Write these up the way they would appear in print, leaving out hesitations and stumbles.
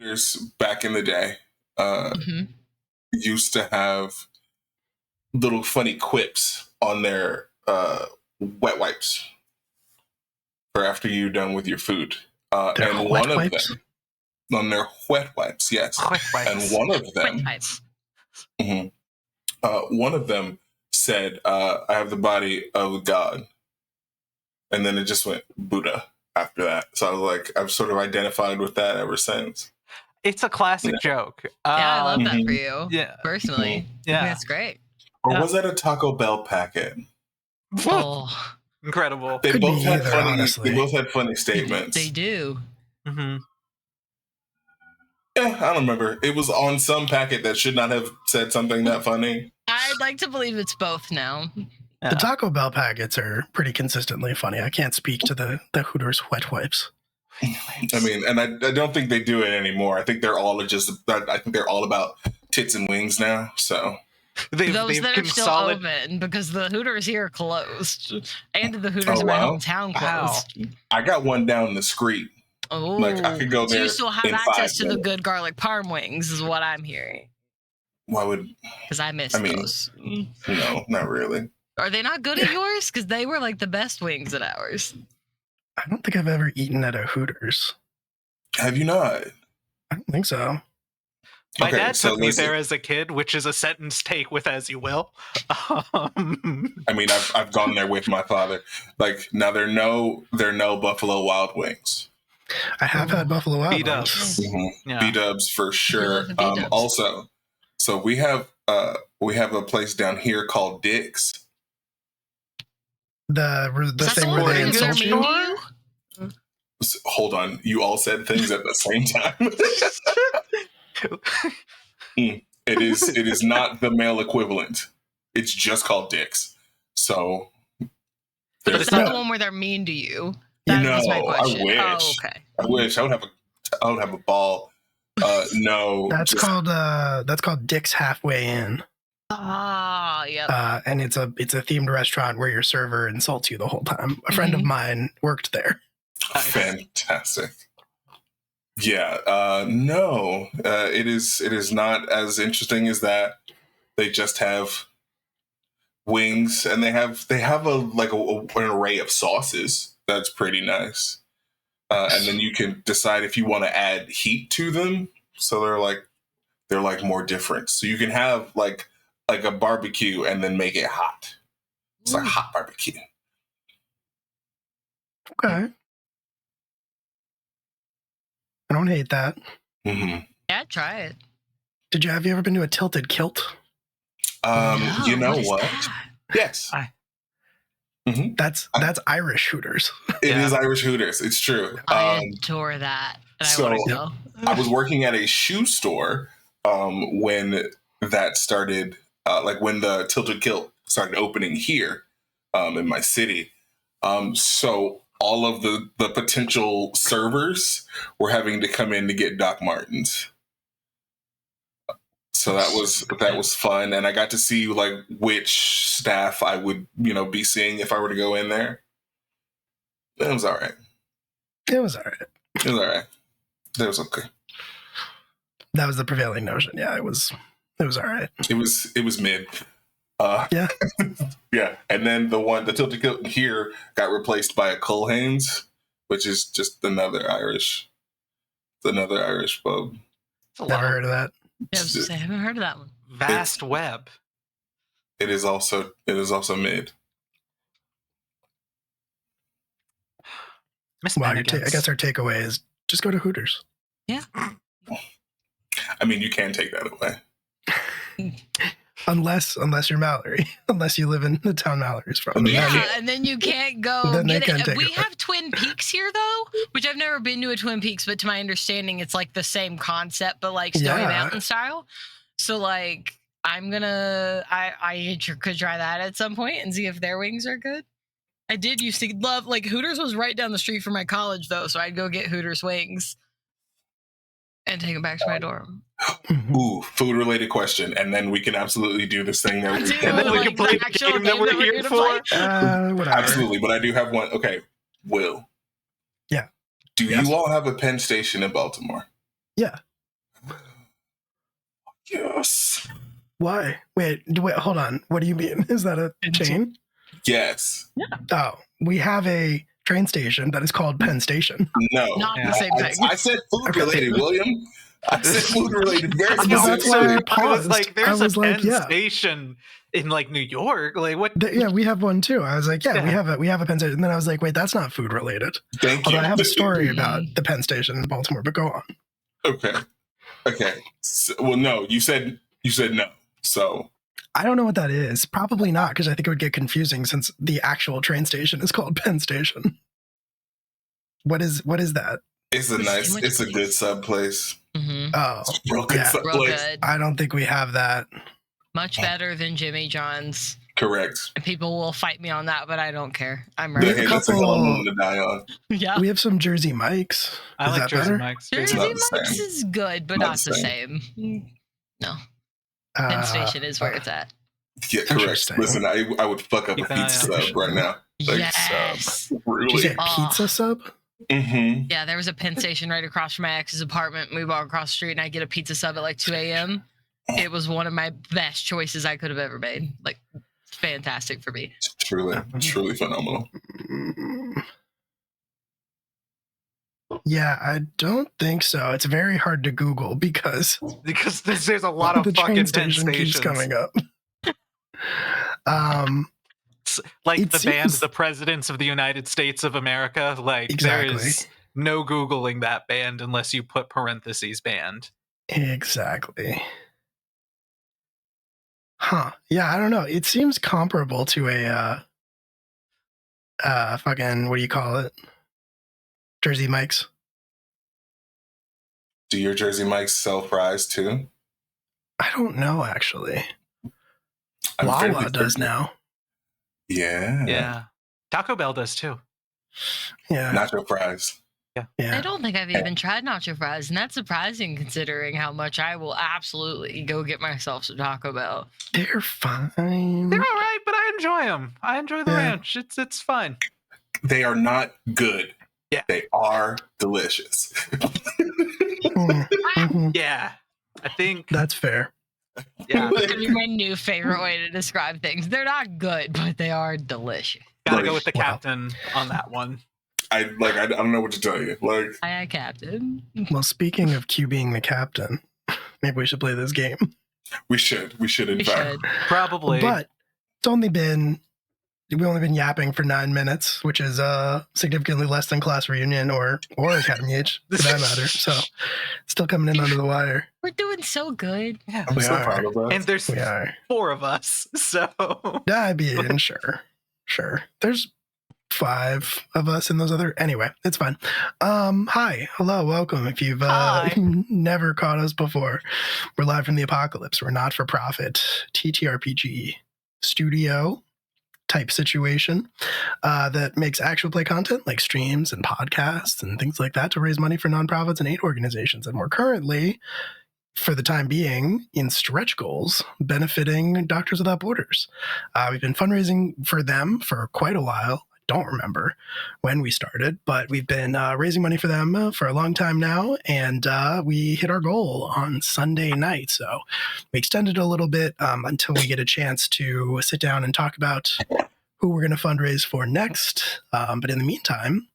Hooters back in the day Mm-hmm. used to have little funny quips on their wet wipes for after you're done with your food. Their And wet one of wipes? them, on their wet wipes, yes. Wet wipes. And one of them, Wet one of them said, "I have the body of God," and then it just went Buddha after that. So I was like, I've sort of identified with that ever since. It's a classic joke. Yeah, I love that for Mhm. you. Yeah. Personally. I think Yeah. that's great. Or Yeah. was that a Taco Bell packet? Oh, Incredible. They Could both be had either, funny. honestly. They both had funny statements. they do. Mm-hmm. Yeah, I don't remember. It was on some packet that should not have said something that funny. I'd like to believe it's both now. Yeah. The Taco Bell packets are pretty consistently funny. I can't speak to the Hooters wet wipes. I mean, and I don't think they do it anymore. I think they're all about tits and wings now. So They've Those that are still open because the Hooters here are closed. And the Hooters in my hometown closed. I got one down the street. Oh, Like, I could go so there you still have in access 5 to the minutes. good garlic parm wings, is what I'm hearing. Why would? Because I miss I mean, those. No, not really. Are they not good at yours? Because they were like the best wings at ours. I don't think I've ever eaten at a Hooters. Have you not? I don't think so. My Okay, dad so took me listen. there as a kid, which is a sentence take with as you will. I mean, I've gone there with my father. Like, now there are no Buffalo Wild Wings. I have had Buffalo Wild B-dubs. Wings. Mm-hmm. Yeah. B-dubs for sure. love the B-dubs. Also, so we have a place down here called Dick's. The Is that thing the where one they that they're insult mean you. to you? Hold on, you all said things at the same time. It is not the male equivalent. It's just called Dick's. So But there's it's not that. the one where they're mean to you. That No, was my I question. wish. Oh, okay. I wish I would have a ball. No, That's called Dick's Halfway In. Ah, yep. And it's a themed restaurant where your server insults you the whole time. A friend of mine worked there. fantastic. Yeah, no, it is not as interesting as that. They just have wings, and they have an array of sauces. That's pretty nice. And then you can decide if you want to add heat to them. So they're like more different. So you can have like a barbecue and then make it hot. It's like hot barbecue. Okay. I don't hate that. Mm-hmm. Yeah, try it. Have you ever been to a Tilted Kilt? No, You know is what? that? Yes. That's Irish Hooters. It is Irish Hooters. It's true. I adore that. And so- I want to go. I was working at a shoe store when that started, when the Tilted Kilt started opening here in my city. So all of the potential servers were having to come in to get Doc Martens. So that was fun, and I got to see like which staff I would be seeing if I were to go in there. It was all right. It was all right. It was all right. It was okay. That was the prevailing notion. Yeah, it was all right. It was mid. Yeah. Yeah. And then the Tilted Kilt here got replaced by a Culhane's, which is just another Irish pub. Never heard of that. Yeah, I was gonna say, I haven't heard of that one. Vast web. It is also mid. Miss Wow, Bennigan's. I guess our takeaway is just go to Hooters. Yeah. I mean, you can take that away. Unless you're Mallory. Unless you live in the town Mallory's from. Yeah, and then you can't go Then they get can't it. take We it. have Twin Peaks here, though, which I've never been to a Twin Peaks, but to my understanding, it's like the same concept, but like Stony Yeah. Mountain style. So, like, I could try that at some point and see if their wings are good. I did used to love, like, Hooters was right down the street from my college, though, so I'd go get Hooters wings and take them back to my dorm. Ooh, food related question, and then we can absolutely do this thing that Dude, And then we like, can play the the actual game that we're game here gonna for. play? Whatever. absolutely. But I do have one. Okay, Will. Yeah. Do Yes. you all have a Penn Station in Baltimore? Yeah. Yes. Why? Wait, hold on. What do you mean? Is that a chain? Yes. Oh, we have a train station that is called Penn Station. No. Not Yeah. the same thing. I said food Okay. related, William. I said food related very Well, that's specifically. why I I was paused. like, I there's was a like, Penn yeah. Station in like New York. Like what? Yeah, we have one too. I was like, yeah, Yeah. we have a Penn Station. And then I was like, wait, that's not food related. Thank Although you. I have a story about the Penn Station in Baltimore, but go on. Okay. So, well, no, you said no. So I don't know what that is. Probably not, because I think it would get confusing since the actual train station is called Penn Station. What is that? it's a good sub place. Mm-hmm. Oh, Real good yeah. sub Real place. good. I don't think we have that. Much better than Jimmy John's. Correct. And people will fight me on that, but I don't care. I'm We have right. a Hey, that's a hell of a couple- moment to die on. Yeah. We have some Jersey Mike's. I Is like that Jersey better? Mike's. Jersey not the Mike's same. is good, but not the same. No. Penn Station is where it's at. Yeah, correct. Interesting. Listen, I would fuck up Keep a an eye pizza out. sub right now. Like, Yes. Did you Really? say pizza sub? Mm-hmm. Yeah, there was a Penn Station right across from my ex's apartment. We walk across the street and I get a pizza sub at like 2 a.m. It was one of my best choices I could have ever made. Like, fantastic for me. Truly phenomenal. Yeah, I don't think so. It's very hard to Google because there's a lot of the fucking train Penn station keeps stations. coming up. Like It the band, seems- the Presidents of the United States of America. Like Exactly. there is no Googling that band unless you put parentheses band. Exactly. Huh. Yeah, I don't know. It seems comparable to a fucking, what do you call it? Jersey Mike's. Do your Jersey Mike's sell fries too? I don't know actually. I'm Wawa fairly does certain. now. Yeah. Yeah. Taco Bell does too. Yeah. Nacho fries. I Yeah. don't think I've even tried nacho fries, and that's surprising considering how much I will absolutely go get myself some Taco Bell. They're fine. They're all right, but I enjoy them. I enjoy the Yeah. ranch. It's fun. They are not good. Yeah. They are delicious. Mhm. Yeah. I think That's fair. yeah. It's gonna be my new favorite way to describe things. They're not good, but they are delicious. Gotta Like, go with the wow. captain on that one. I don't know what to tell you. Like, Aye, Captain. Well, speaking of Q being the captain, maybe we should play this game. we should in We fact. should. Probably. But we've only been yapping for 9 minutes, which is significantly less than class reunion or Academy Age for that matter. So still coming in under the wire. We're doing so good. yeah. I'm We so are. proud of us. And there's We are. 4 of us. So I mean, sure. There's 5 of us in those other. Anyway, it's fine. Hi, hello, welcome. If you've Hi. never caught us before, we're live from the apocalypse. We're not for profit TTRPG studio type situation that makes actual play content like streams and podcasts and things like that to raise money for nonprofits and aid organizations. And we're currently, for the time being, in stretch goals benefiting Doctors Without Borders. We've been fundraising for them for quite a while. I don't remember when we started, but we've been raising money for them for a long time now, and we hit our goal on Sunday night. So we extended a little bit until we get a chance to sit down and talk about who we're going to fundraise for next. But in the meantime,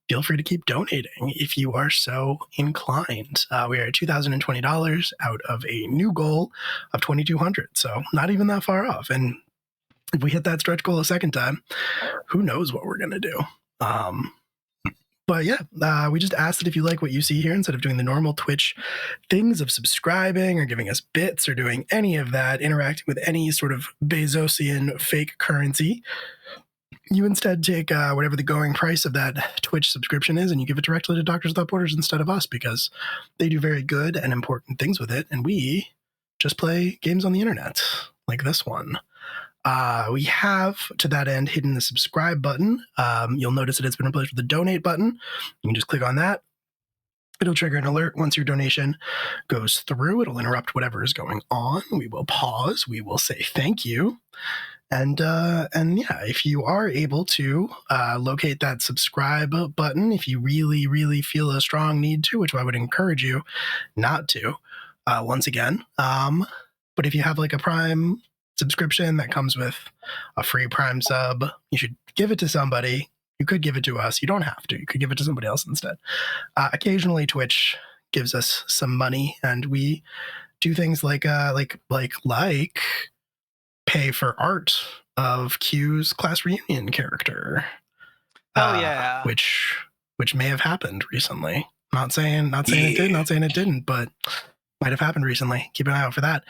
feel free to keep donating if you are so inclined. We are at $2,020 out of a new goal of $2,200, so not even that far off. And if we hit that stretch goal a second time, who knows what we're going to do. But yeah, we just asked that if you like what you see here, instead of doing the normal Twitch things of subscribing or giving us bits or doing any of that, interacting with any sort of Bezosian fake currency, you instead take whatever the going price of that Twitch subscription is and you give it directly to Doctors Without Borders instead of us, because they do very good and important things with it, and we just play games on the internet like this one. We have, to that end, hidden the subscribe button. You'll notice that it's been replaced with the donate button. You can just click on that. It'll trigger an alert once your donation goes through. It'll interrupt whatever is going on. We will pause. We will say thank you. And yeah, if you are able to locate that subscribe button, if you really feel a strong need to, which I would encourage you not to, once again. But if you have like a Prime subscription that comes with a free Prime sub, you should give it to somebody. You could give it to us. You don't have to. You could give it to somebody else instead. Occasionally, Twitch gives us some money, and we do things like pay for art of Q's class reunion character. Oh yeah, which may have happened recently. Not saying it did, not saying it didn't, but might have happened recently. Keep an eye out for that.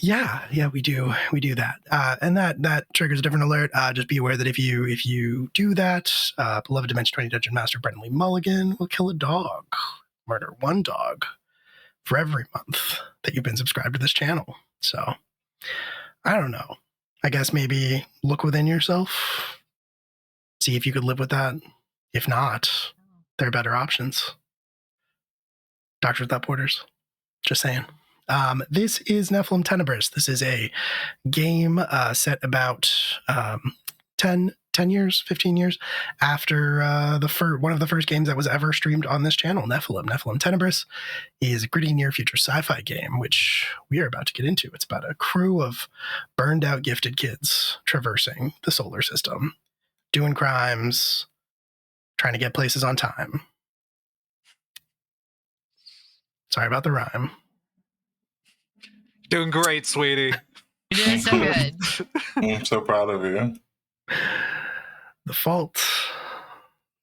Yeah, we do that. And that triggers a different alert. Just be aware that if you do that, beloved Dimension 20 Dungeon Master Brendan Lee Mulligan will kill a dog, murder one dog for every month that you've been subscribed to this channel. So, I don't know. I guess maybe look within yourself, see if you could live with that. If not, there are better options. Doctors without borders. Just saying. This is Nephilim Tenebris. This is a game set about 10 years, 15 years after one of the first games that was ever streamed on this channel, Nephilim. Nephilim Tenebris is a gritty near future sci-fi game, which we are about to get into. It's about a crew of burned out gifted kids traversing the solar system, doing crimes, trying to get places on time. Sorry about the rhyme. doing great, sweetie. You're doing so good. I'm so proud of you. The fault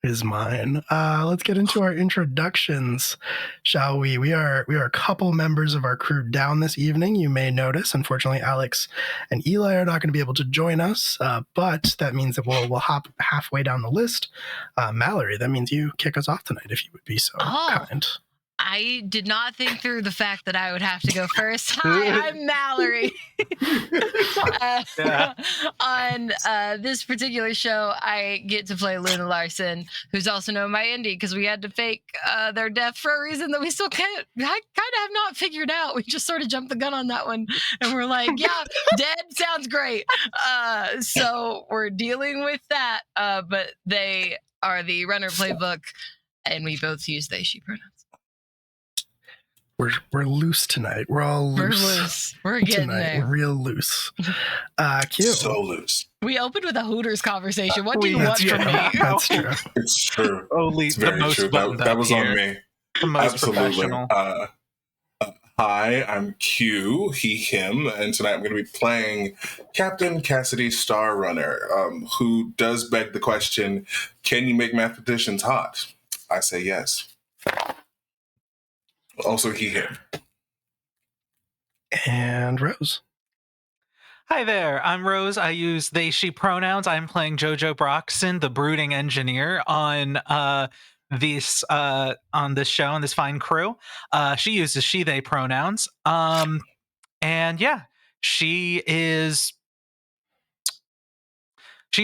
is mine. Let's get into our introductions, shall we? We are a couple members of our crew down this evening. You may notice, unfortunately, Alex and Eli are not going to be able to join us, but that means that we'll hop halfway down the list. Mallory, that means you kick us off tonight, if you would be so kind. I did not think through the fact that I would have to go first. Hi, I'm Mallory. On this particular show, I get to play Luna Larson, who's also known by Indy, because we had to fake their death for a reason that we still kind of have not figured out. We just sort of jumped the gun on that one, and we're like, yeah, dead sounds great. So we're dealing with that, but they are the runner playbook, and we both use they, she pronouns. We're loose tonight. We're all loose. We're loose. We're getting tonight. there. We're real loose. Q. So loose. We opened with a Hooters conversation. What do you want from me? That's true. It's true. Only It's the very most true. buttoned That up was here. on me. The most Absolutely. professional. Hi, I'm Q, he, him, and tonight I'm going to be playing Captain Cassidy Starrunner, who does beg the question, can you make mathematicians hot? I say yes. Also he, him. And Rose. Hi there, I'm Rose. I use they, she pronouns. I'm playing Jojo Broxton, the brooding engineer on this show, on this fine crew. She uses she, they pronouns. And yeah, she's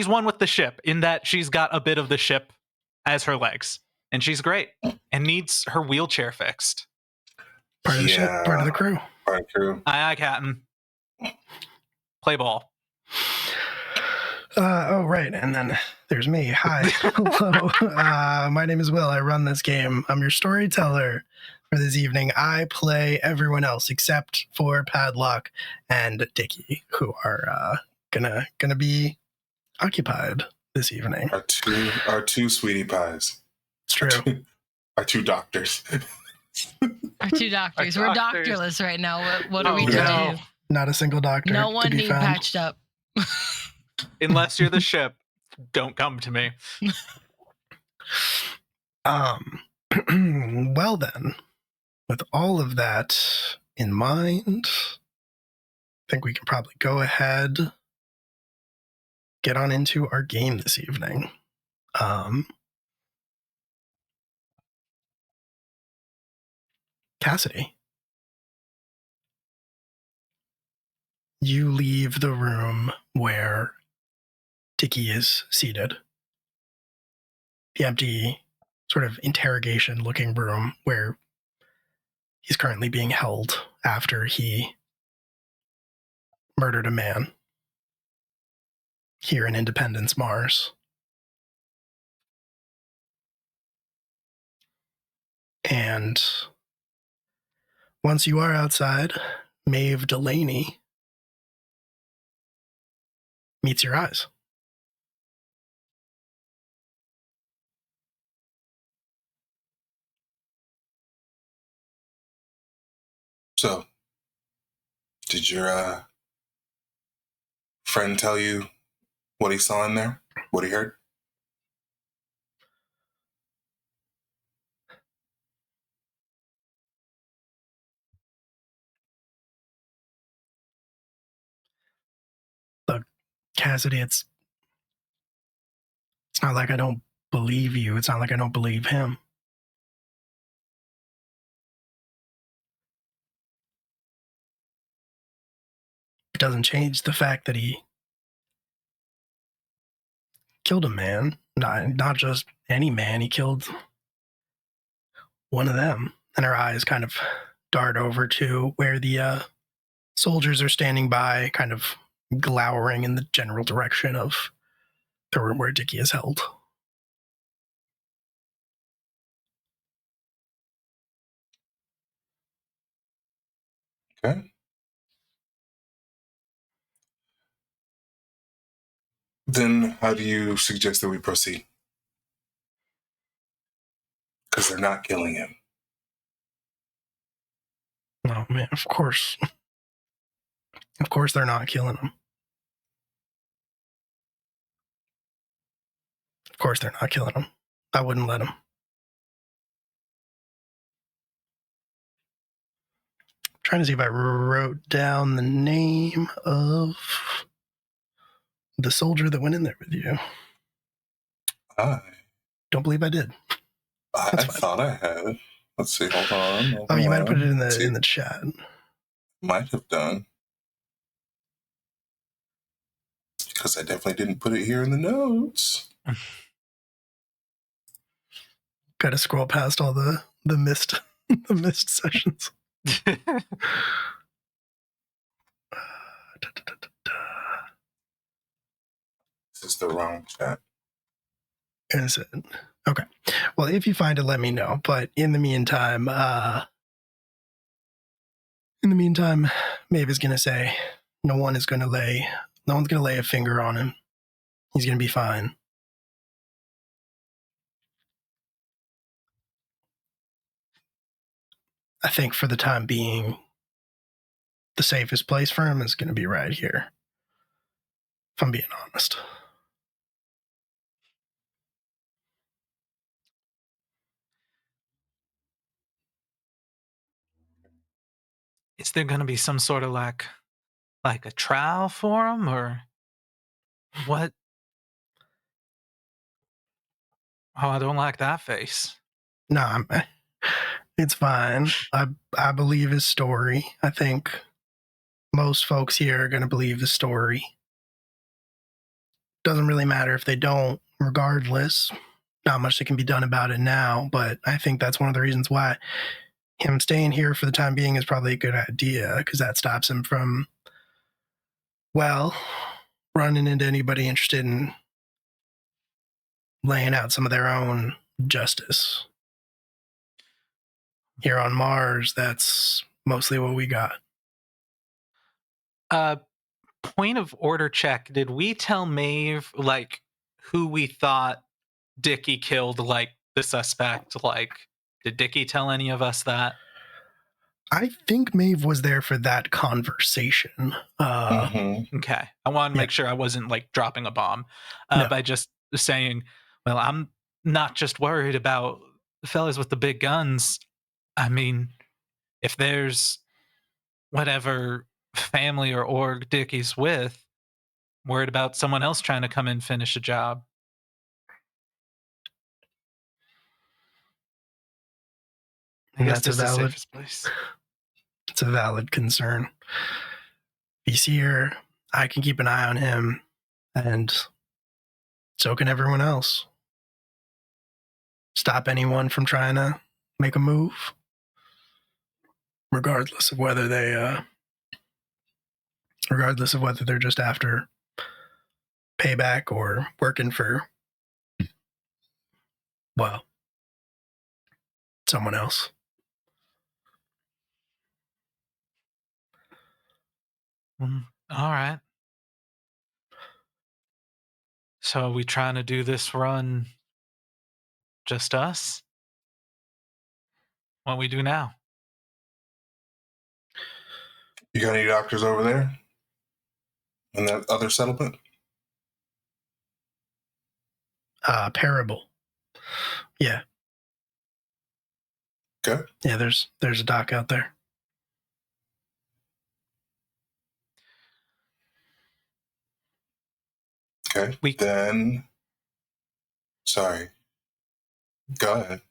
one with the ship in that she's got a bit of the ship as her legs. And she's great and needs her wheelchair fixed. Part of the ship, part of the crew. Part of the crew. Aye, Captain. Play ball. Oh, right. And then there's me. Hi. Hello. My name is Will. I run this game. I'm your storyteller for this evening. I play everyone else except for Padlock and Dickie, who are gonna be occupied this evening. Our two sweetie pies. It's true. Our two doctors. Our two doctors. Our We're doctors. doctorless right now. What are we no. to do? Not a single doctor. No one to be need found. patched up. Unless you're the ship, don't come to me. Well then, with all of that in mind, I think we can probably go ahead, get on into our game this evening. Cassidy, you leave the room where Dickie is seated. The empty, sort of interrogation-looking room where he's currently being held after he murdered a man here in Independence, Mars. And once you are outside, Maeve Delaney meets your eyes. So, did your friend tell you what he saw in there? What he heard? Look, Cassidy, it's not like I don't believe you. It's not like I don't believe him. It doesn't change the fact that he killed a man. Not just any man. He killed one of them. And her eyes kind of dart over to where the soldiers are standing by, kind of glowering in the general direction of the room where Dickie is held. Okay. Then how do you suggest that we proceed? Because they're not killing him. Oh, man, of course. Of course they're not killing him. Of course they're not killing him. I wouldn't let him. Trying to see if I wrote down the name of the soldier that went in there with you. I Don't believe I did. thought I had. Let's see. Hold on. Oh, you might have put it in the chat. Might have done. Because I definitely didn't put it here in the notes. Got to scroll past all the missed the missed sessions. This is the wrong chat. Is it? Okay. Well, if you find it, let me know. But in the meantime, Maeve is gonna say, no one's gonna lay a finger on him. He's gonna be fine. I think for the time being, the safest place for him is gonna be right here. If I'm being honest. Is there going to be some sort of like a trial for him, or what? Oh, I don't like that face. No, it's fine. I believe his story. I think most folks here are going to believe the story. Doesn't really matter if they don't, regardless. Not much that can be done about it now, but I think that's one of the reasons why him staying here for the time being is probably a good idea, because that stops him from, well, running into anybody interested in laying out some of their own justice. Here on Mars, that's mostly what we got. Point of order check. Did we tell Maeve like who we thought Dickie killed, like the suspect? Like, did Dickie tell any of us that? I think Maeve was there for that conversation. Okay. I wanted to make sure I wasn't like dropping a bomb by just saying, well, I'm not just worried about the fellas with the big guns. I mean, if there's whatever family or org Dickie's with, worried about someone else trying to come in and finish a job. I guess this is the safest place. It's a valid concern. He's here. I can keep an eye on him, and so can everyone else. Stop anyone from trying to make a move, regardless of whether they regardless of whether they're just after payback or working for, well, someone else. All right. So are we trying to do this run just us? What we do now? You got any doctors over there? In that other settlement? Parable. Yeah. Okay. Yeah, there's a doc out there. Okay. Sorry. Go ahead.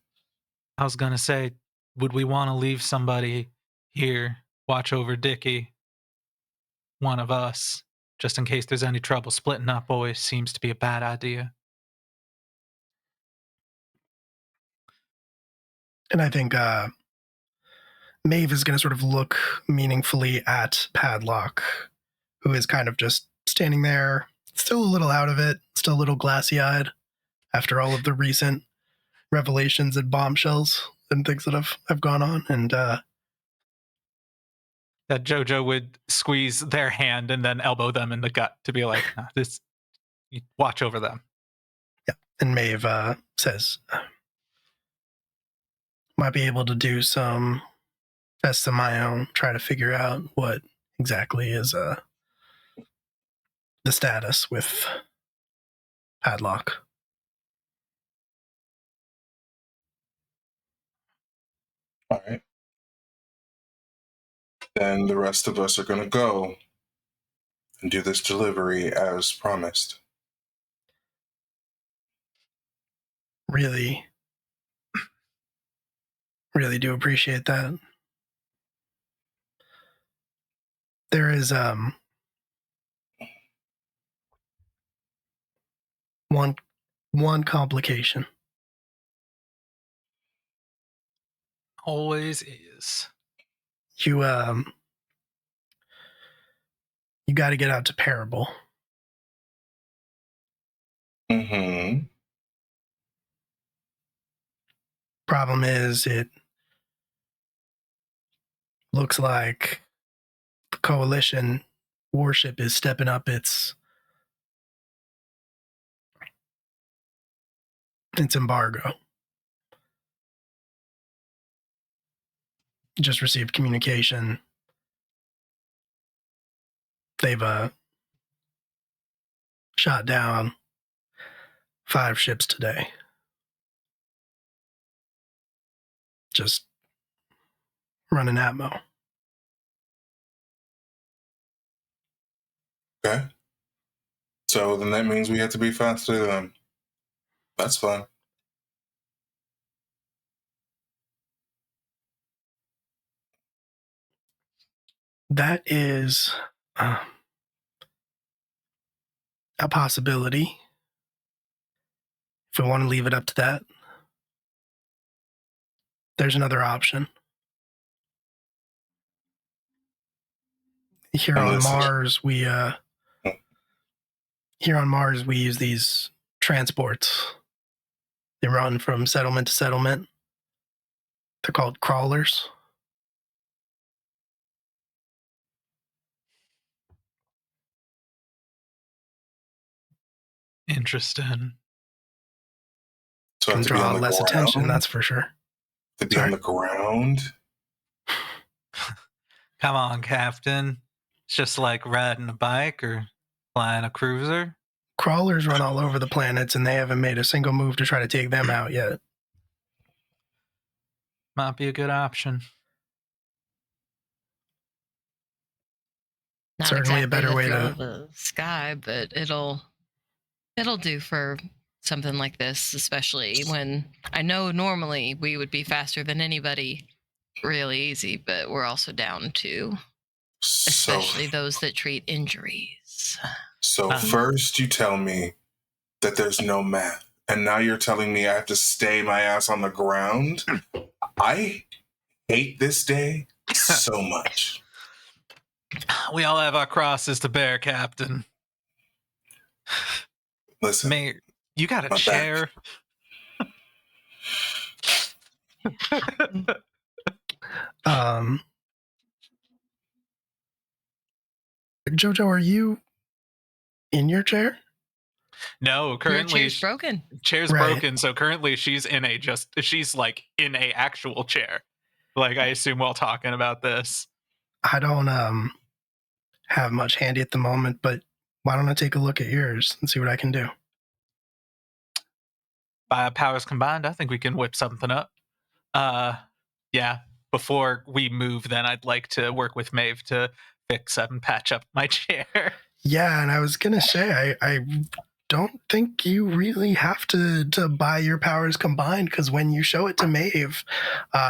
I was going to say, would we want to leave somebody here, watch over Dickie? One of us, just in case there's any trouble. Splitting up always seems to be a bad idea. And I think Maeve is going to sort of look meaningfully at Padlock, who is kind of just standing there, still a little out of it, still a little glassy-eyed after all of the recent revelations and bombshells and things that have gone on. And that Jojo would squeeze their hand and then elbow them in the gut to be like, "No, this, you watch over them." Yeah. And Maeve says, might be able to do some tests of my own, try to figure out what exactly is the status with Padlock. All right. Then the rest of us are going to go and do this delivery as promised. Really, really do appreciate that. There is one complication. Always is. You got to get out to Parable. Mm-hmm. Problem is, it looks like the Coalition warship is stepping up its embargo. Just received communication. They've shot down 5 ships today. Just running ammo. Okay. So then that means we have to be faster than them. That's fine. That is a possibility. If we want to leave it up to that, there's another option. Here on Mars, we use these transports. They run from settlement to settlement. They're called crawlers. Interesting. So Can have to be draw on the less ground? attention, that's for sure. To be on the ground? Come on, Captain. It's just like riding a bike or flying a cruiser. Crawlers run all over the planets, and they haven't made a single move to try to take them out yet. Might be a good option. Not Certainly exactly a better way thrill to of the sky, but it'll do for something like this, especially when I know normally we would be faster than anybody, really easy, but we're also down to especially those that treat injuries. So first you tell me that there's no math, and now you're telling me I have to stay my ass on the ground? I hate this day so much. We all have our crosses to bear, Captain. Listen, Mayor, you got a my chair? Jojo, are you in your chair? No, Your currently chair's broken. chair's Right. broken, so currently she's in a actual chair. Like, I assume while talking about this. I don't have much handy at the moment, but why don't I take a look at yours and see what I can do? By powers combined, I think we can whip something up. Yeah. Before we move, then I'd like to work with Maeve to fix up and patch up my chair. Yeah, and I was gonna say I don't think you really have to buy your powers combined, because when you show it to Maeve,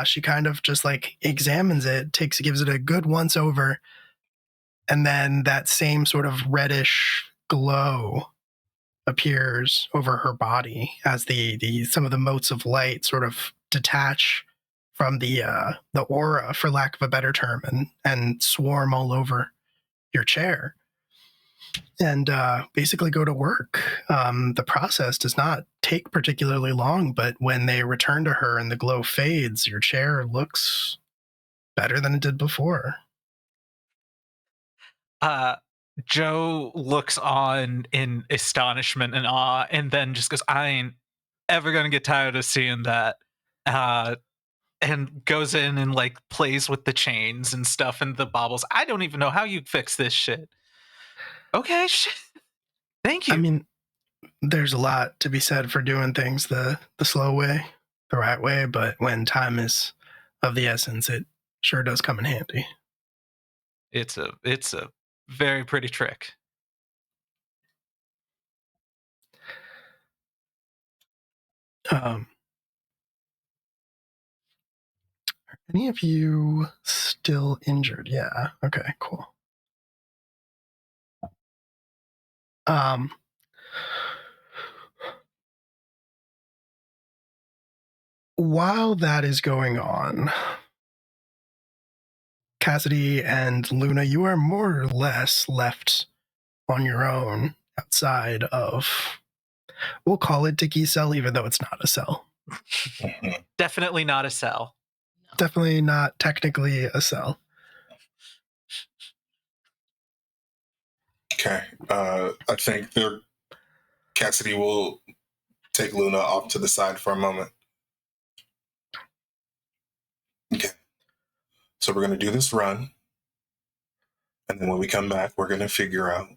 she kind of just like examines it, gives it a good once over, and then that same sort of reddish glow appears over her body as the some of the motes of light sort of detach from the aura, for lack of a better term, and swarm all over your chair and basically go to work. The process does not take particularly long, but when they return to her and the glow fades, your chair looks better than it did before. Joe looks on in astonishment and awe, and then just goes, I ain't ever gonna get tired of seeing that. And goes in and like plays with the chains and stuff and the baubles. I don't even know how you fix this shit. Okay, shit. Thank you. I mean, there's a lot to be said for doing things the slow way, the right way, but when time is of the essence, it sure does come in handy. It's a very pretty trick. Are any of you still injured? Yeah. Okay, cool. While that is going on, Cassidy and Luna, you are more or less left on your own outside of, we'll call it Dickie's cell, even though it's not a cell. Definitely not a cell. Definitely not technically a cell. Okay. I think Cassidy will take Luna off to the side for a moment. Okay. So we're going to do this run. And then when we come back, we're going to figure out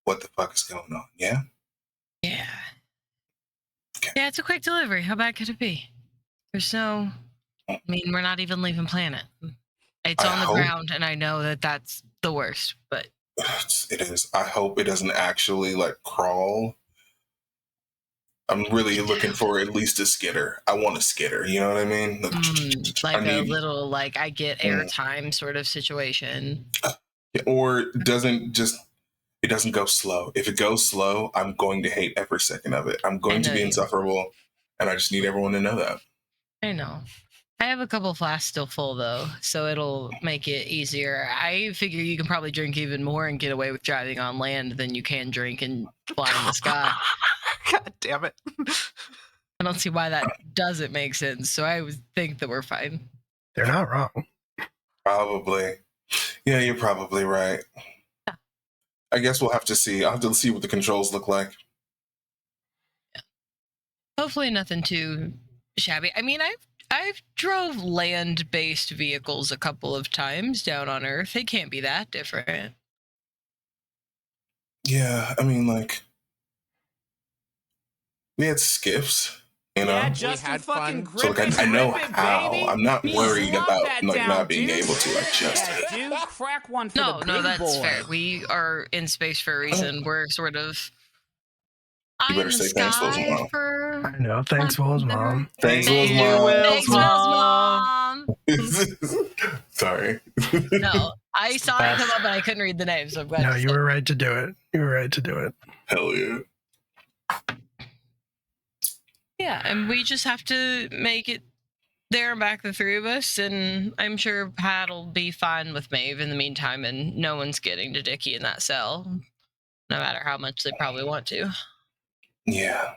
what the fuck is going on. Yeah? Yeah. Okay. Yeah, it's a quick delivery. How bad could it be? There's no... I mean, we're not even leaving planet. It's on the ground, and I know that that's the worst, but... It is. I hope it doesn't actually, like, crawl. I'm really looking for at least a skitter. I want a skitter, you know what I mean? Like a little, like, I get airtime sort of situation. Or it doesn't go slow. If it goes slow, I'm going to hate every second of it. I'm going to be insufferable, and I just need everyone to know that. I know. I have a couple flasks still full, though, so it'll make it easier. I figure you can probably drink even more and get away with driving on land than you can drink and fly in the sky. God damn it. I don't see why that doesn't make sense, so I would think that we're fine. They're not wrong. Probably. Yeah, you're probably right. Yeah. I guess we'll have to see. I'll have to see what the controls look like. Yeah. Hopefully nothing too shabby. I mean, I've drove land-based vehicles a couple of times down on Earth. It can't be that different. Yeah, I mean, like, we had skiffs, you know? Yeah, just had fucking fun. So, like, I know how. baby. I'm not worried Slop about, that like, down, not being dude. able to. I just... Yeah, dude, crack one for No, the big that's boy. fair. We are in space for a reason. We're sort of... You better say thanks, Will's mom. I know. Thanks, Will's mom. Thanks, Will's mom. Thanks, Will's mom. Sorry. No, I saw it come up, but I couldn't read the name, so I'm glad. No, you were right to do it. You were right to do it. Hell yeah. Yeah, and we just have to make it there are back the three of us, and I'm sure Pat will be fine with Maeve in the meantime, and no one's getting to Dickie in that cell, no matter how much they probably want to. Yeah.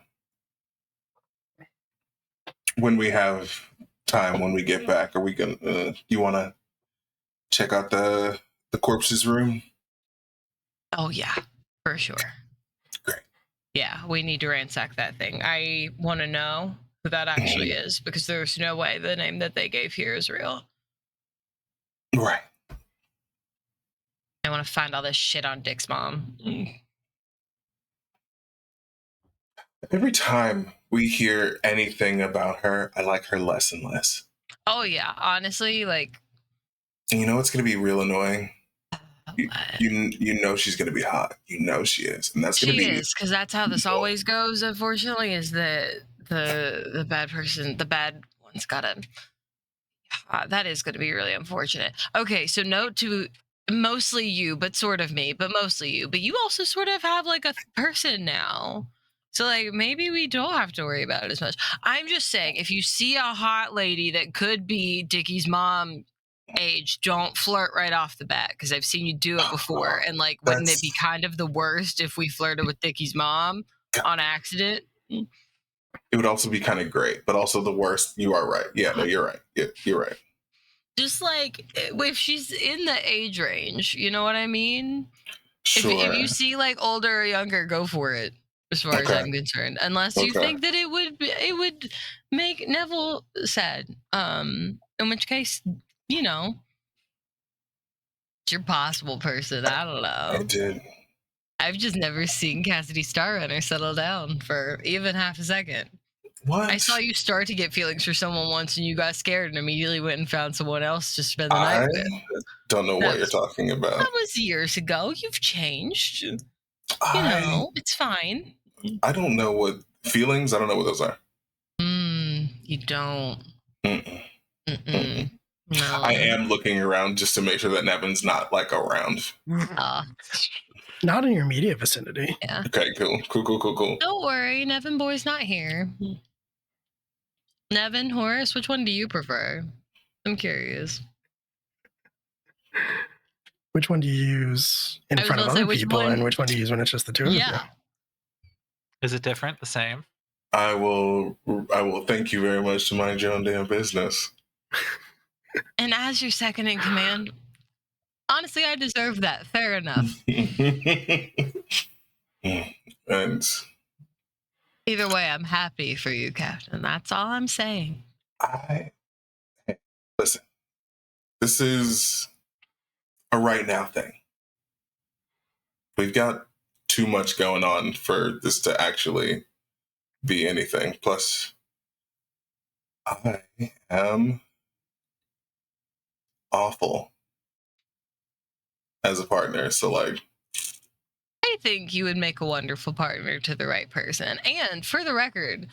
When we have time, when we get back, are we gonna? You want to check out the corpse's room? Oh yeah, for sure. Great. Yeah, we need to ransack that thing. I want to know who that actually is, because there's no way the name that they gave here is real. Right. I want to find all this shit on Dick's mom. Every time we hear anything about her, I like her less and less. Oh yeah, honestly, like. And you know what's going to be real annoying? You know she's going to be hot. You know she is, and that's going to be. She is, because that's how this always goes. Unfortunately, is that the bad person, the bad one's gotta. That is going to be really unfortunate. Okay, so note to mostly you, but sort of me, but mostly you. But you also sort of have like a person now. So like maybe we don't have to worry about it as much. I'm just saying, if you see a hot lady that could be Dickie's mom age, don't flirt right off the bat, because I've seen you do it before. And like, wouldn't it be kind of the worst if we flirted with Dickie's mom on accident? It would also be kind of great, but also the worst. You are right. Yeah, no, you're right. Yeah, you're right. Just like if she's in the age range, you know what I mean? Sure. If you see like older or younger, go for it. As far as I'm concerned, unless you think that it would make Neville sad. In which case, you know, it's your possible person. I don't know. I did. I've just never seen Cassidy Starrunner settle down for even half a second. What? I saw you start to get feelings for someone once, and you got scared and immediately went and found someone else to spend the night with. Don't know what you're talking about. That was years ago. You've changed. You know, it's fine. I don't know what feelings. I don't know what those are. You don't. No. I am looking around just to make sure that Nevin's not like around. Not in your immediate vicinity. Yeah. Okay, cool. Don't worry, Nevin boy's not here. Nevin, Horace, which one do you prefer? I'm curious. Which one do you use in front of other people, and which one do you use when it's just the two of you? Is it different? The same? I will thank you very much to mind your own damn business. And as your second in command, honestly, I deserve that. Fair enough. And either way, I'm happy for you, Captain. That's all I'm saying. Listen, this is a right now thing. We've got too much going on for this to actually be anything. Plus, I am awful as a partner. So, like, I think you would make a wonderful partner to the right person. And for the record,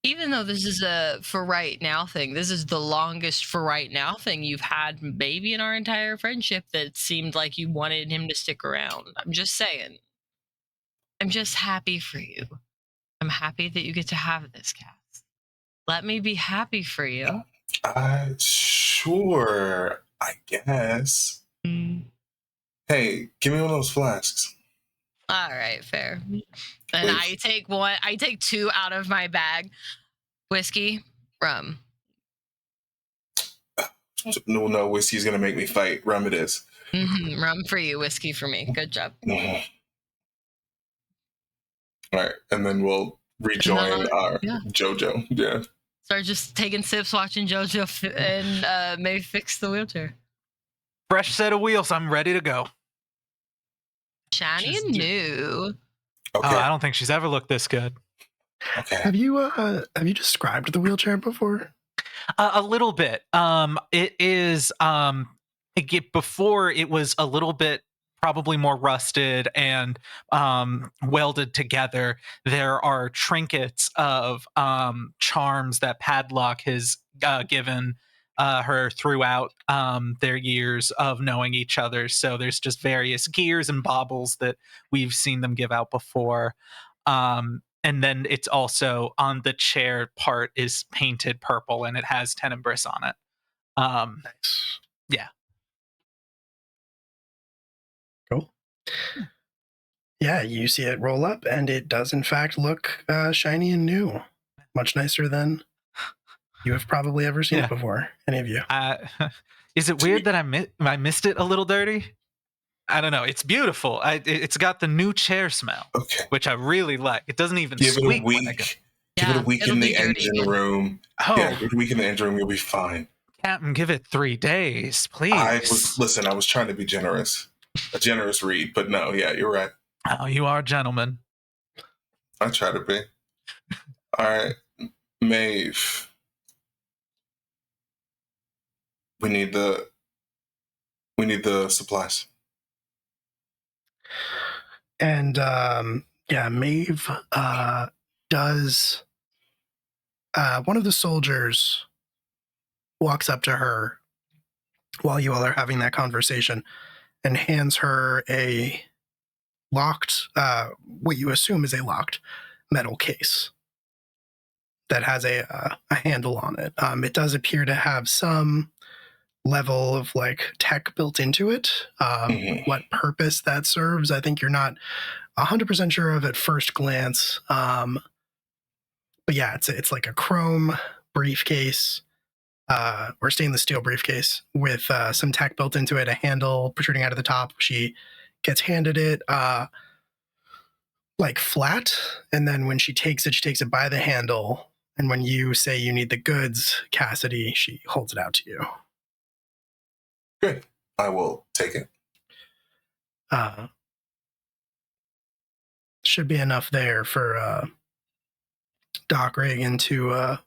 even though this is a for right now thing, this is the longest for right now thing you've had maybe in our entire friendship that seemed like you wanted him to stick around. I'm just saying. I'm just happy for you. I'm happy that you get to have this, Cass. Let me be happy for you. Sure, I guess. Hey, give me one of those flasks. All right, fair. And I take two out of my bag. Whiskey, rum. No, whiskey's gonna make me fight. Rum it is. Rum for you, whiskey for me. Good job. All right, and then we'll rejoin our JoJo. Yeah. Start just taking sips, watching JoJo, and maybe fix the wheelchair. Fresh set of wheels. I'm ready to go. Shiny and new. Okay. I don't think she's ever looked this good. Okay. Have you described the wheelchair before? A little bit. It is before it was a little bit probably more rusted and welded together. There are trinkets of charms that Padlock has given her throughout their years of knowing each other. So there's just various gears and baubles that we've seen them give out before. and then it's also on the chair part is painted purple, and it has Tenebris on it. Nice. Yeah. Cool. Yeah, you see it roll up, and it does in fact look shiny and new. Much nicer than you have probably ever seen it before, any of you. Is it weird that I missed it a little dirty? I don't know. It's beautiful. It's got the new chair smell, which I really like. It doesn't even squeak. Give it a week in the engine room. Oh. Yeah, give it a week in the engine room. You'll be fine. Captain, give it 3 days, please. I was trying to be generous. A generous read, but no, yeah, you're right. Oh, you are a gentleman. I try to be. All right, Maeve. We need the supplies. And Maeve does. One of the soldiers walks up to her while you all are having that conversation and hands her a locked, what you assume is a locked metal case that has a handle on it. It does appear to have some level of like tech built into it. What purpose that serves, I think you're not 100% sure of at first glance. But yeah, it's like a chrome briefcase or stainless steel briefcase with some tech built into it, a handle protruding out of the top. She gets handed it like flat, and then when she takes it by the handle. And when you say you need the goods, Cassidy, she holds it out to you. Good. I will take it. Should be enough there for Doc Reagan to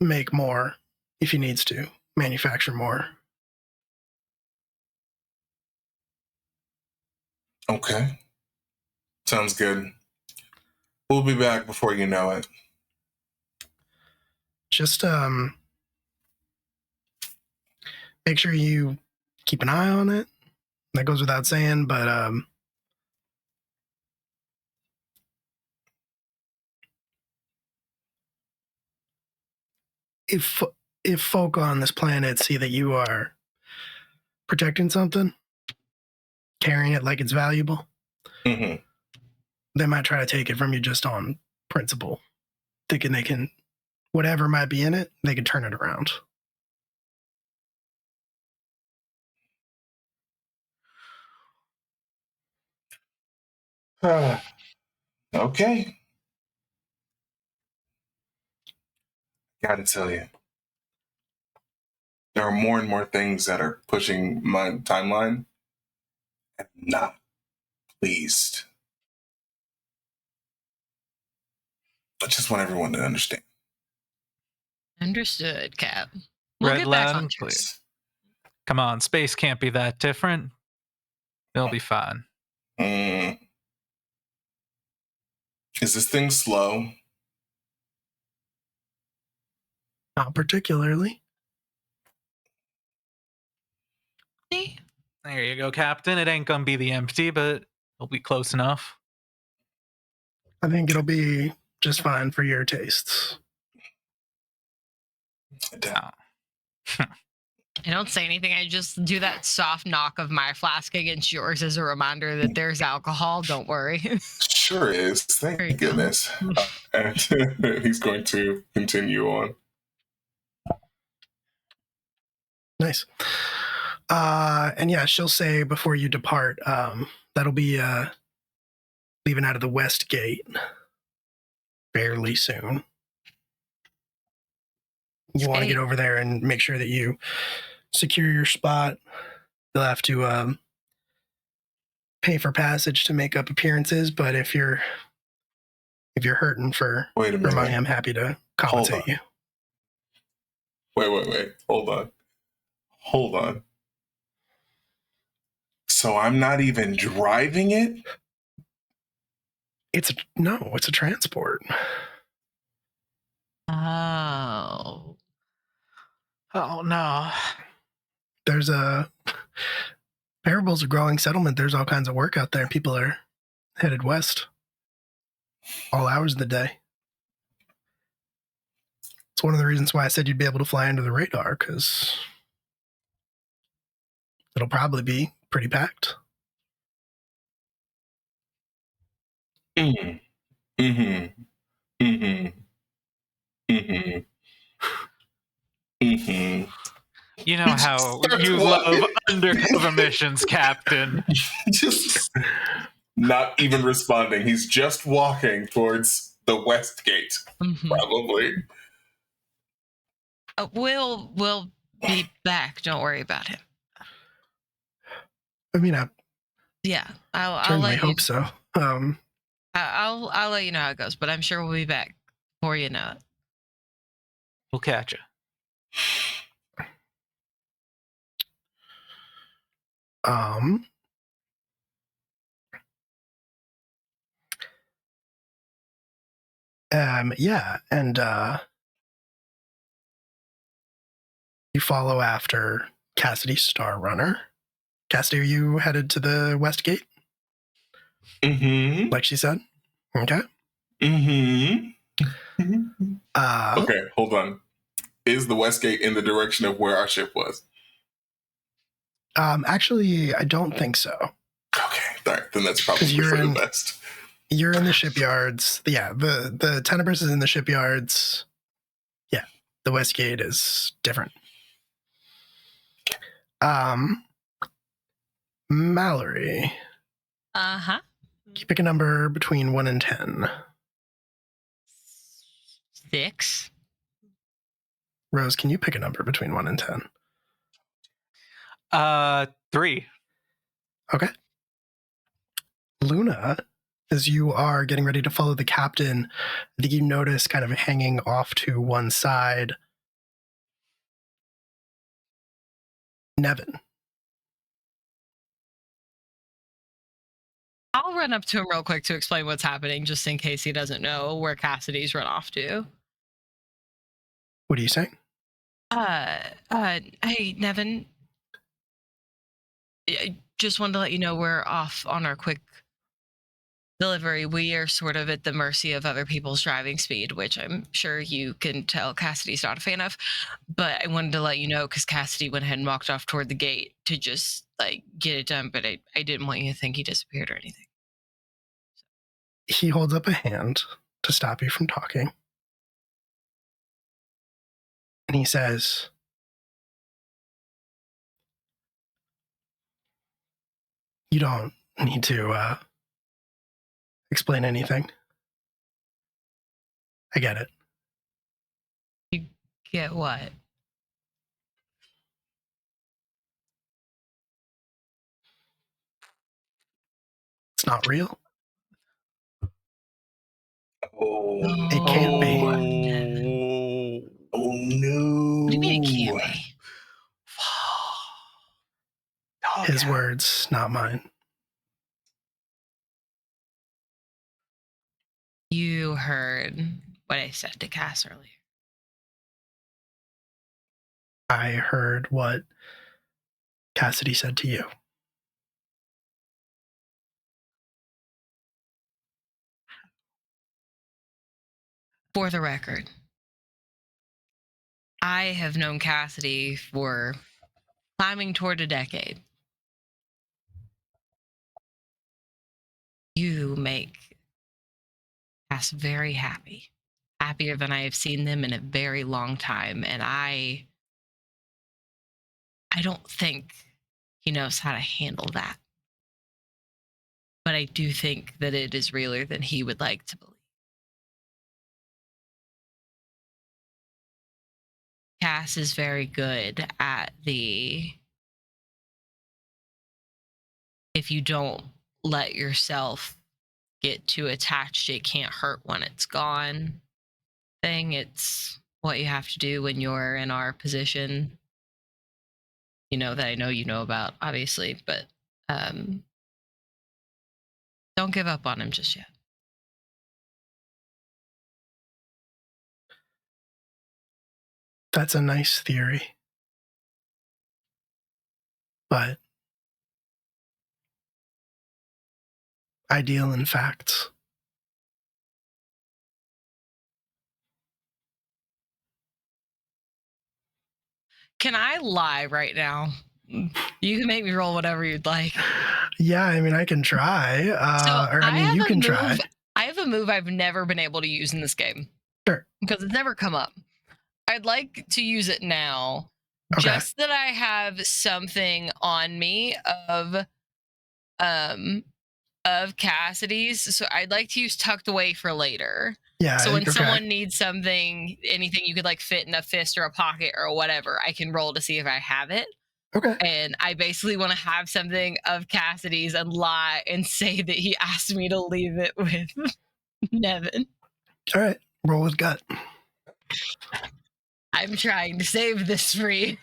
make more if he needs to, manufacture more. Okay. Sounds good. We'll be back before you know it. Just make sure you keep an eye on it. That goes without saying, but if folk on this planet see that you are protecting something, carrying it like it's valuable, they might try to take it from you just on principle, thinking they can, whatever might be in it, they can turn it around. Okay. Gotta tell you, there are more and more things that are pushing my timeline. I'm not pleased. I just want everyone to understand. Understood, Cap. We'll Red get back loud on and track. clear. Come on, space can't be that different. They'll be fine. Is this thing slow? Not particularly. There you go, Captain. It ain't gonna be the empty, but it'll be close enough. I think it'll be just fine for your tastes. Down. I don't say anything. I just do that soft knock of my flask against yours as a reminder that there's alcohol. Don't worry. Sure is. Thank goodness. And he's going to continue on. Nice. And yeah, she'll say before you depart, that'll be leaving out of the west gate fairly soon. You want to get over there and make sure that you secure your spot. You'll have to pay for passage to make up appearances, but if you're hurting for money, I'm happy to compensate you. Wait. Hold on. So I'm not even driving it? It's a transport. Oh. Oh no. There's Parable's a growing settlement. There's all kinds of work out there. People are headed west. all hours of the day. It's one of the reasons why I said you'd be able to fly under the radar, because it'll probably be pretty packed. Mm-hmm. Mm-hmm. Mm-hmm. Mm-hmm. Mm-hmm. You know how you love undercover missions, Captain. Just not even responding. He's just walking towards the west gate, probably. We'll be back. Don't worry about him. I mean, I I'll certainly let you. hope so. I'll let you know how it goes, but I'm sure we'll be back before you know it. We'll catch you. Yeah, and you follow after Cassidy Star Runner. Cassidy, are you headed to the west gate? Mm-hmm. Like she said? Okay. Mm-hmm. Okay, hold on. Is the west gate in the direction of where our ship was? Actually, I don't think so. Okay, all right, then that's probably you're for in- the best. You're in the shipyards. Yeah, the Tenebris is in the shipyards. Yeah, the west gate is different. Mallory. Uh-huh. Can you pick a number between 1 and 10? 6. Rose, can you pick a number between 1 and 10? 3. Okay. Luna, as you are getting ready to follow the captain, I think you notice kind of hanging off to one side Nevin. I'll run up to him real quick to explain what's happening, just in case he doesn't know where Cassidy's run off to. What are you saying? Hey, Nevin. I just wanted to let you know we're off on our quick delivery. We are sort of at the mercy of other people's driving speed, which I'm sure you can tell Cassidy's not a fan of. But I wanted to let you know because Cassidy went ahead and walked off toward the gate to just like get it done. But I didn't want you to think he disappeared or anything. He holds up a hand to stop you from talking. And he says, you don't need to explain anything. I get it. You get what? It's not real. Oh, It can't be. Oh no. What do you mean it can't be? His words, not mine. You heard what I said to Cass earlier. I heard what Cassidy said to you. For the record, I have known Cassidy for climbing toward a decade. You make Cass very happy. Happier than I have seen them in a very long time. And I don't think he knows how to handle that. But I do think that it is realer than he would like to believe. Cass is very good at if you don't let yourself get too attached, it can't hurt when it's gone thing. It's what you have to do when you're in our position, that I know you know about, obviously, but don't give up on him just yet. That's a nice theory. But I deal in facts. Can I lie right now? You can make me roll whatever you'd like. Yeah, I mean, I can try. You can try. I have a move I've never been able to use in this game. Sure. Because it's never come up. I'd like to use it now. Okay. Just that I have something on me of Cassidy's. So I'd like to use tucked away for later. Yeah. So when someone needs something, anything you could like fit in a fist or a pocket or whatever, I can roll to see if I have it. Okay. And I basically want to have something of Cassidy's and lie and say that he asked me to leave it with Nevin. All right. Roll with gut. I'm trying to save this for you.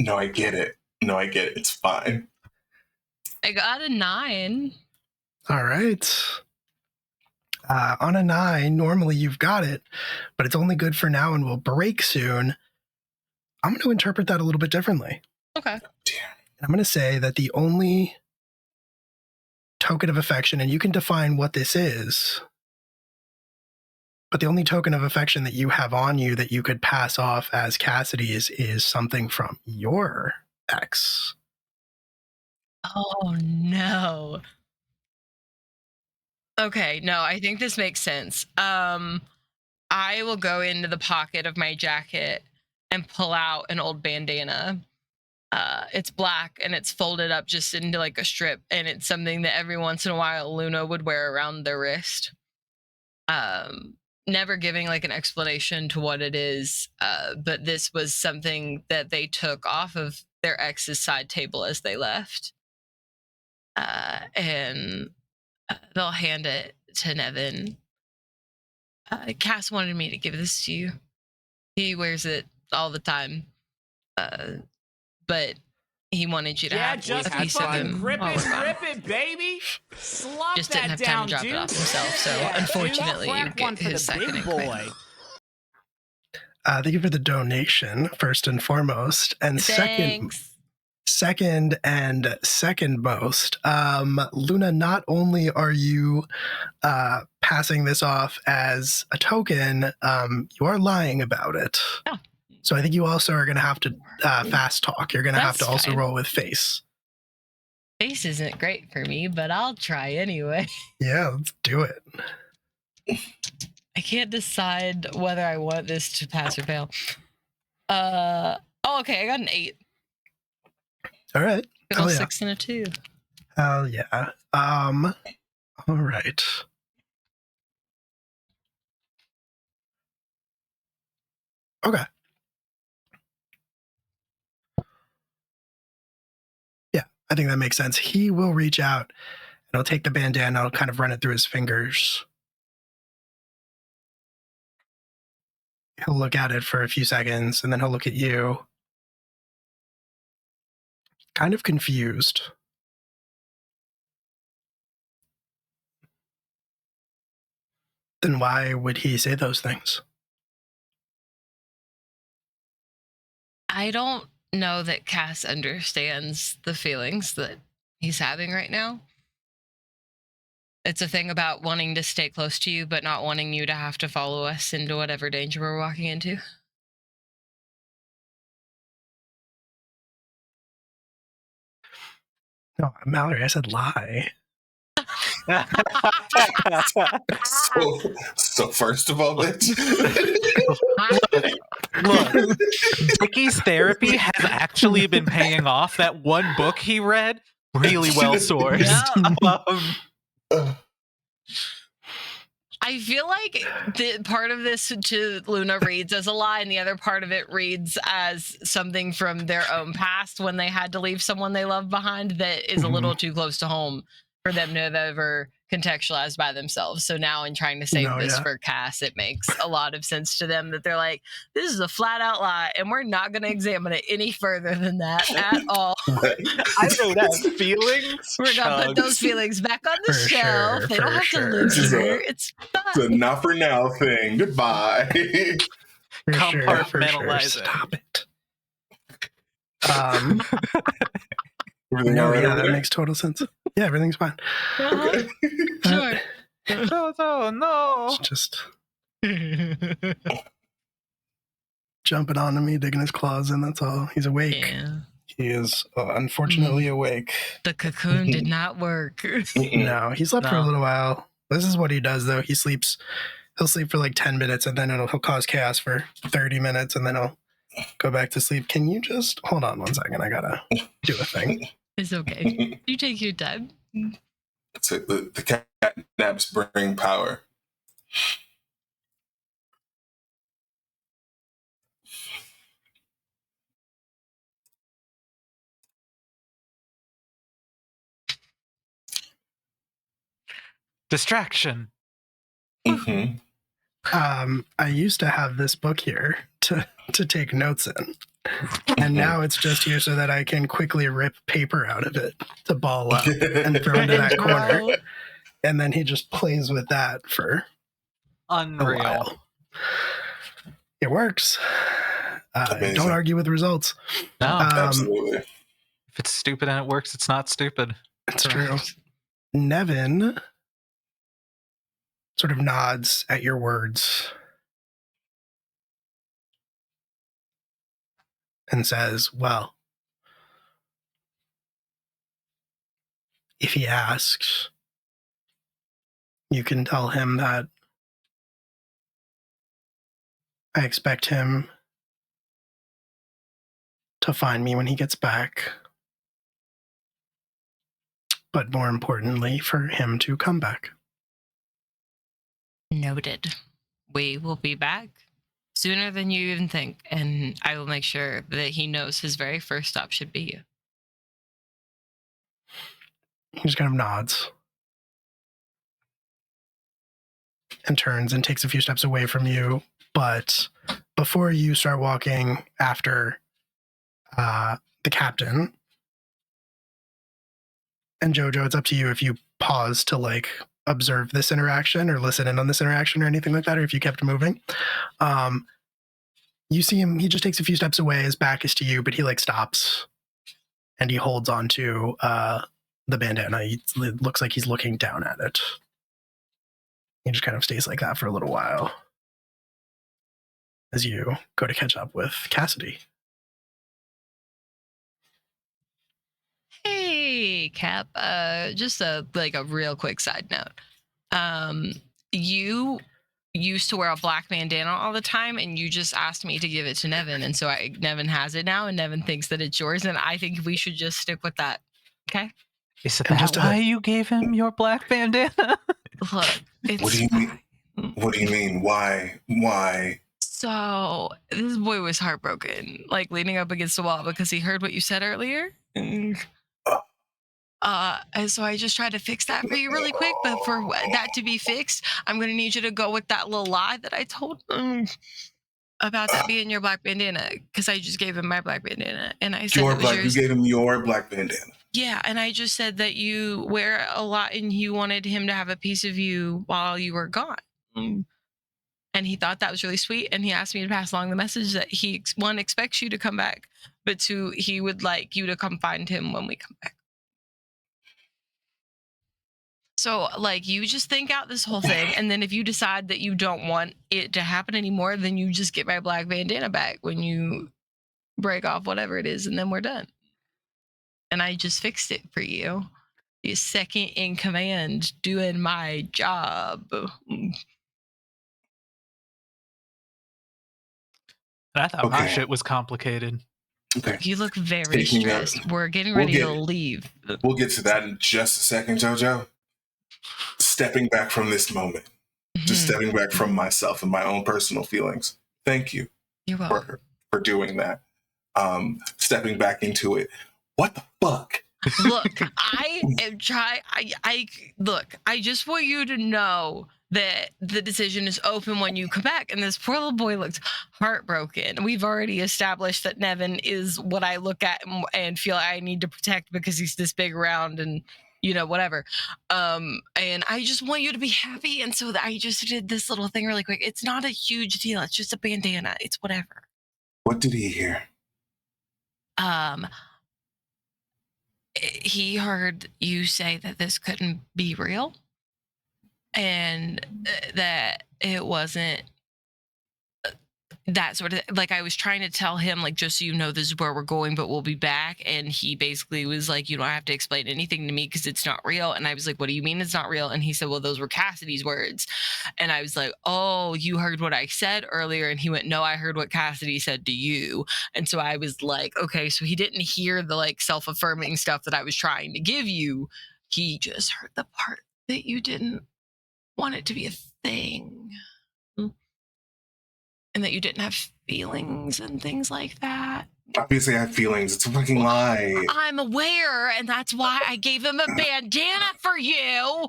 No, I get it. It's fine. I got a 9. All right. On a 9, normally you've got it, but it's only good for now and will break soon. I'm going to interpret that a little bit differently. Okay. I'm going to say that the only token of affection, and you can define what this is, but the only token of affection that you have on you that you could pass off as Cassidy's is something from your ex. Oh, no. Okay, no, I think this makes sense. I will go into the pocket of my jacket and pull out an old bandana. It's black and it's folded up just into like a strip, and it's something that every once in a while Luna would wear around their wrist. Never giving like an explanation to what it is, but this was something that they took off of their ex's side table as they left. And they'll hand it to Nevin. Cass wanted me to give this to you. He wears it all the time. But he wanted you to have just a piece of him. rip it, baby. Slop just didn't have time to drop it off himself, so unfortunately you get his second in quick. Thank you for the donation, first and foremost. And second most, Luna, not only are you passing this off as a token, you are lying about it. Oh. So I think you also are going to have to fast talk. You're going to have to also roll with face. Face isn't great for me, but I'll try anyway. Yeah, let's do it. I can't decide whether I want this to pass or fail. Okay, I got an 8. All right. Good old 6 and a 2. Hell yeah. All right. Okay. Yeah, I think that makes sense. He will reach out and he'll take the bandana, he'll kind of run it through his fingers. He'll look at it for a few seconds and then he'll look at you. Kind of confused. Then why would he say those things? I don't know that Cass understands the feelings that he's having right now. It's a thing about wanting to stay close to you, but not wanting you to have to follow us into whatever danger we're walking into. No, Mallory, I said lie. So first of all, Look, Vicky's therapy has actually been paying off. That one book he read, really well sourced. Yeah. I feel like the part of this to Luna reads as a lie, and the other part of it reads as something from their own past when they had to leave someone they love behind that is a little too close to home for them to have ever contextualized by themselves. So now in trying to save this for Cass, it makes a lot of sense to them that they're like, this is a flat out lie and we're not going to examine it any further than that at all. I don't have feelings. We're going to put those feelings back on the shelf. They don't have to live here. It's fine. It's a not for now thing. Goodbye. Compartmentalize it. Stop it. No, that makes total sense. Yeah, everything's fine. Okay. Sure. Oh no! It's just jumping onto me, digging his claws in. That's all. He's awake. Yeah. He is unfortunately awake. The cocoon did not work. No, he slept for a No. little while. This is what he does, though. He sleeps. He'll sleep for like 10 minutes, and then he'll cause chaos for 30 minutes, and then he'll go back to sleep. Can you just hold on 1 second? I gotta do a thing. It's okay. You take your time. So the cat naps bring power. Distraction. Mm-hmm. I used to have this book here to take notes in, and now it's just here so that I can quickly rip paper out of it to ball up and throw into that corner. And then he just plays with that for a Unreal. while. It works. Amazing. Don't argue with results. No, Absolutely. if it's stupid and it works, it's not stupid. It's true. Nevin sort of nods at your words and says, well, if he asks, you can tell him that I expect him to find me when he gets back. But more importantly, for him to come back. Noted. We will be back sooner than you even think, and I will make sure that he knows his very first stop should be you. He just kind of nods and turns and takes a few steps away from you. But before you start walking after the captain, and Jojo, it's up to you if you pause to like observe this interaction or listen in on this interaction or anything like that, or if you kept moving. You see him, he just takes a few steps away, his back is to you, but he like stops and he holds on to the bandana. It looks like he's looking down at it. He just kind of stays like that for a little while as you go to catch up with Cassidy. Hey, Cap. Just a real quick side note. You used to wear a black bandana all the time, and you just asked me to give it to Nevin, and so Nevin has it now, and Nevin thinks that it's yours, and I think we should just stick with that. Okay. Is it And that just why you gave him your black bandana? Look, it's What do you mean? What do you mean? Why? So this boy was heartbroken, like leaning up against the wall because he heard what you said earlier. And so I just tried to fix that for you really quick. But for that to be fixed, I'm going to need you to go with that little lie that I told him about that being your black bandana, because I just gave him my black bandana. And I said Your it was black. yours. You gave him your black bandana. Yeah, and I just said that you wear it a lot and you wanted him to have a piece of you while you were gone. And he thought that was really sweet, and he asked me to pass along the message that he, one, expects you to come back, but two, he would like you to come find him when we come back. So, like, you just think out this whole thing, and then if you decide that you don't want it to happen anymore, then you just get my black bandana back when you break off whatever it is, and then we're done. And I just fixed it for you. You're second in command doing my job. I thought my Okay. shit was complicated. Okay. You look very Taking a- stressed. We're getting We'll ready get to it. leave. We'll get to that in just a second, JoJo. Stepping back from this moment, just stepping back from myself and my own personal feelings. Thank you You're welcome. for doing that. Stepping back into it. What the fuck? Look, I am trying. Look, I just want you to know that the decision is open when you come back. And this poor little boy looks heartbroken. We've already established that Nevin is what I look at and feel I need to protect because he's this big around and, you know, whatever. And I just want you to be happy. And so I just did this little thing really quick. It's not a huge deal. It's just a bandana. It's whatever. What did he hear? He heard you say that this couldn't be real and that it wasn't that sort of, like, I was trying to tell him, like, just so you know, this is where we're going, but we'll be back. And he basically was like, you don't have to explain anything to me because it's not real. And I was like, what do you mean it's not real? And he said, well, those were Cassidy's words. And I was like, oh, you heard what I said earlier? And he went, no, I heard what Cassidy said to you. And so I was like, okay, so he didn't hear the like self-affirming stuff that I was trying to give you. He just heard the part that you didn't want it to be a thing. And that you didn't have feelings and things like that. Obviously, I have feelings. It's a fucking lie. I'm aware, and that's why I gave him a bandana for you.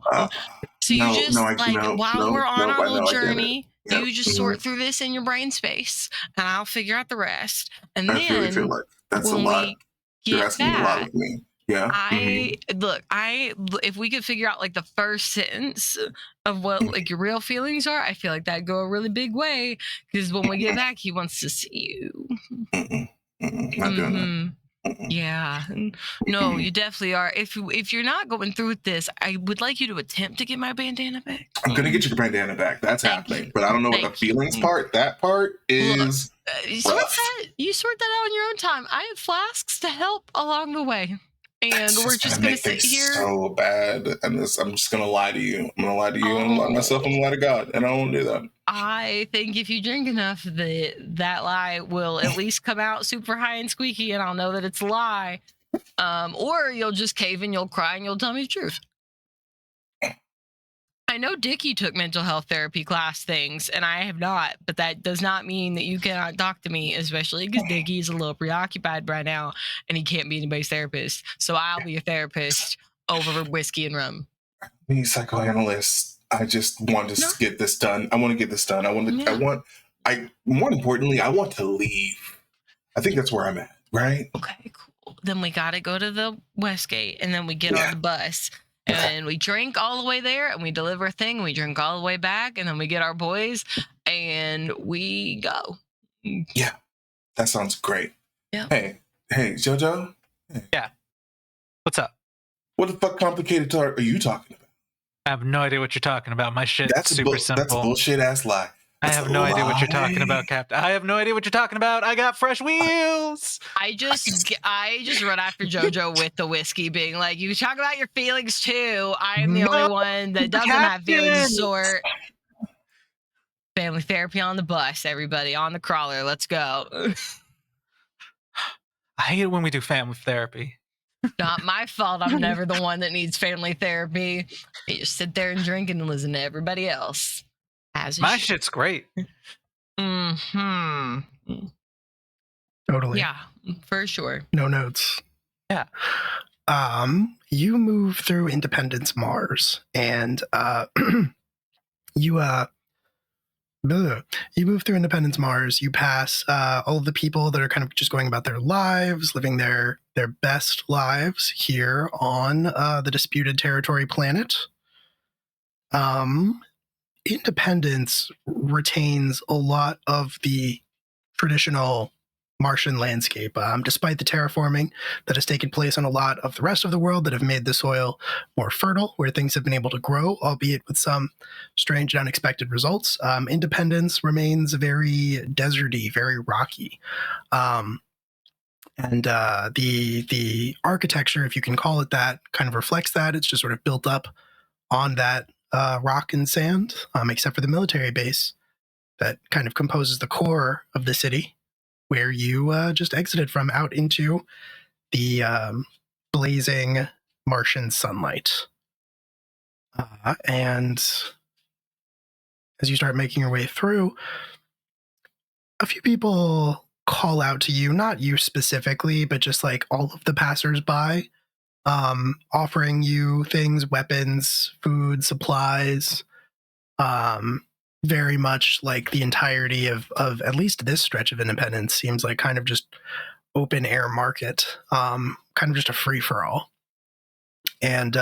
So no, you just, while we're on our little journey, Yep. you just sort through this in your brain space, and I'll figure out the rest. And I then really feel like that's a lot. You're asking a lot of me. Yeah. If we could figure out like the first sentence of what like your real feelings are, I feel like that'd go a really big way. Because when we get back, he wants to see you. Not doing that. Yeah. No, you definitely are. If you're not going through with this, I would like you to attempt to get my bandana back. I'm gonna get your bandana back. That's happening. But I don't know what the feelings part. That part is. You sort that out on your own time. I have flasks to help along the way. And we're just going to sit here. So bad. And I'm just going to lie to you. I'm going to lie to you. I'm going to lie to myself. I'm going to lie to God. And I don't want to do that. I think if you drink enough, that lie will at least come out super high and squeaky, and I'll know that it's a lie. Or you'll just cave and you'll cry and you'll tell me the truth. I know Dickie took mental health therapy class things, and I have not, but that does not mean that you cannot talk to me, especially because Dickie's a little preoccupied right now, and he can't be anybody's therapist. So I'll be a therapist over whiskey and rum. Me, psychoanalyst. I just want to get this done. I want to get this done. More importantly, I want to leave. I think that's where I'm at, right? Okay, cool. Then we got to go to the Westgate, and then we get on the bus. And we drink all the way there, and we deliver a thing, and we drink all the way back, and then we get our boys, and we go. Yeah, that sounds great. Yeah. Hey, JoJo? Hey. Yeah. What's up? What the fuck complicated are you talking about? I have no idea what you're talking about. My shit's super simple. That's a bullshit-ass lie. I have no idea what you're talking about, Captain. I have no idea what you're talking about. I got fresh wheels. I just run after JoJo with the whiskey, being like, "You talk about your feelings too. I am the only one that doesn't have feelings of sort." Family therapy on the bus, everybody on the crawler. Let's go. I hate it when we do family therapy. Not my fault. I'm never the one that needs family therapy. You just sit there and drink and listen to everybody else. My shit's great. Mm-hmm. Totally. Yeah, for sure. No notes. Yeah. You move through Independence Mars, and you move through Independence Mars. You pass all of the people that are kind of just going about their lives, living their best lives here on the disputed territory planet. Independence retains a lot of the traditional Martian landscape, despite the terraforming that has taken place on a lot of the rest of the world that have made the soil more fertile, where things have been able to grow, albeit with some strange and unexpected results. Independence remains very deserty, very rocky. And the architecture, if you can call it that, kind of reflects that. It's just sort of built up on that rock and sand, except for the military base that kind of composes the core of the city, where you just exited from out into the blazing Martian sunlight. And as you start making your way through, a few people call out to you, not you specifically, but just like all of the passersby, offering you things, weapons, food, supplies, very much like the entirety of at least this stretch of Independence seems like kind of just open air market, kind of just a free for all. And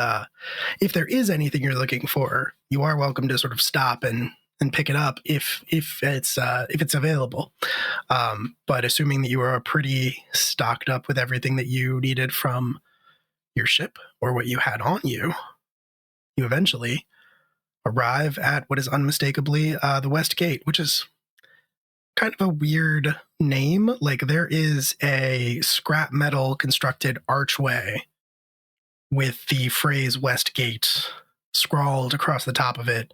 if there is anything you're looking for, you are welcome to sort of stop and pick it up if it's available. But assuming that you are pretty stocked up with everything that you needed from your ship or what you had on you, you eventually arrive at what is unmistakably the West Gate, which is kind of a weird name. Like, there is a scrap metal constructed archway with the phrase Westgate scrawled across the top of it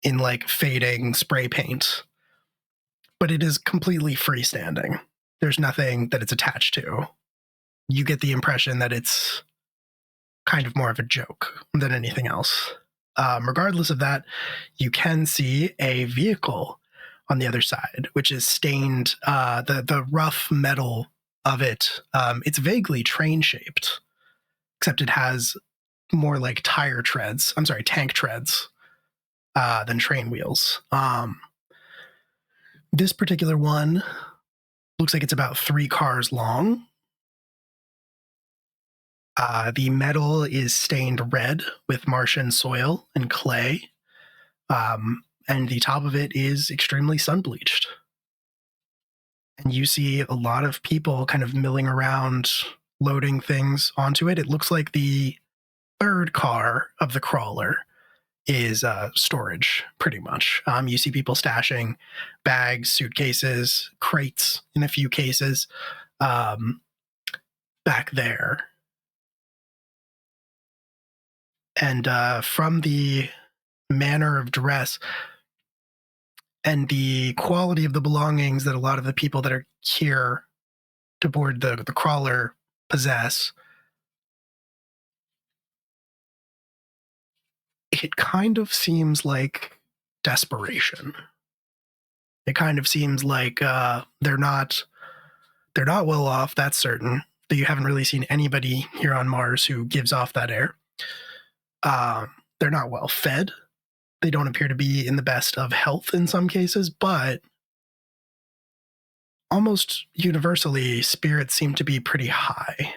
in like fading spray paint. But it is completely freestanding. There's nothing that it's attached to. You get the impression that it's kind of more of a joke than anything else. Regardless of that, you can see a vehicle on the other side, which is stained. The rough metal of it, it's vaguely train shaped, except it has more like tank treads than train wheels. This particular one looks like it's about 3 cars long. The metal is stained red with Martian soil and clay. And the top of it is extremely sun-bleached. And you see a lot of people kind of milling around, loading things onto it. It looks like the 3rd car of the crawler is storage, pretty much. You see people stashing bags, suitcases, crates in a few cases back there. And from the manner of dress and the quality of the belongings that a lot of the people that are here to board the crawler possess, it kind of seems like desperation. It kind of seems like they're not well off, that's certain. That you haven't really seen anybody here on Mars who gives off that air. They're not well fed. They don't appear to be in the best of health in some cases, but almost universally, spirits seem to be pretty high.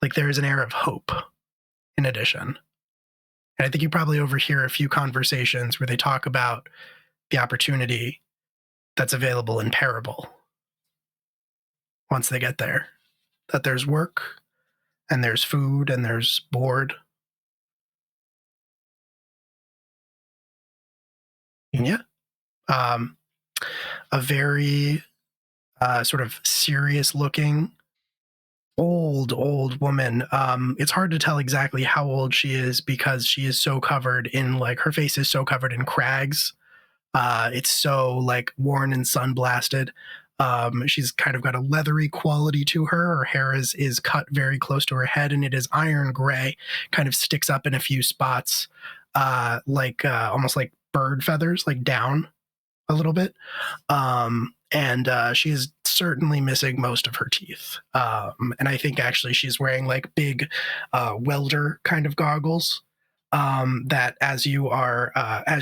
Like, there is an air of hope in addition. And I think you probably overhear a few conversations where they talk about the opportunity that's available in Parable once they get there. That there's work, and there's food, and there's board. Yeah. A very sort of serious looking old woman. It's hard to tell exactly how old she is because she is so covered in, like, her face is so covered in crags. It's so like worn and sun blasted. She's kind of got a leathery quality to her. Her hair is cut very close to her head, and it is iron gray, kind of sticks up in a few spots, almost like bird feathers, like down a little bit. And she is certainly missing most of her teeth. And I think actually she's wearing like big welder kind of goggles. That as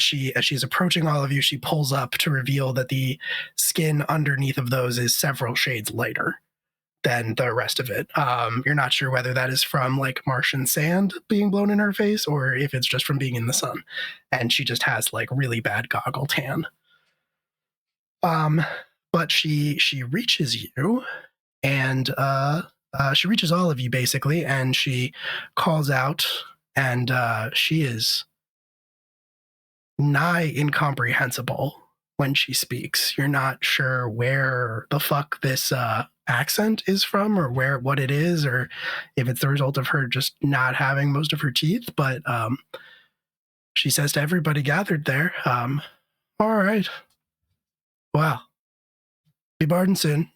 she's approaching all of you, she pulls up to reveal that the skin underneath of those is several shades lighter than the rest of it. You're not sure whether that is from like Martian sand being blown in her face or if it's just from being in the sun. And she just has like really bad goggle tan. But she reaches you, and she reaches all of you basically, and she calls out, and she is nigh incomprehensible when she speaks. You're not sure where the fuck this accent is from, or what it is, or if it's the result of her just not having most of her teeth. But she says to everybody gathered there, all right, well, be boarding soon.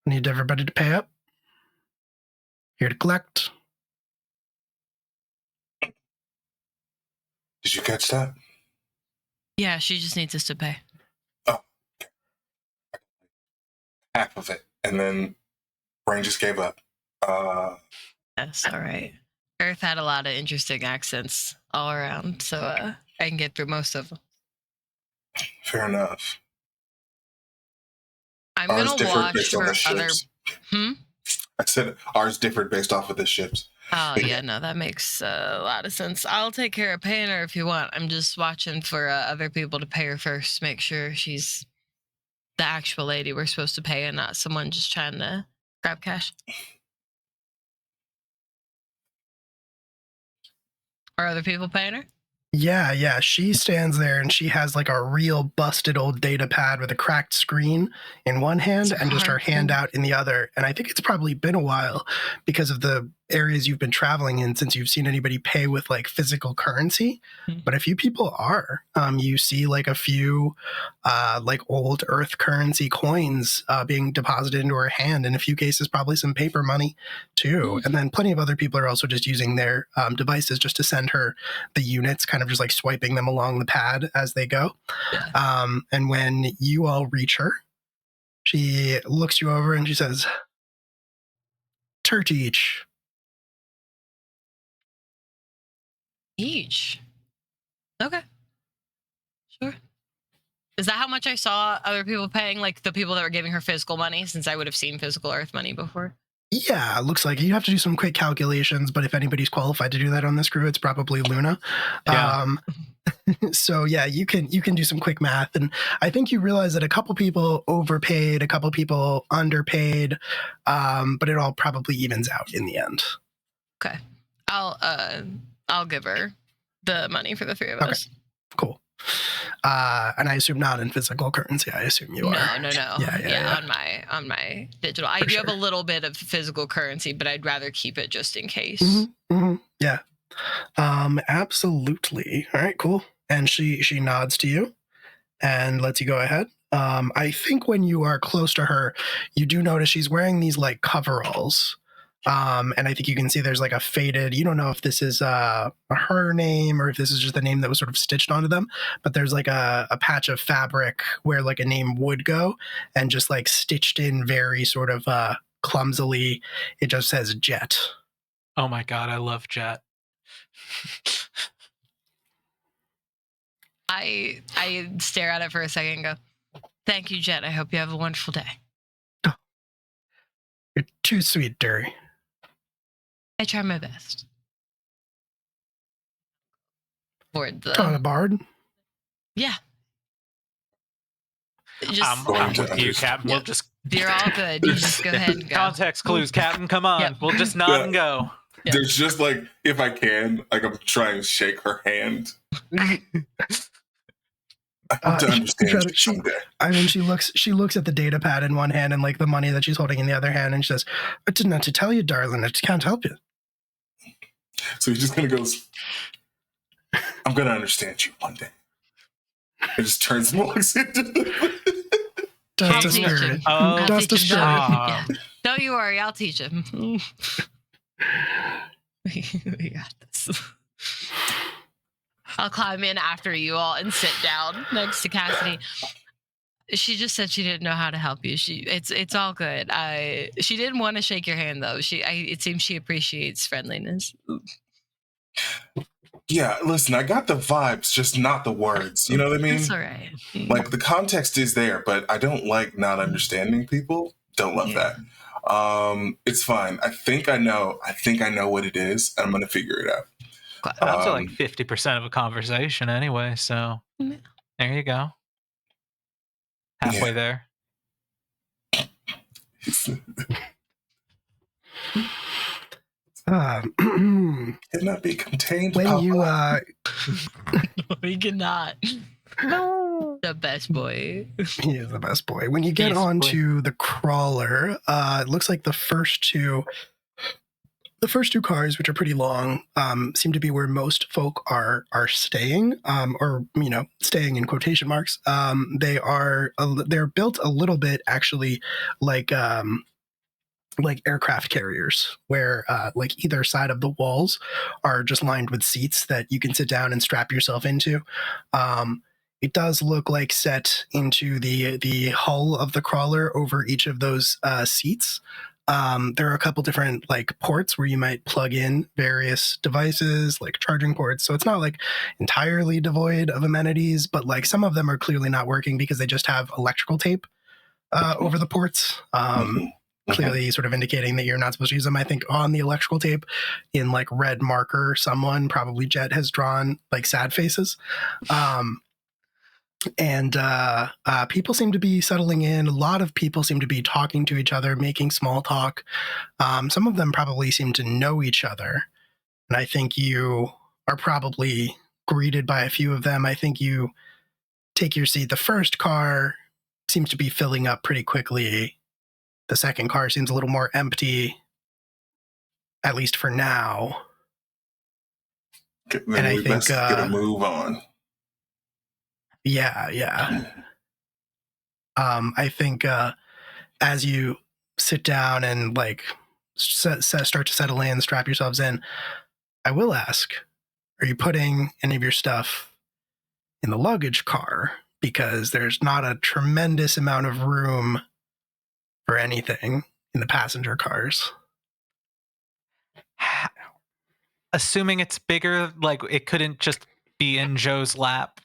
Need everybody to pay up. Here to collect. Did you catch that? Yeah, she just needs us to pay. Oh, half of it, and then brain just gave up. That's all right. Earth had a lot of interesting accents all around, so I can get through most of them. Fair enough. I'm gonna watch for other. Ships. I said ours differed based off of the ships. Oh yeah, no, that makes a lot of sense. I'll take care of paying her if you want. I'm just watching for other people to pay her first. Make sure she's the actual lady we're supposed to pay and not someone just trying to grab cash. Are other people paying her? Yeah. She stands there and she has like a real busted old data pad with a cracked screen in one hand and just her hand out in the other. And I think it's probably been a while because of the areas you've been traveling in since you've seen anybody pay with like physical currency. But a few people are. You see like a few like old Earth currency coins being deposited into her hand. In a few cases, probably some paper money too. And then plenty of other people are also just using their devices just to send her the units, kind of just like swiping them along the pad as they go. And when you all reach her, she looks you over and she says, "Turt each." Each. Okay. Sure. Is that how much I saw other people paying, like the people that were giving her physical money, since I would have seen physical Earth money before? Yeah, it looks like you have to do some quick calculations, but if anybody's qualified to do that on this crew, it's probably Luna. Yeah. So yeah, you can do some quick math, and I think you realize that a couple people overpaid, a couple people underpaid, but it all probably evens out in the end. Okay. I'll give her the money for the three of us. Cool. And I assume not in physical currency. I assume you are. No. Yeah. On my digital. I do have a little bit of physical currency, but I'd rather keep it just in case. Yeah. Absolutely. All right, cool. And she nods to you and lets you go ahead. I think when you are close to her, you do notice she's wearing these like coveralls. And I think you can see there's like a faded, you don't know if this is her name or if this is just the name that was sort of stitched onto them, but there's like a patch of fabric where like a name would go, and just like stitched in very sort of clumsily, it just says Jet. Oh my God, I love Jet. I stare at it for a second and go, "Thank you, Jet. I hope you have a wonderful day." Oh, you're too sweet, Dury. I try my best. Toward the Calling a bard? Yeah. I'm with you, Captain. We'll just... You're all good. You just go ahead and go. Context clues, Captain. Come on. Yep. We'll just nod and go. Yep. There's just like, if I can, like I'm trying to shake her hand. I want to understand you someday. I mean, she looks at the data pad in one hand and like the money that she's holding in the other hand, and she says, "I didn't have to tell you, darling. I just can't help you." So he's just gonna go, "I'm gonna understand you one day." It just turns and walks into the... Dust of spirit. Oh, Dust of spirit. Yeah. Don't you worry, I'll teach him. We got this. I'll climb in after you all and sit down next to Cassidy. She just said she didn't know how to help you. It's all good. She didn't want to shake your hand though. It seems she appreciates friendliness. Yeah, listen, I got the vibes, just not the words. You know what I mean? That's all right. Like the context is there, but I don't like not understanding people. Don't love that. It's fine. I think I know what it is, and I'm gonna figure it out. That's like 50% of a conversation anyway, so there you go. Halfway there. Cannot be contained. When Papa. you We cannot. The best boy. He is the best boy. When you get onto the crawler, it looks like the first two cars, which are pretty long, seem to be where most folk are staying, or staying in quotation marks. They're built a little bit actually like aircraft carriers, where like either side of the walls are just lined with seats that you can sit down and strap yourself into. It does look like set into the hull of the crawler over each of those seats. There are a couple different like ports where you might plug in various devices, like charging ports. So it's not like entirely devoid of amenities, but like some of them are clearly not working because they just have electrical tape over the ports. Clearly sort of indicating that you're not supposed to use them. I think on the electrical tape in like red marker, someone, probably Jet, has drawn like sad faces. And people seem to be settling in. A lot of people seem to be talking to each other, making small talk. Some of them probably seem to know each other. And I think you are probably greeted by a few of them. I think you take your seat. The first car seems to be filling up pretty quickly. The second car seems a little more empty, at least for now. Then we best get a move on. Yeah. I think as you sit down and like start to settle in, strap yourselves in, I will ask, are you putting any of your stuff in the luggage car? Because there's not a tremendous amount of room for anything in the passenger cars. Assuming it's bigger, like it couldn't just be in Joe's lap.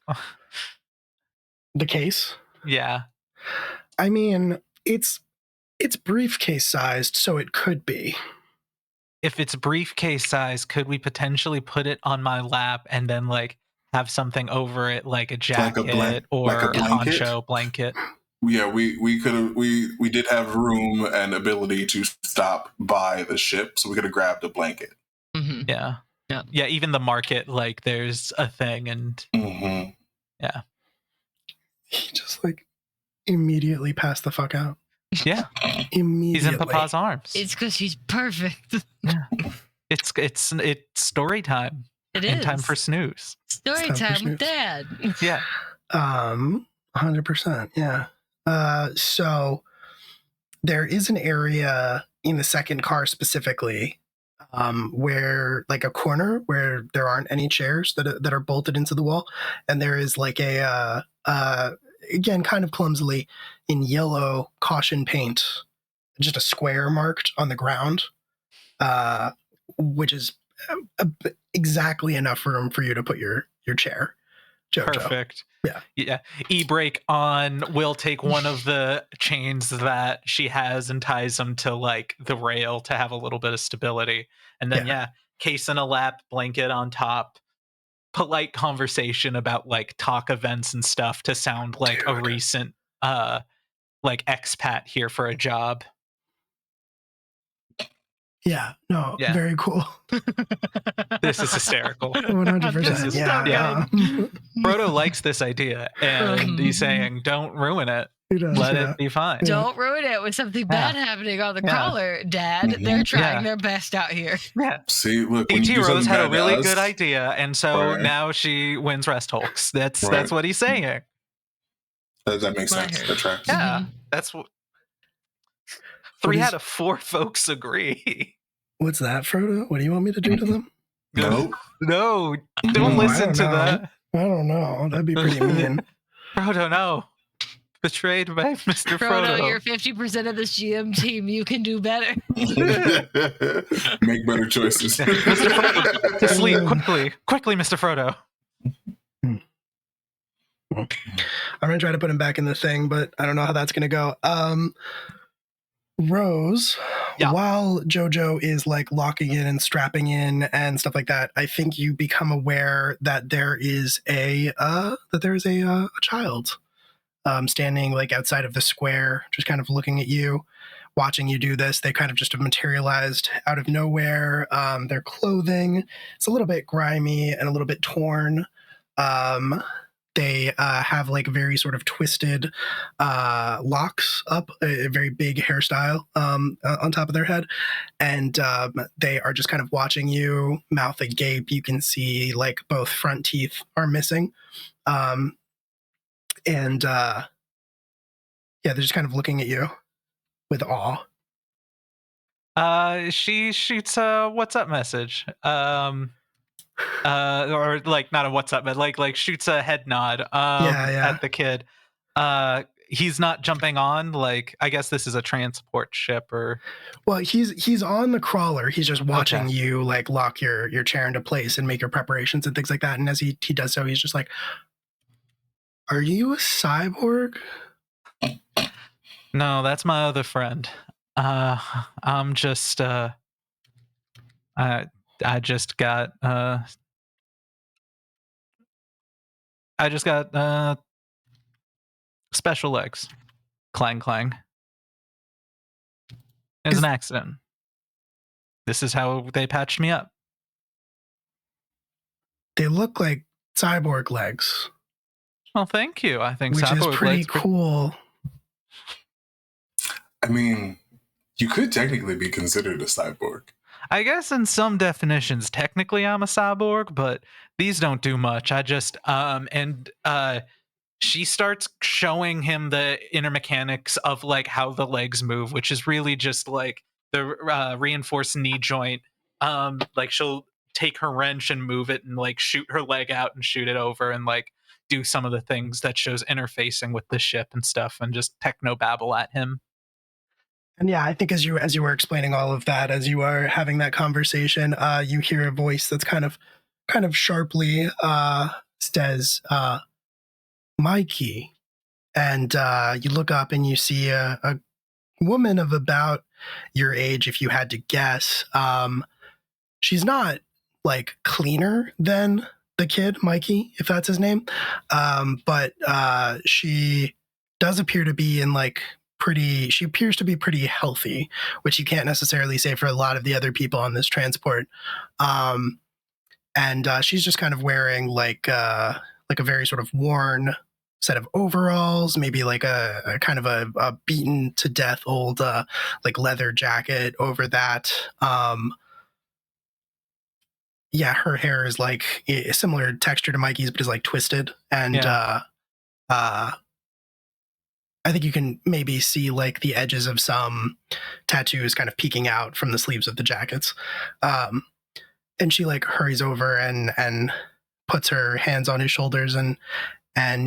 The case? Yeah. I mean, it's briefcase sized, so it could be. If it's briefcase size, could we potentially put it on my lap and then like have something over it, like a jacket or like a blanket? poncho blanket? Yeah, we could have we did have room and ability to stop by the ship, so we could have grabbed a blanket. Mm-hmm. Yeah. Even the market, like there's a thing, and yeah, he just like immediately passed the fuck out. Yeah, immediately. He's in Papa's arms. It's because he's perfect. Yeah, it's story time. It and is time for snooze. Story time with Dad. Yeah. 100%. Yeah. So there is an area in the second car specifically, where like a corner where there aren't any chairs that are bolted into the wall, and there is like a again kind of clumsily in yellow caution paint, just a square marked on the ground, which is exactly enough room for you to put your chair. Jojo. Perfect. Yeah. E-brake on. Will take one of the chains that she has and ties them to like the rail to have a little bit of stability. And then case in a lap, blanket on top, polite conversation about like talk events and stuff to sound like a recent like expat here for a job. Yeah, no, very cool. This is hysterical. 100%. Yeah. Frodo likes this idea, and he's saying, don't ruin it. Let it be fine. Don't ruin it with something bad happening on the crawler, Dad. They're trying their best out here. Yeah. See, look, E.T. Rose had a really good idea, and so now she wins Rest Hulks. That's what he's saying. That makes sense. That tracks. Yeah, that's what. 3 out of 4 folks agree. What's that, Frodo? What do you want me to do to them? No, don't listen to that. I don't know. That'd be pretty mean. Frodo, no. Betrayed by Mr. Frodo, you're 50% of this GM team. You can do better. Make better choices. Mr. Frodo, to sleep quickly, Mr. Frodo. I'm gonna try to put him back in the thing, but I don't know how that's gonna go. Rose, while Jojo is like locking in and strapping in and stuff like that, I think you become aware that there is a child standing like outside of the square, just kind of looking at you, watching you do this. They kind of just have materialized out of nowhere. Their clothing, it's a little bit grimy and a little bit torn. They have like very sort of twisted locks up, a very big hairstyle on top of their head. And they are just kind of watching you, mouth agape. You can see like both front teeth are missing. They're just kind of looking at you with awe. She shoots a what's up message. Or like not a WhatsApp, but like shoots a head nod at the kid. He's not jumping on. Like, I guess this is a transport ship, or well, he's on the crawler. He's just watching you like lock your chair into place and make your preparations and things like that. And as he does so, he's just like, "Are you a cyborg?" No, that's my other friend. I'm just I just got special legs. Clang clang. It was an accident. This is how they patched me up. They look like cyborg legs, Well, thank you. I think which is cyborg pretty legs cool. I mean, you could technically be considered a cyborg. I guess in some definitions, technically I'm a cyborg, but these don't do much. I just she starts showing him the inner mechanics of like how the legs move, which is really just like the reinforced knee joint. Like she'll take her wrench and move it and like shoot her leg out and shoot it over and like do some of the things that shows interfacing with the ship and stuff and just techno babble at him. And yeah, I think as you were explaining all of that, as you are having that conversation, you hear a voice that's kind of sharply says, Mikey. And you look up and you see a woman of about your age, if you had to guess. She's not like cleaner than the kid, Mikey, if that's his name. But she does appear to be in like she appears to be pretty healthy, which you can't necessarily say for a lot of the other people on this transport. And she's just kind of wearing like a very sort of worn set of overalls, maybe like a kind of a beaten to death old like leather jacket over that. Yeah, her hair is like a similar texture to Mikey's, but is like twisted. And I think you can maybe see like the edges of some tattoos kind of peeking out from the sleeves of the jackets. And she like hurries over and puts her hands on his shoulders and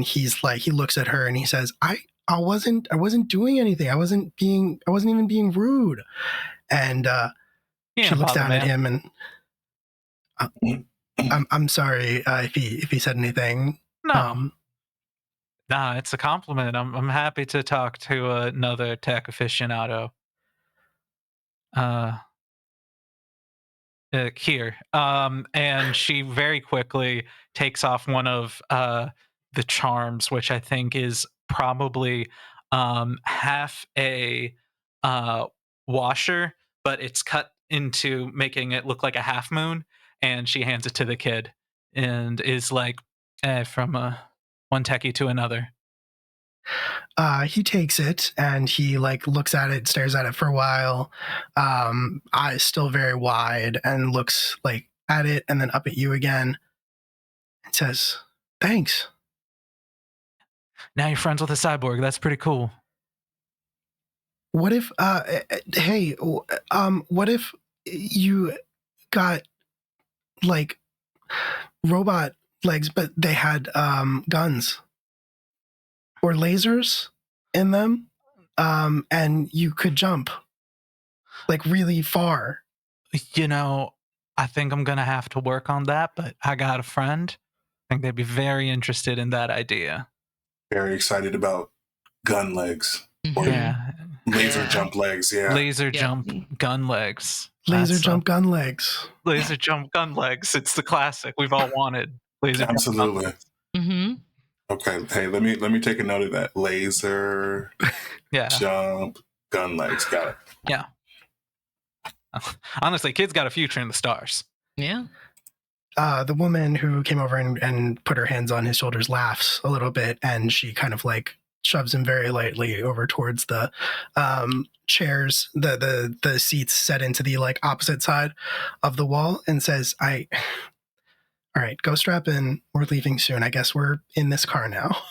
he's like, he looks at her and he says, I wasn't doing anything. I wasn't even being rude. And she looks down at him and I'm sorry if he said anything. No. Nah, it's a compliment. I'm happy to talk to another tech aficionado. Here. And she very quickly takes off one of the charms, which I think is probably half a washer, but it's cut into making it look like a half moon. And she hands it to the kid and is like, from one techie to another. He takes it and he like looks at it, stares at it for a while, eyes still very wide, and looks like at it and then up at you again and says, thanks. Now you're friends with a cyborg. That's pretty cool. What if, hey, what if you got like robot legs, but they had guns or lasers in them, and you could jump like really far? You know, I think I'm gonna have to work on that, but I got a friend. I think they'd be very interested in that idea. Very excited about gun legs. Or Yeah. laser jump legs, yeah. Laser jump gun legs. Laser jump gun legs. Laser jump gun legs. It's the classic we've all wanted. Laser Absolutely. jump gun legs. Okay, hey, let me take a note of that. Laser jump gun legs. Got it. Yeah. Honestly, kid's got a future in the stars. Yeah. The woman who came over and put her hands on his shoulders laughs a little bit, and she kind of like shoves him very lightly over towards the chairs, the seats set into the like opposite side of the wall, and says, all right, go strap in. We're leaving soon. I guess we're in this car now.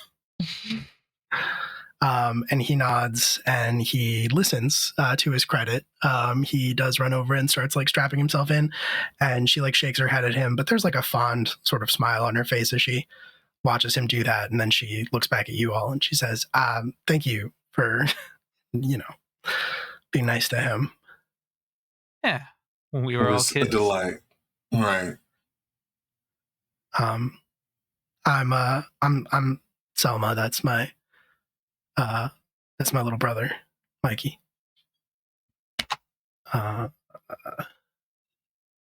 And he nods and he listens, to his credit. He does run over and starts like strapping himself in, and she like shakes her head at him, but there's like a fond sort of smile on her face as she watches him do that. And then she looks back at you all and she says, thank you for, being nice to him. Yeah. When we were all kids. A delight. Right. I'm Selma. That's my little brother, Mikey. Oh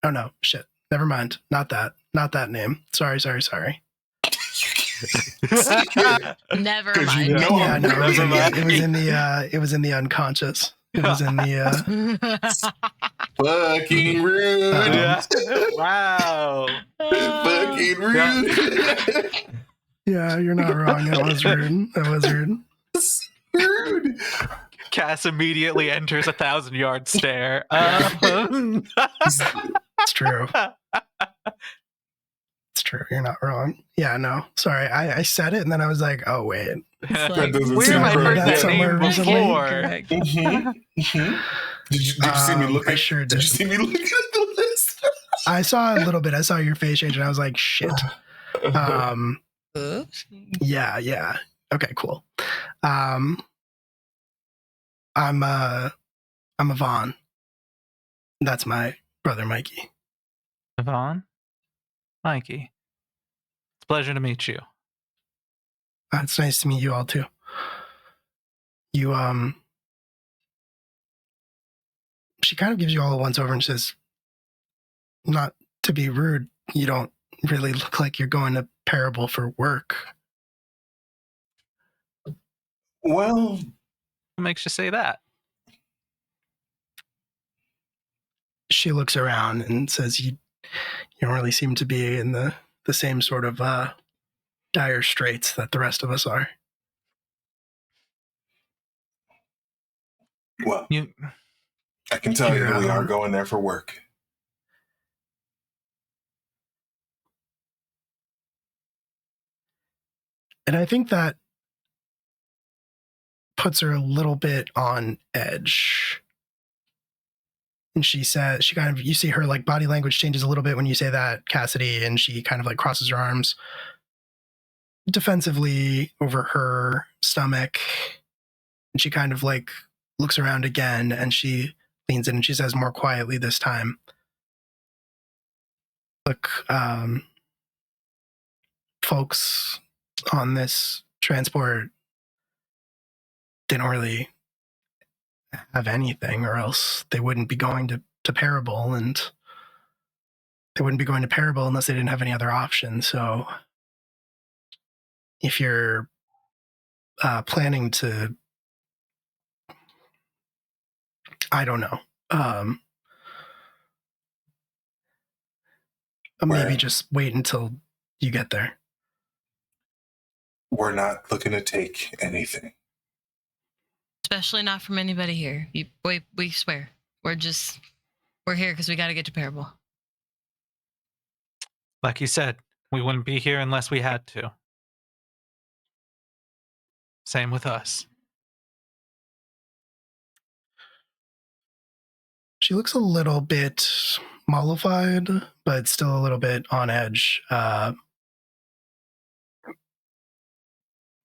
no, shit. Never mind. Not that name. Sorry. Never Because mind. you know Yeah, I'm no, it was never in the unconscious. It was in the Fucking rude. Yeah. Wow. Fucking rude. Yeah, you're not wrong. That was rude. That was rude. Rude. Cass immediately enters 1,000-yard stare. It's true. It's true. You're not wrong. Yeah, no. Sorry. I said it and then I was like, oh, wait. It's That like, doesn't Where seem have I I've heard that that somewhere name recently. before? correct. Did you see me look I at? sure Did did. you see me looking at the list? I saw a little bit. I saw your face change and I was like, shit. Oops. Yeah. Okay, cool. I'm Yvonne. That's my brother Mikey. Yvonne? Mikey. It's a pleasure to meet you. It's nice to meet you all too. You she kind of gives you all a once over and says, not to be rude, you don't really look like you're going to Parable for work. Well, What makes you say that? She looks around and says, you don't really seem to be in the same sort of dire straits that the rest of us are. well, You I can tell you that we are going there for work. And I think that puts her a little bit on edge. And she says, she kind of, you see her like body language changes a little bit when you say that, Cassidy, and she kind of like crosses her arms defensively over her stomach. And she kind of like looks around again and she leans in and she says more quietly this time, look, folks on this transport didn't really have anything, or else they wouldn't be going to Parable, and they wouldn't be going to Parable unless they didn't have any other option. So if you're planning to, I don't know, maybe just wait until you get there. We're not looking to take anything. Especially not from anybody here. We swear. We're here because we got to get to Parable. like you said, we wouldn't be here unless we had to. Same with us. She looks a little bit mollified, but still a little bit on edge.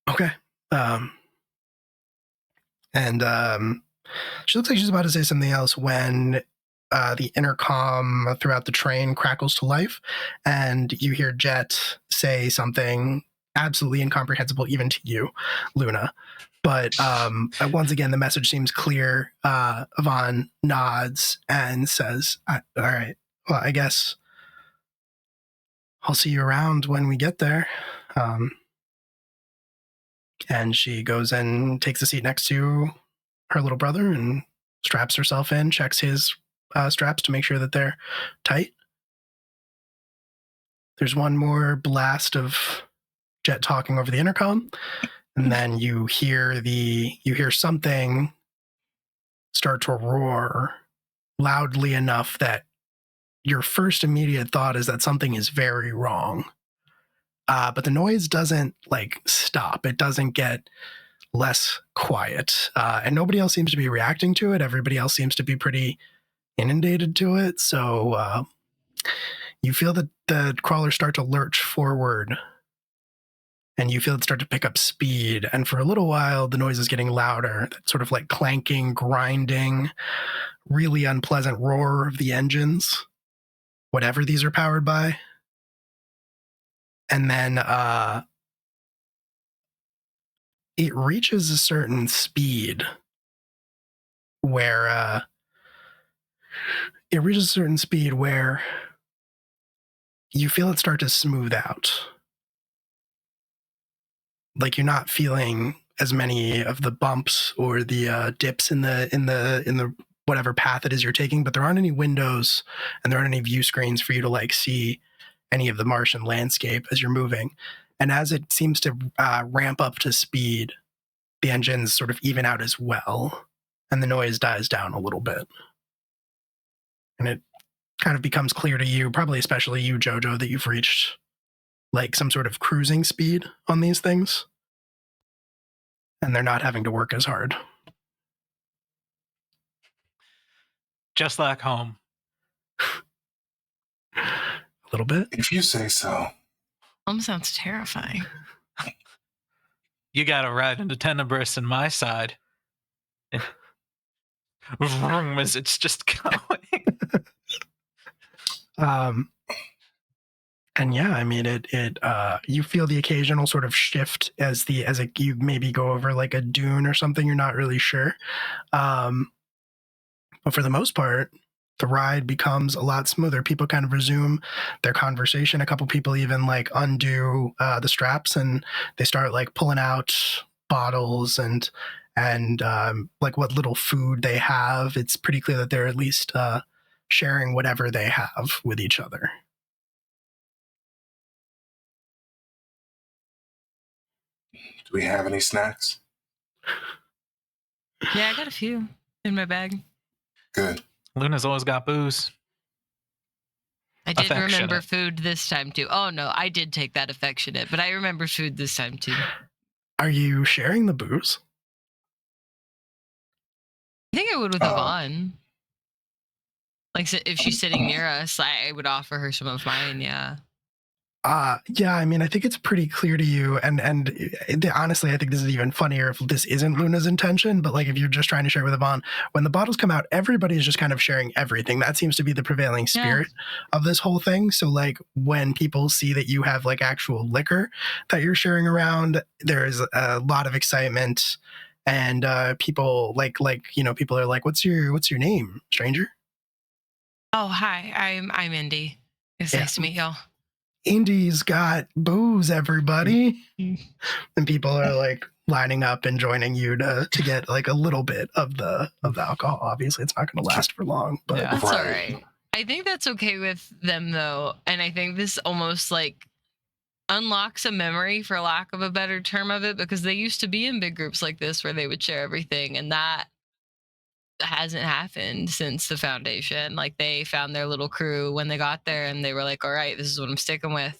Okay. And she looks like she's about to say something else when the intercom throughout the train crackles to life, and you hear Jet say something absolutely incomprehensible even to you, Luna. But once again, the message seems clear. Yvonne nods and says, all right, well, I guess I'll see you around when we get there. And she goes and takes a seat next to her little brother and straps herself in, checks his straps to make sure that they're tight. There's one more blast of Jet talking over the intercom. And then you hear something start to roar loudly enough that your first immediate thought is that something is very wrong. But the noise doesn't like stop. It doesn't get less quiet. And nobody else seems to be reacting to it. Everybody else seems to be pretty inundated to it. So you feel that the crawlers start to lurch forward. And you feel it start to pick up speed. And for a little while, the noise is getting louder. That sort of like clanking, grinding, really unpleasant roar of the engines, whatever these are powered by. And then it reaches a certain speed where you feel it start to smooth out. Like you're not feeling as many of the bumps or the dips in the whatever path it is you're taking, but there aren't any windows and there aren't any view screens for you to like see any of the Martian landscape as you're moving. And as it seems to ramp up to speed, the engines sort of even out as well, and the noise dies down a little bit. And it kind of becomes clear to you, probably especially you, Jojo, that you've reached like some sort of cruising speed on these things. And they're not having to work as hard. Just like home. A little bit. If you say so. Home sounds terrifying. You gotta ride into Tenebris and my side. As it's just going. And yeah, I mean, you feel the occasional sort of shift as you maybe go over like a dune or something. You're not really sure. But for the most part, the ride becomes a lot smoother. People kind of resume their conversation. A couple people even like undo the straps and they start like pulling out bottles and like what little food they have. It's pretty clear that they're at least sharing whatever they have with each other. Do we have any snacks? Yeah, I got a few in my bag. Good. Luna's always got booze. I did remember Affectionate. food this time too. Oh no, I did take that affectionate, but I remember food this time too. Are you sharing the booze? I think I would with Yvonne. Like if she's sitting near us, I would offer her some of mine. Yeah. Yeah, I mean, I think it's pretty clear to you, and honestly, I think this is even funnier if this isn't Luna's intention, but like if you're just trying to share with Yvonne, when the bottles come out, everybody is just kind of sharing everything. That seems to be the prevailing spirit of this whole thing. So like when people see that you have like actual liquor that you're sharing around, there is a lot of excitement, and people like people are like, what's your name, stranger? Oh, hi, I'm Indy. It's nice to meet y'all. Indy's got booze, everybody. And people are like lining up and joining you to get like a little bit of the alcohol. Obviously, it's not going to last for long, but That's all right. I think that's okay with them though, and I think this almost like unlocks a memory, for lack of a better term of it, because they used to be in big groups like this where they would share everything, and that hasn't happened since the foundation. Like they found their little crew when they got there and they were like, all right, this is what I'm sticking with.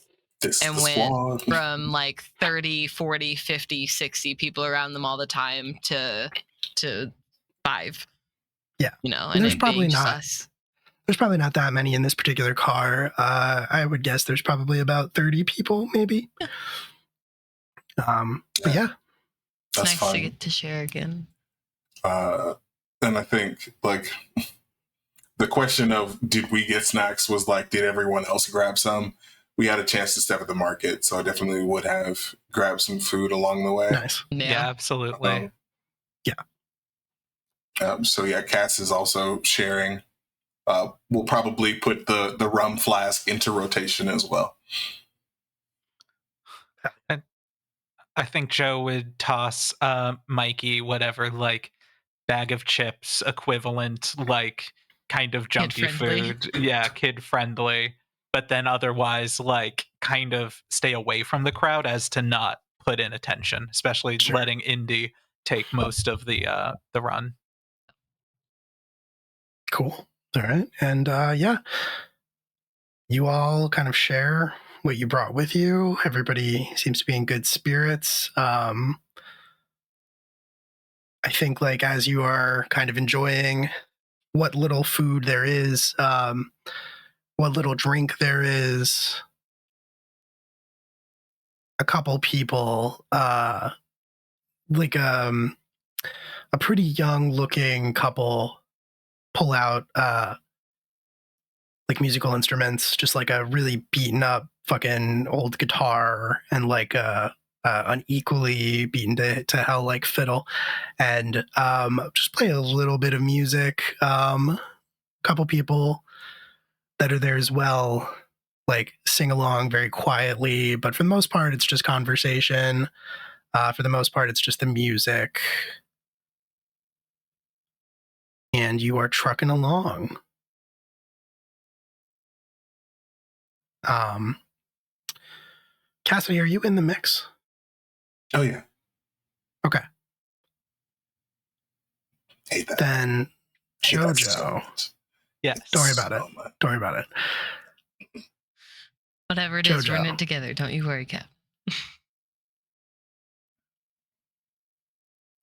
And went from like 30, 40, 50, 60 people around them all the time to 5. Yeah. You know, and there's probably not us. There's probably not that many in this particular car. I would guess there's probably about 30 people, maybe. But yeah. It's nice fun to get to share again. And I think like the question of did we get snacks was like, did everyone else grab some? We had a chance to step at the market, so I definitely would have grabbed some food along the way. Nice. Yeah, absolutely. So yeah, Cass is also sharing. We'll probably put the rum flask into rotation as well. I think Joe would toss Mikey whatever, like bag of chips equivalent, like kind of junky food. Yeah, kid friendly. But then otherwise, like kind of stay away from the crowd as to not put in attention, especially letting Indy take most of the run. Cool. All right. And yeah, you all kind of share what you brought with you. Everybody seems to be in good spirits. I think like as you are kind of enjoying what little food there is, what little drink there is, a couple people, like a pretty young looking couple pull out like musical instruments, just like a really beaten up fucking old guitar and like an equally beaten to hell like fiddle, and just play a little bit of music. Couple people that are there as well like sing along very quietly, but for the most part it's just conversation. For the most part it's just the music. and you are trucking along. Cassidy, are you in the mix? Oh yeah. Okay. Hate that. Then Hate that so JoJo. much. Yes. Don't worry about it. So much. Don't worry about it. Whatever it is, JoJo. run it together. Don't you worry, Cap.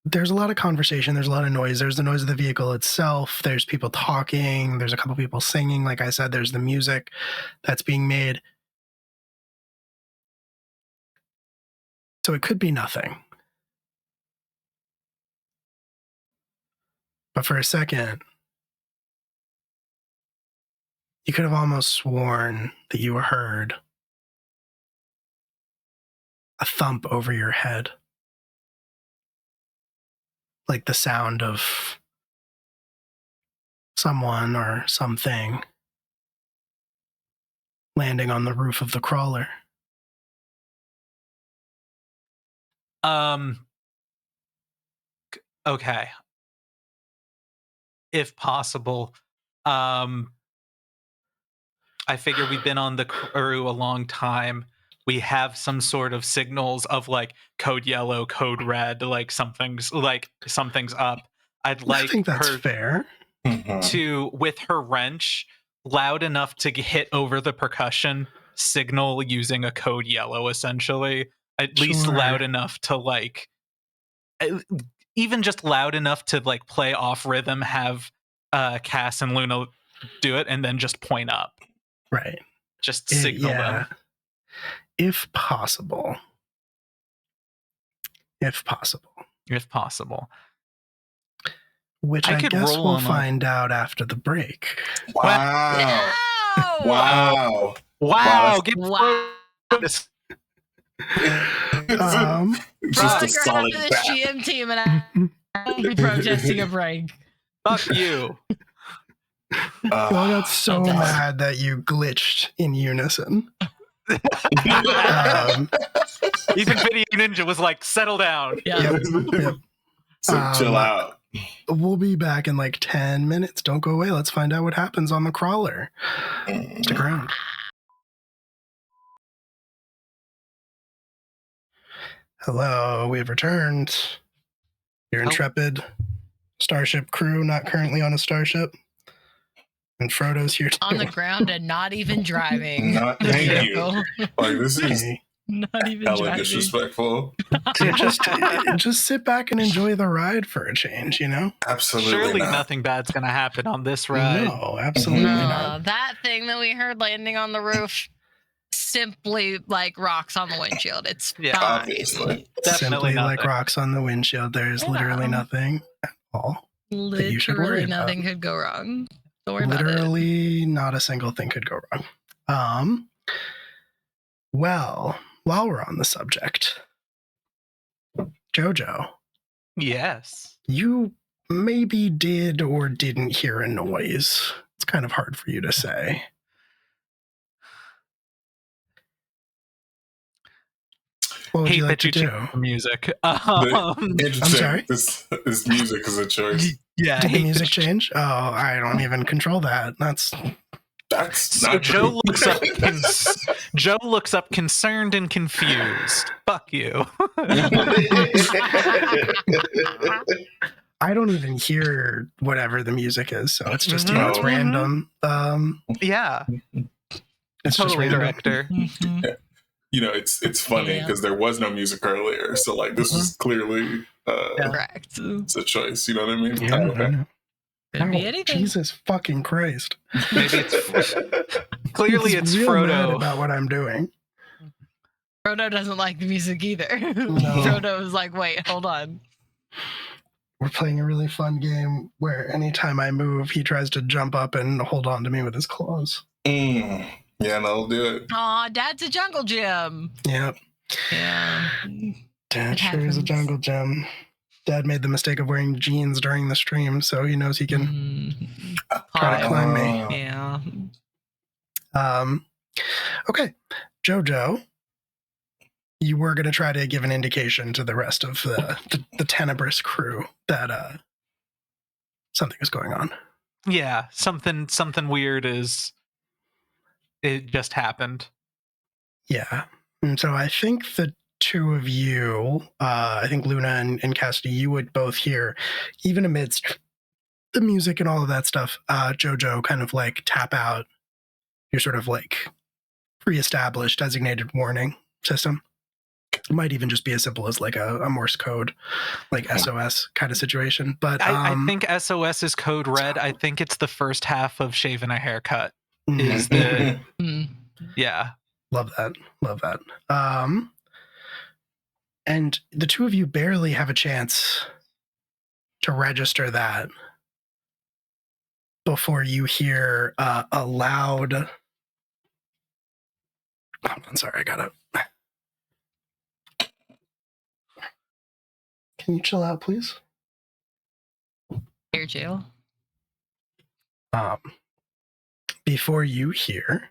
There's a lot of conversation. There's a lot of noise. There's the noise of the vehicle itself. There's people talking. There's a couple people singing. Like I said, there's the music that's being made. So it could be nothing. But for a second, you could have almost sworn that you heard a thump over your head. Like the sound of someone or something landing on the roof of the crawler. Okay. If possible, I figure we've been on the crew a long time. We have some sort of signals of like code yellow, code red, like something's up. I'd like I think that's her fair. to, with her wrench, loud enough to hit over the percussion signal using a code yellow, essentially. At least Sure. loud enough to like, even just loud enough to like play off rhythm, have Cass and Luna do it, and then just point up. Right. Just signal them. If possible. If possible. Which I I could guess roll we'll on a- find out after the break. Wow. No! Wow. Wow, get Wow. this. Just Bro, a you're solid half of this bat. GM team, and I'll be protesting a break. Fuck you. You all got so Okay. mad that you glitched in unison. Even Video Ninja was like, settle down. Yeah. Yep. So chill out. We'll be back in like 10 minutes. Don't go away. Let's find out what happens on the crawler. Stick around. Hello, we have returned. Your intrepid starship crew, not currently on a starship. And Frodo's here too. On the ground and not even driving. Not the thank vehicle. you. Like this is Hey, Not even hella driving. disrespectful. just sit back and enjoy the ride for a change, you know? Absolutely Surely not. nothing bad's gonna happen on this ride. No, absolutely No, not. that thing that we heard landing on the roof simply like rocks on the windshield. It's Yeah, fine. obviously. Definitely Simply like nothing. rocks on the windshield. There's literally nothing at all. you should worry Literally about. nothing could go wrong. Don't worry about it. Literally not a single thing could go wrong. Well, while we're on the subject, Jojo, Yes. you maybe did or didn't hear a noise. It's kind of hard for you to say. What would Hate you like that to you do? changed the music. Interesting. I'm sorry? This music is a choice. Yeah. Did the hate music that you- change? Oh, I don't even control that. That's That's So not Joe true. looks up. Joe looks up, concerned and confused. Fuck you. I don't even hear whatever the music is, so it's just it's Mhm. random. Yeah. It's just Totally, random. director. Mhm. You know, it's funny Yeah. because there was no music earlier, so like this was clearly Correct. it's a choice. You know what I mean? Yeah, Okay. I know. Could be Oh, anything. Jesus fucking Christ! Maybe it's clearly He's it's real mad Frodo. about what I'm doing. Frodo doesn't like the music either. No. Frodo is like, wait, hold on. We're playing a really fun game where anytime I move, he tries to jump up and hold on to me with his claws. Yeah, that'll do it. Aw, Dad's a jungle gym. Yep. Yeah. Dad It sure is a happens. jungle gem. Dad made the mistake of wearing jeans during the stream, so he knows he can Mhm. try to Hi. climb me. Yeah. Okay, Jojo, you were going to try to give an indication to the rest of the Tenebris crew that something is going on. Yeah, something weird it just happened. Yeah. And so I think the two of you, I think Luna and Cassidy, you would both hear, even amidst the music and all of that stuff, Jojo kind of like tap out your sort of like pre-established designated warning system. It might even just be as simple as like a Morse code, like SOS kind of situation. But I think SOS is code red. I think it's the first half of shaving a haircut. Mhm. Is the Mm. yeah. Love that. And the two of you barely have a chance to register that before you hear a loud. Hold on, sorry, I gotta. Can you chill out, please? Air jail. Before you hear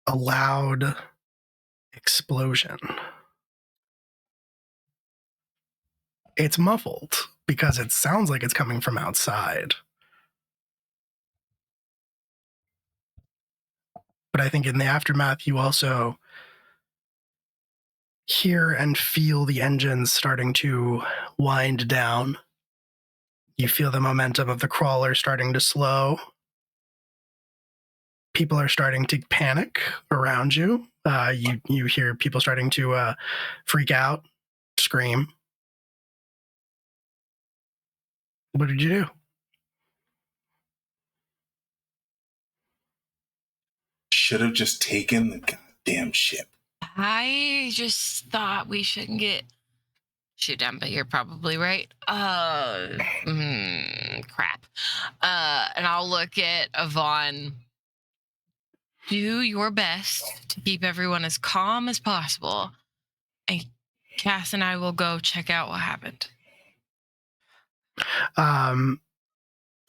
a loud explosion. It's muffled because it sounds like it's coming from outside. But I think in the aftermath, you also hear and feel the engines starting to wind down. You feel the momentum of the crawler starting to slow. People are starting to panic around you. You hear people starting to freak out, scream. What did you do? Should have just taken the goddamn ship. I just thought we shouldn't get shoot down, but you're probably right. Crap. And I'll look at Yvonne. Do your best to keep everyone as calm as possible. And Cass and I will go check out what happened.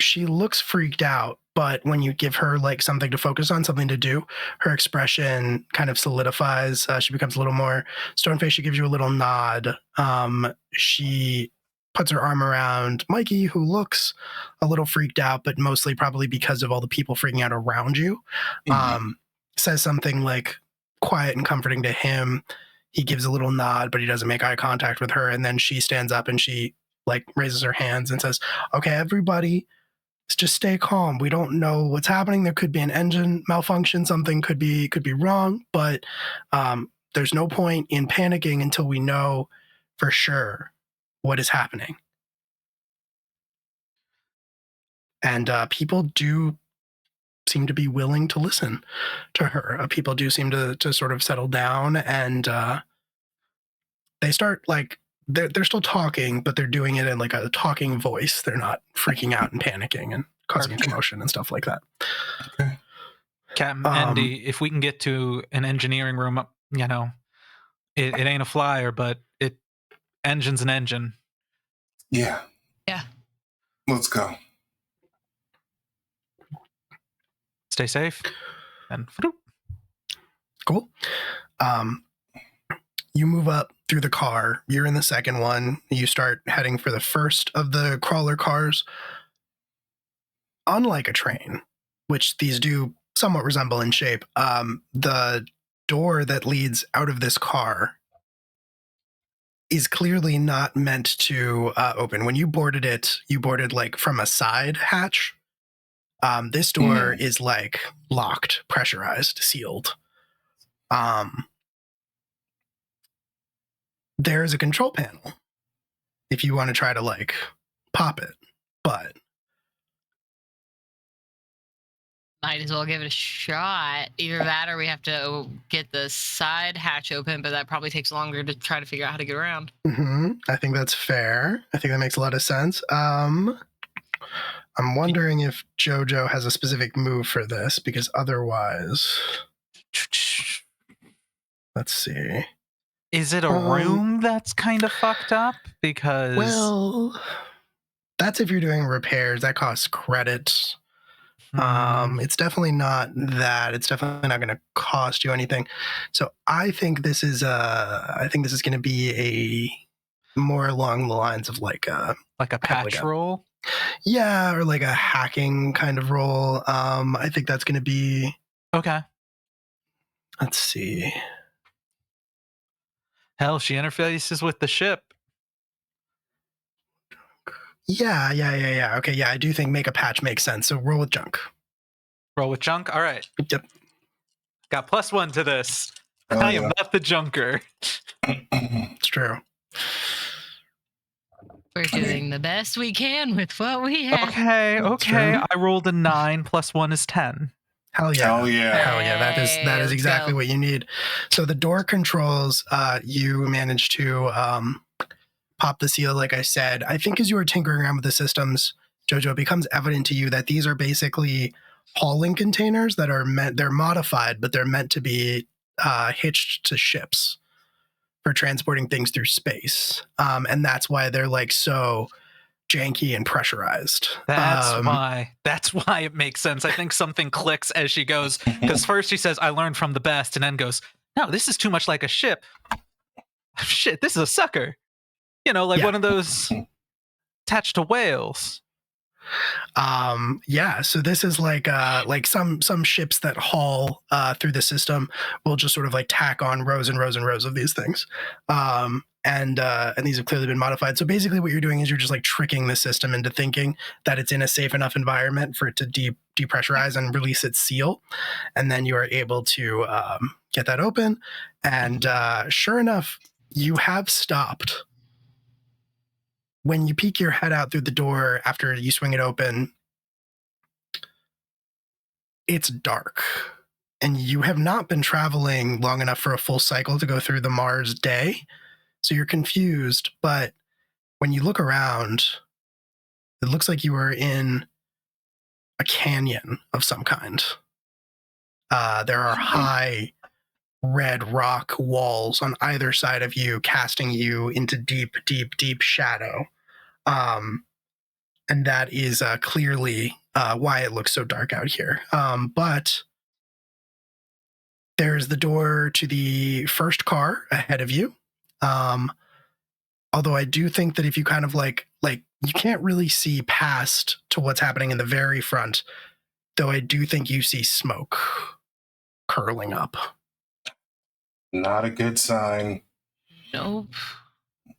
She looks freaked out, but when you give her like something to focus on, something to do, her expression kind of solidifies. She becomes a little more stone-faced. She gives you a little nod. She puts her arm around Mikey, who looks a little freaked out, but mostly probably because of all the people freaking out around you. Says something like quiet and comforting to him. He gives a little nod, but he doesn't make eye contact with her. And then she stands up and she like raises her hands and says, "Okay, everybody, just stay calm. We don't know what's happening. There could be an engine malfunction. Something could be wrong, but there's no point in panicking until we know for sure what is happening." And people do seem to be willing to listen to her. People do seem to sort of settle down, and they start like they're still talking, but they're doing it in like a talking voice. They're not freaking out and panicking and causing a commotion and stuff like that. Okay. Captain Andy, if we can get to an engineering room, you know, it ain't a flyer, but engine's an engine. Yeah. Let's go. Stay safe. And Cool. You move up through the car. You're in the second one. You start heading for the first of the crawler cars. Unlike a train, which these do somewhat resemble in shape, the door that leads out of this car is clearly not meant to open. When you boarded it, you boarded like from a side hatch. This door is like locked, pressurized, sealed. There's a control panel if you want to try to like pop it, but Might as well give it a shot. Either that or we have to get the side hatch open, but that probably takes longer to try to figure out how to get around. I think that's fair. I think that makes a lot of sense. I'm wondering if Jojo has a specific move for this, because otherwise, let's see. is it a room that's kind of fucked up? Because Well, that's if you're doing repairs. That costs credits. It's definitely not that. It's definitely not going to cost you anything. So I think this is going to be a more along the lines of like a patch roll. Yeah, or like a hacking kind of role. I think that's going to be. Okay. Let's see. Hell, she interfaces with the ship. Yeah. Okay, yeah, I do think make a patch makes sense. So roll with junk. Roll with junk. All right. Yep. Got +1 to this. Oh, I am yeah. not the junker. It's true. We're doing the best we can with what we have. Okay. true. I rolled a 9. +1 is 10. Hell yeah. Oh, yeah. Hell yeah. That is Let's exactly go. what you need. So the door controls, you managed to pop the seal, like I said. I think as you were tinkering around with the systems, Jojo, it becomes evident to you that these are basically hauling containers that are they're modified, but they're meant to be hitched to ships for transporting things through space. And that's why they're like so janky and pressurized. That's why it makes sense. I think something clicks as she goes, because first she says, I learned from the best, and then goes, no, this is too much like a ship. Shit, this is a sucker. You know, like Yeah. one of those attached to whales. Yeah, so this is like some ships that haul through the system will just sort of like tack on rows and rows and rows of these things. And these have clearly been modified. So basically what you're doing is you're just like tricking the system into thinking that it's in a safe enough environment for it to depressurize and release its seal. And then you are able to get that open. And sure enough, you have stopped. When you peek your head out through the door after you swing it open, it's dark. And you have not been traveling long enough for a full cycle to go through the Mars day. So you're confused. But when you look around, it looks like you are in a canyon of some kind. There are high red rock walls on either side of you, casting you into deep, deep, deep shadow. And that is clearly why it looks so dark out here. But there's the door to the first car ahead of you. Although I do think that if you kind of like you can't really see past to what's happening in the very front, though I do think you see smoke curling up. Not a good sign. Nope. Do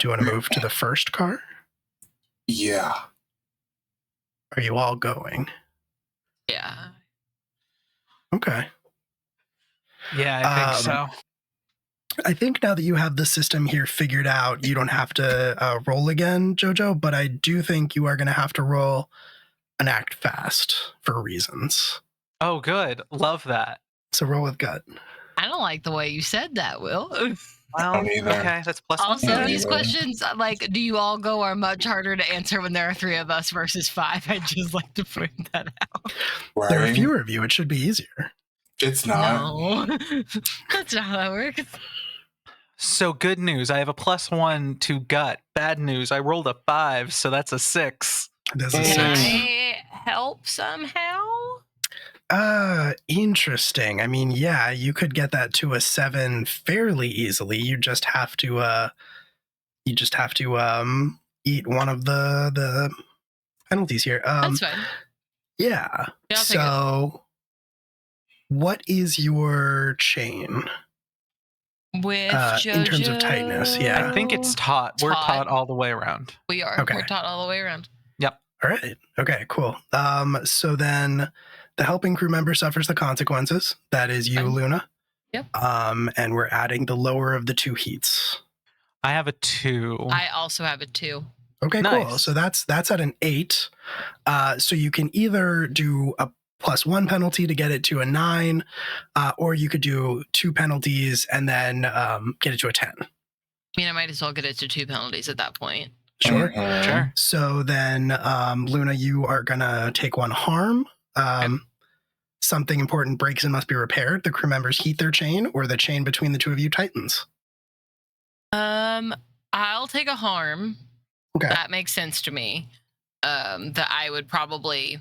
you want to move to the first car? Yeah. Are you all going? Yeah. Okay. Yeah, I think so. I think now that you have the system here figured out, you don't have to roll again, Jojo, but I do think you are going to have to roll an act fast for reasons. Oh, good. Love that. So roll with gut. I don't like the way you said that, Will. Well, don't either. okay, that's +1. Also, Yeah, these yeah. questions, like, do you all go are much harder to answer when there are 3 of us versus 5. I'd just like to point that out. Right? There are fewer of you. It should be easier. It's not. No. That's not how that works. So good news, I have a +1 to gut. Bad news, I rolled a 5, so that's a 6. This is Can six. I help somehow? Interesting. I mean, yeah, you could get that to a 7 fairly easily. You just have to eat one of the penalties here. That's fine. Yeah. Yeah, I'll take So what is your chain? With in terms of tightness, yeah. I think it's taut. We're taut all the way around. We are. Okay. We're taught all the way around. All right. Okay, cool. So then the helping crew member suffers the consequences. That is you, Fine. Luna. Yep. And we're adding the lower of the 2 heats. I have a 2. I also have it too. Okay, cool. Nice. So that's at an 8. So you can either do a +1 penalty to get it to a 9, or you could do 2 penalties and then get it to a 10. I mean, I might as well get it to 2 penalties at that point. Sure. Mhm. Sure. So then, Luna, you are going to take 1 harm. Something important breaks and must be repaired. The crew members heat their chain, or the chain between the 2 of you tightens. I'll take a harm. Okay. That makes sense to me. That I would probably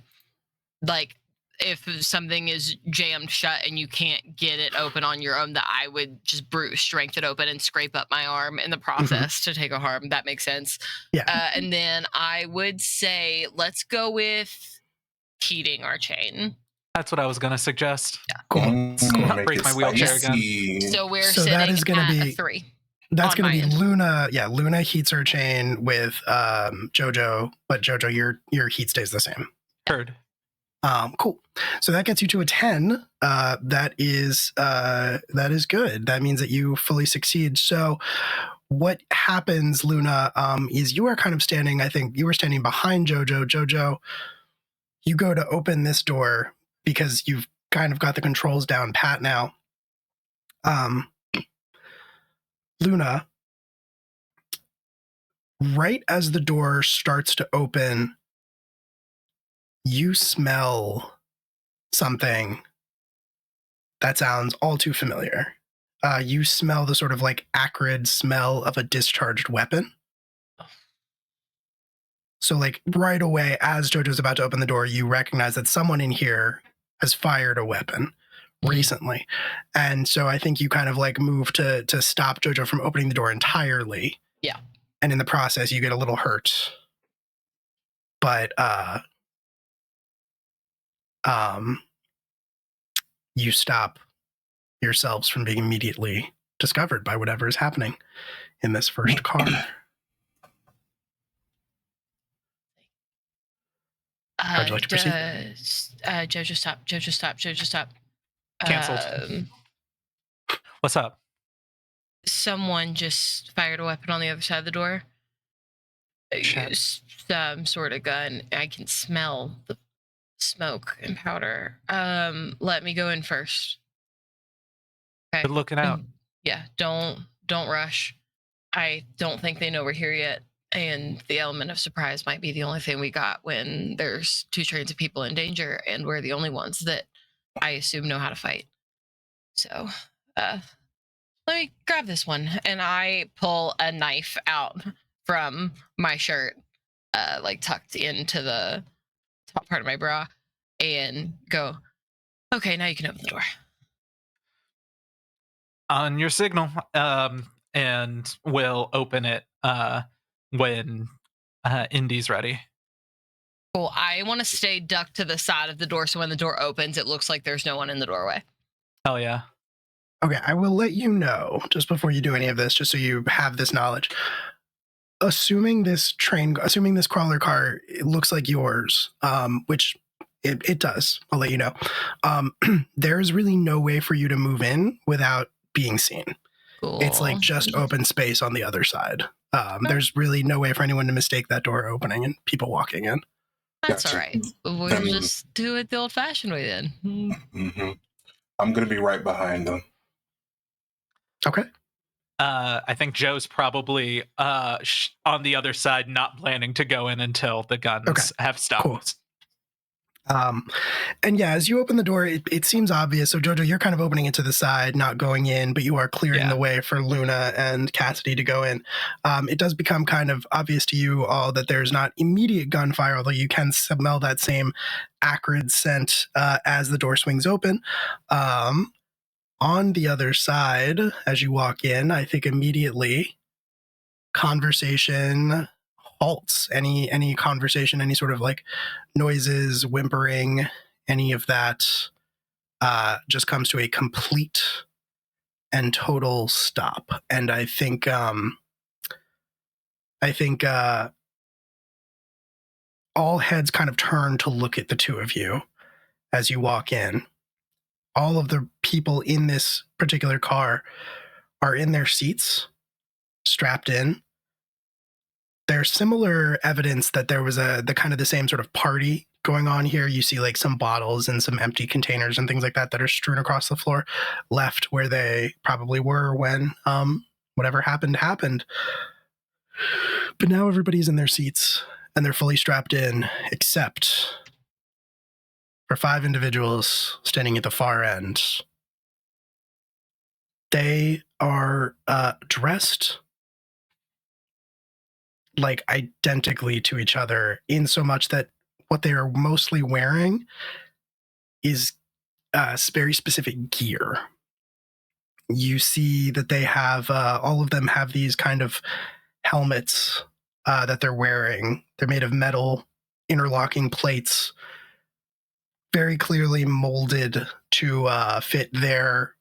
like if something is jammed shut and you can't get it open on your own, that I would just brute strength it open and scrape up my arm in the process to take a harm. That makes sense. Yeah. And then I would say let's go with heating our chain. That's what I was going to suggest. Cool. Not break my wheelchair again. So we're So sitting that is gonna at be- a 3. That's On going to my be end. Luna. Yeah, Luna heats her chain with Jojo, but Jojo, your heat stays the same. Heard. Cool. So that gets you to a 10. That is good. That means that you fully succeed. So what happens, Luna, is you are kind of standing, I think you were standing behind Jojo. Jojo, you go to open this door because you've kind of got the controls down pat now. Luna, right as the door starts to open, you smell something that sounds all too familiar. You smell the sort of like acrid smell of a discharged weapon. So like right away, as Jojo's about to open the door, you recognize that someone in here has fired a weapon recently. And so I think you kind of like move to stop Jojo from opening the door entirely. Yeah. And in the process, you get a little hurt. But you stop yourselves from being immediately discovered by whatever is happening in this first car. How'd you like to proceed? Jojo, stop. Jojo, stop. Jojo, stop. Canceled. What's up? Someone just fired a weapon on the other side of the door. Shit. Used some sort of gun. I can smell the smoke and powder. Let me go in first. Okay. Good looking out. Yeah, don't rush. I don't think they know we're here yet. And the element of surprise might be the only thing we got when there's 2 trains of people in danger, and we're the only ones that I assume know how to fight. So, let me grab this one. And I pull a knife out from my shirt, like tucked into the top part of my bra, and go, okay, now you can open the door. On your signal. And we'll open it when Indy's ready. Cool. I want to stay ducked to the side of the door so when the door opens, it looks like there's no one in the doorway. Hell yeah. Okay, I will let you know just before you do any of this, just so you have this knowledge. Assuming this crawler car, it looks like yours, which it does. I'll let you know. There's really no way for you to move in without being seen. Cool. It's like just open space on the other side. There's really no way for anyone to mistake that door opening and people walking in. That's Gotcha. all right. We'll just do it the old-fashioned way then. Mm-hmm. I'm going to be right behind them. Okay. I think Joe's probably on the other side, not planning to go in until the guns have stopped. Cool. And yeah, as you open the door, it seems obvious. So Jojo, you're kind of opening it to the side, not going in, but you are clearing the way for Luna and Cassidy to go in. It does become kind of obvious to you all that there's not immediate gunfire, although you can smell that same acrid scent as the door swings open. On the other side, as you walk in, I think immediately conversation halts. Any conversation, any sort of like noises, whimpering, any of that just comes to a complete and total stop. And I think all heads kind of turn to look at the two of you as you walk in. All of the people in this particular car are in their seats, strapped in. There's similar evidence that there was the kind of the same sort of party going on here. You see like some bottles and some empty containers and things like that that are strewn across the floor, left where they probably were when whatever happened. But now everybody's in their seats and they're fully strapped in, except for 5 individuals standing at the far end. They are dressed like identically to each other, in so much that what they are mostly wearing is very specific gear. You see that they have, all of them have these kind of helmets that they're wearing. They're made of metal interlocking plates, very clearly molded to fit their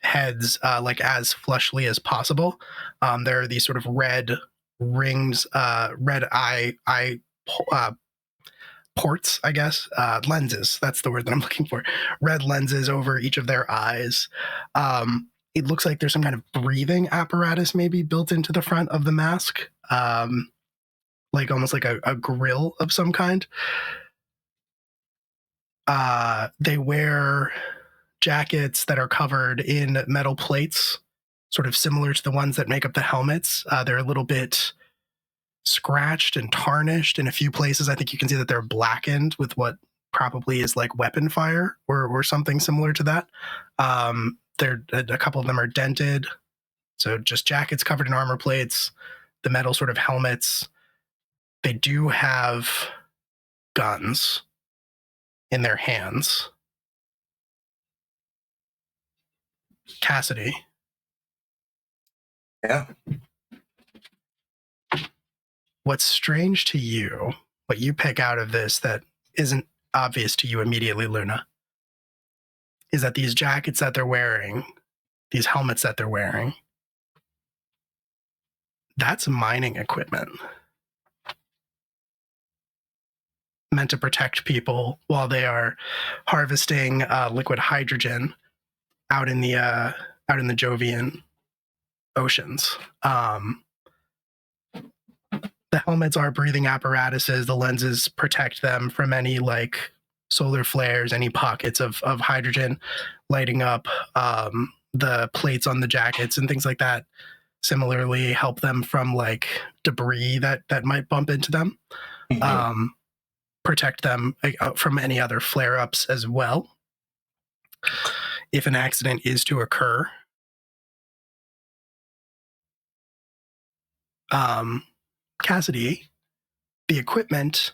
heads like as fleshly as possible. There are these sort of red rings, red eye ports, I guess, lenses. That's the word that I'm looking for. Red lenses over each of their eyes. It looks like there's some kind of breathing apparatus maybe built into the front of the mask, like almost like a grill of some kind. They wear jackets that are covered in metal plates, sort of similar to the ones that make up the helmets. They're a little bit scratched and tarnished in a few places. I think you can see that they're blackened with what probably is like weapon fire or something similar to that. A couple of them are dented. So just jackets covered in armor plates, the metal sort of helmets. They do have guns in their hands. Cassidy. Yeah. What's strange to you, what you pick out of this that isn't obvious to you immediately, Luna, is that these jackets that they're wearing, these helmets that they're wearing, that's mining equipment meant to protect people while they are harvesting liquid hydrogen out in the Jovian oceans. The helmets are breathing apparatuses. The lenses protect them from any like solar flares, any pockets of hydrogen lighting up. The plates on the jackets and things like that similarly help them from like debris that might bump into them. Mm-hmm. Protect them from any other flare-ups as well. If an accident is to occur. Cassidy, the equipment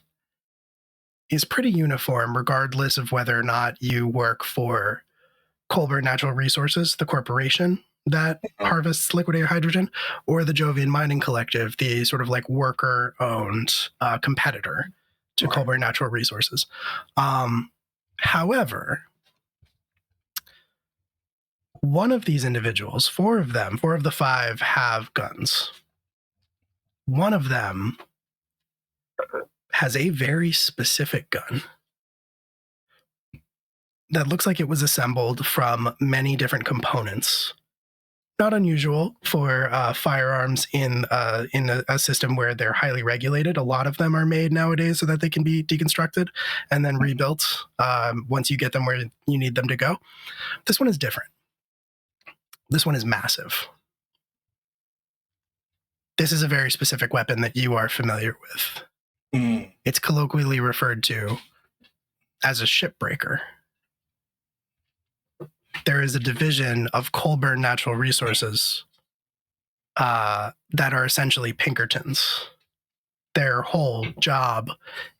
is pretty uniform regardless of whether or not you work for Colbert Natural Resources, the corporation that harvests liquid hydrogen, or the Jovian Mining Collective, the sort of like worker-owned competitor to Colbert Natural Resources. However, one of these individuals, four of the five have guns. One of them has a very specific gun that looks like it was assembled from many different components. Not unusual for firearms in a system where they're highly regulated. A lot of them are made nowadays so that they can be deconstructed and then rebuilt once you get them where you need them to go. This one is different. This one is massive. This is a very specific weapon that you are familiar with. Mm. It's colloquially referred to as a shipbreaker. There is a division of Colburn Natural Resources that are essentially Pinkertons. Their whole job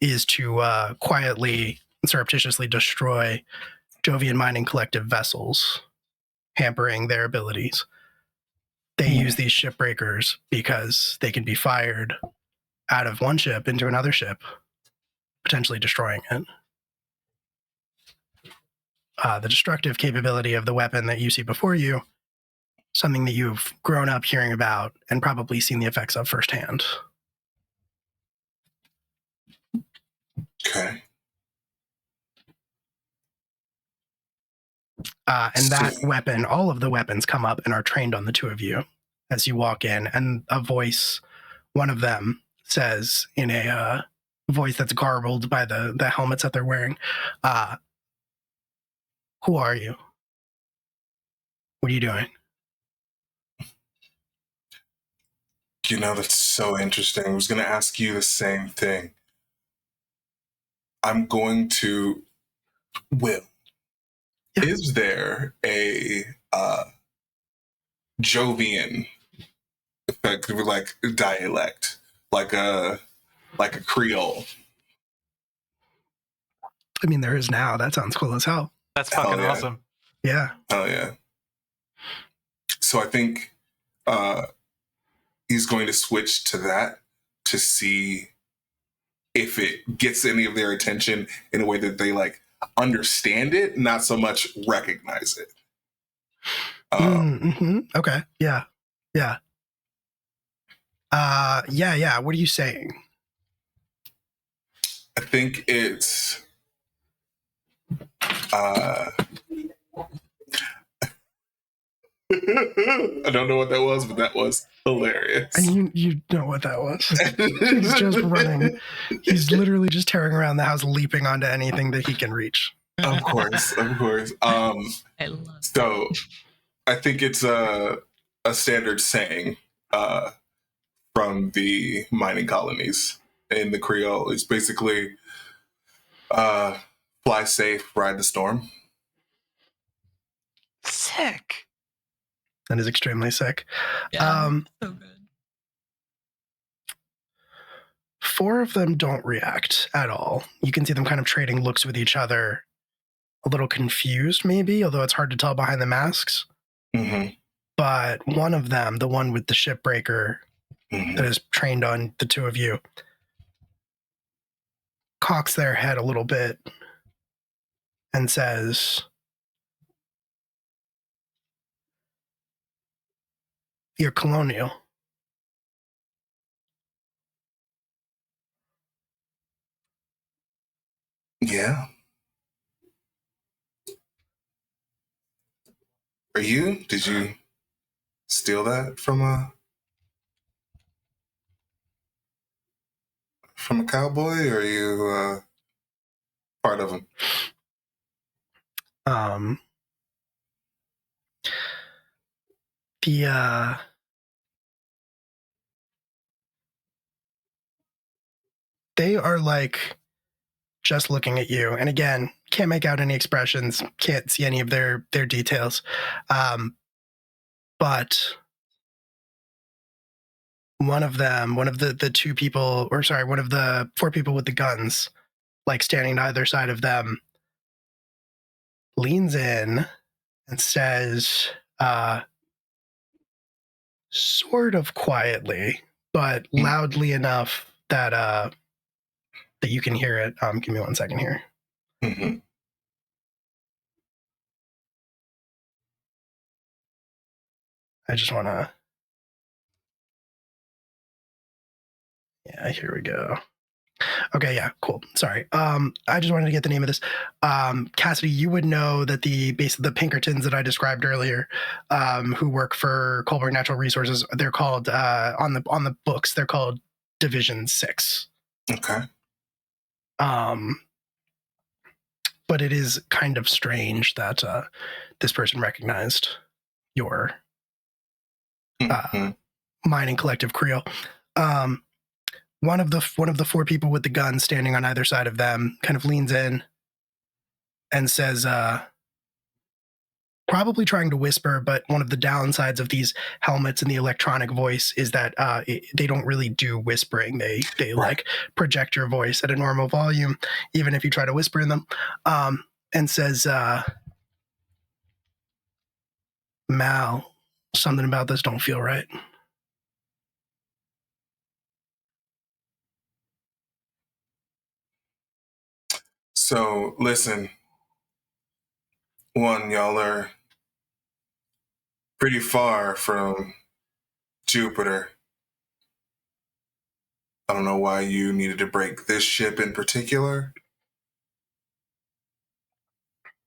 is to quietly and surreptitiously destroy Jovian Mining Collective vessels, hampering their abilities. They use these shipbreakers because they can be fired out of one ship into another ship, potentially destroying it. The destructive capability of the weapon that you see before you, something that you've grown up hearing about and probably seen the effects of firsthand. Okay. And that weapon, all of the weapons come up and are trained on the two of you as you walk in, and a voice, one of them says in a voice that's garbled by the helmets that they're wearing, who are you? What are you doing? You know, that's so interesting. I was going to ask you the same thing. I'm going to... Will, yeah. Is there a Jovian, effectively like dialect, like a Creole? I mean, there is now. That sounds cool as hell. That's Hell fucking yeah. awesome. Yeah. Oh yeah. So I think he's going to switch to that to see if it gets any of their attention in a way that they like understand it, not so much recognize it. Okay. Yeah. Yeah. Yeah. What are you saying? I think it's I don't know what that was, but that was hilarious. And you know what that was. He's just running. He's literally just tearing around the house, leaping onto anything that he can reach. Of course. I love So I think it's a standard saying from the mining colonies in the Creole. It's basically fly safe, ride the storm. Sick. That is extremely sick. Yeah, so good. 4 of them don't react at all. You can see them kind of trading looks with each other, a little confused maybe, although it's hard to tell behind the masks. Mm-hmm. But one of them, the one with the shipbreaker that is trained on the 2 of you, cocks their head a little bit and says, "You're colonial." Yeah. Are you? Did you steal that from a cowboy, or are you part of him? They are like just looking at you, and again, can't make out any expressions, can't see any of their details. But one of the 2 people, or sorry, one of the 4 people with the guns, like standing to either side of them, leans in and says, sort of quietly, but loudly enough that that you can hear it. Give me 1 second here. Mm-hmm. I just want to. Yeah, here we go. Okay, yeah, cool. Sorry. I just wanted to get the name of this. Cassidy, you would know that the Pinkertons that I described earlier, who work for Colbert Natural Resources, they're called on the books, they're called Division 6. Okay. But it is kind of strange that this person recognized your mining collective Creole. One of the 4 people with the gun standing on either side of them kind of leans in and says, probably trying to whisper, but one of the downsides of these helmets and the electronic voice is that they don't really do whispering. They like project your voice at a normal volume, even if you try to whisper in them, and says, "Mal, something about this don't feel right." So listen, one, y'all are pretty far from Jupiter. I don't know why you needed to break this ship in particular,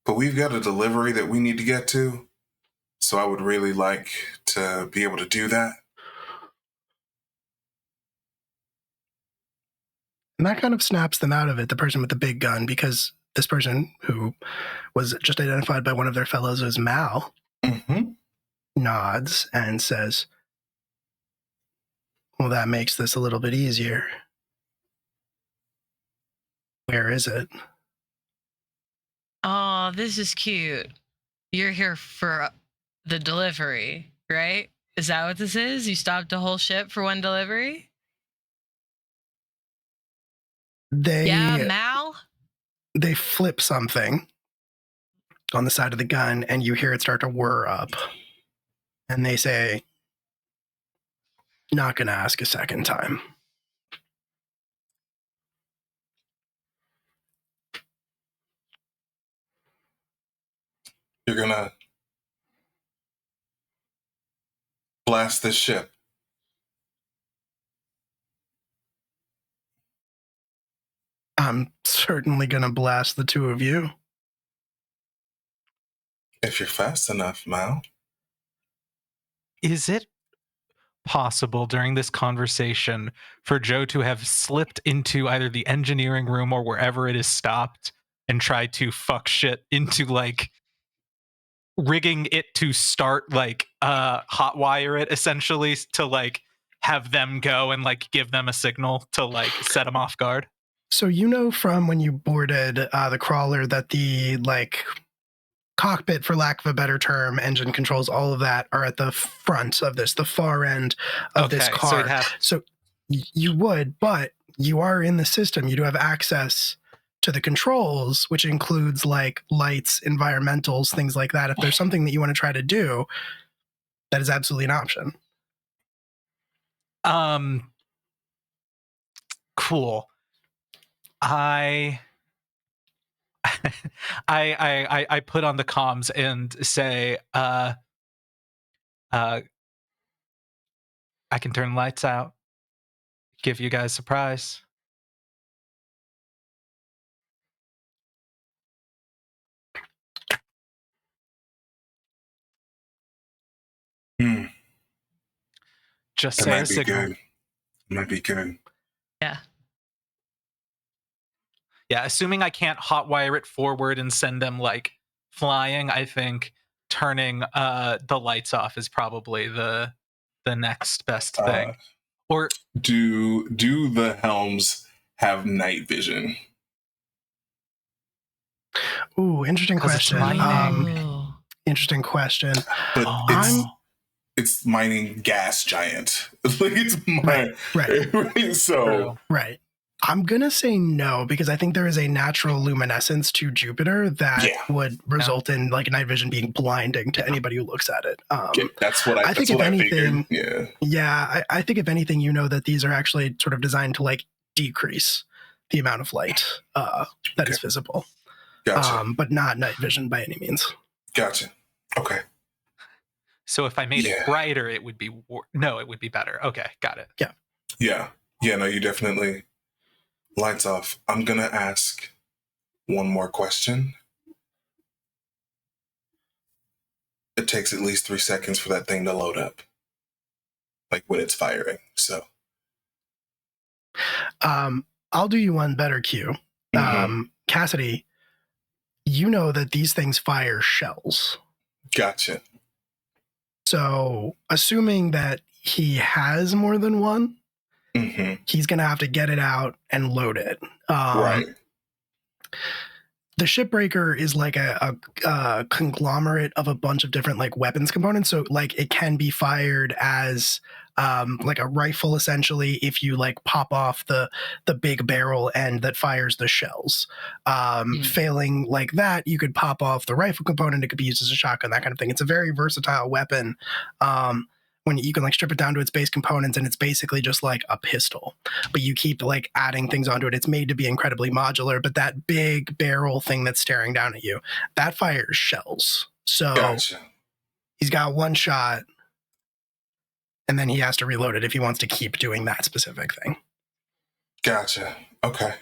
but we've got a delivery that we need to get to. So I would really like to be able to do that. And that kind of snaps them out of it, the person with the big gun, because this person, who was just identified by one of their fellows as Mal, nods and says, "Well, that makes this a little bit easier. Where is it?" Oh, this is cute. You're here for the delivery, right? Is that what this is? You stopped a whole ship for one delivery? They, Yeah, Mal? they flip something on the side of the gun, and you hear it start to whir up. And they say, not going to ask a second time. You're gonna blast this ship. I'm certainly going to blast the two of you. If you're fast enough, Mal. Is it possible during this conversation for Joe to have slipped into either the engineering room or wherever it is stopped and tried to fuck shit into like rigging it to start like hotwire it essentially to like have them go and like give them a signal to like set them off guard? So you know from when you boarded the crawler that the like cockpit, for lack of a better term, engine controls, all of that are at the front of this, the far end of this car. So you would, but you are in the system. You do have access to the controls, which includes like lights, environmentals, things like that. If there's something that you want to try to do, that is absolutely an option. Cool. I put on the comms and say, I can turn lights out, give you guys a surprise. Just That say a might be signal. good. Might be good. Yeah. Yeah, assuming I can't hotwire it forward and send them like flying, I think turning the lights off is probably the next best thing. Or do the helms have night vision? Ooh, interesting 'Cause it's question. mining. Interesting question. But Oh. it's mining gas giant. Like it's mine. Right. So True. Right. I'm going to say no, because I think there is a natural luminescence to Jupiter that would result in like night vision being blinding to anybody who looks at it. that's what I think that's if what anything, I figured. I think if anything, you know that these are actually sort of designed to like decrease the amount of light that is visible. Gotcha. But not night vision by any means. Gotcha. Okay. So if I made it brighter, it would be it would be better. Okay, got it. Yeah. No, you definitely lights off. I'm gonna ask one more question. It takes at least 3 seconds for that thing to load up, like when it's firing. So I'll do you one better, Q. Cassidy, you know that these things fire shells. Gotcha. So assuming that he has more than one, he's going to have to get it out and load it. Right. The shipbreaker is like a conglomerate of a bunch of different like weapons components. So like it can be fired as like a rifle, essentially, if you like pop off the big barrel end that fires the shells. Failing like that, you could pop off the rifle component. It could be used as a shotgun, that kind of thing. It's a very versatile weapon. When you can like strip it down to its base components, and it's basically just like a pistol, but you keep like adding things onto it. It's made to be incredibly modular, but that big barrel thing that's staring down at you, that fires shells. So he's got one shot, and then he has to reload it if he wants to keep doing that specific thing. Gotcha. Okay.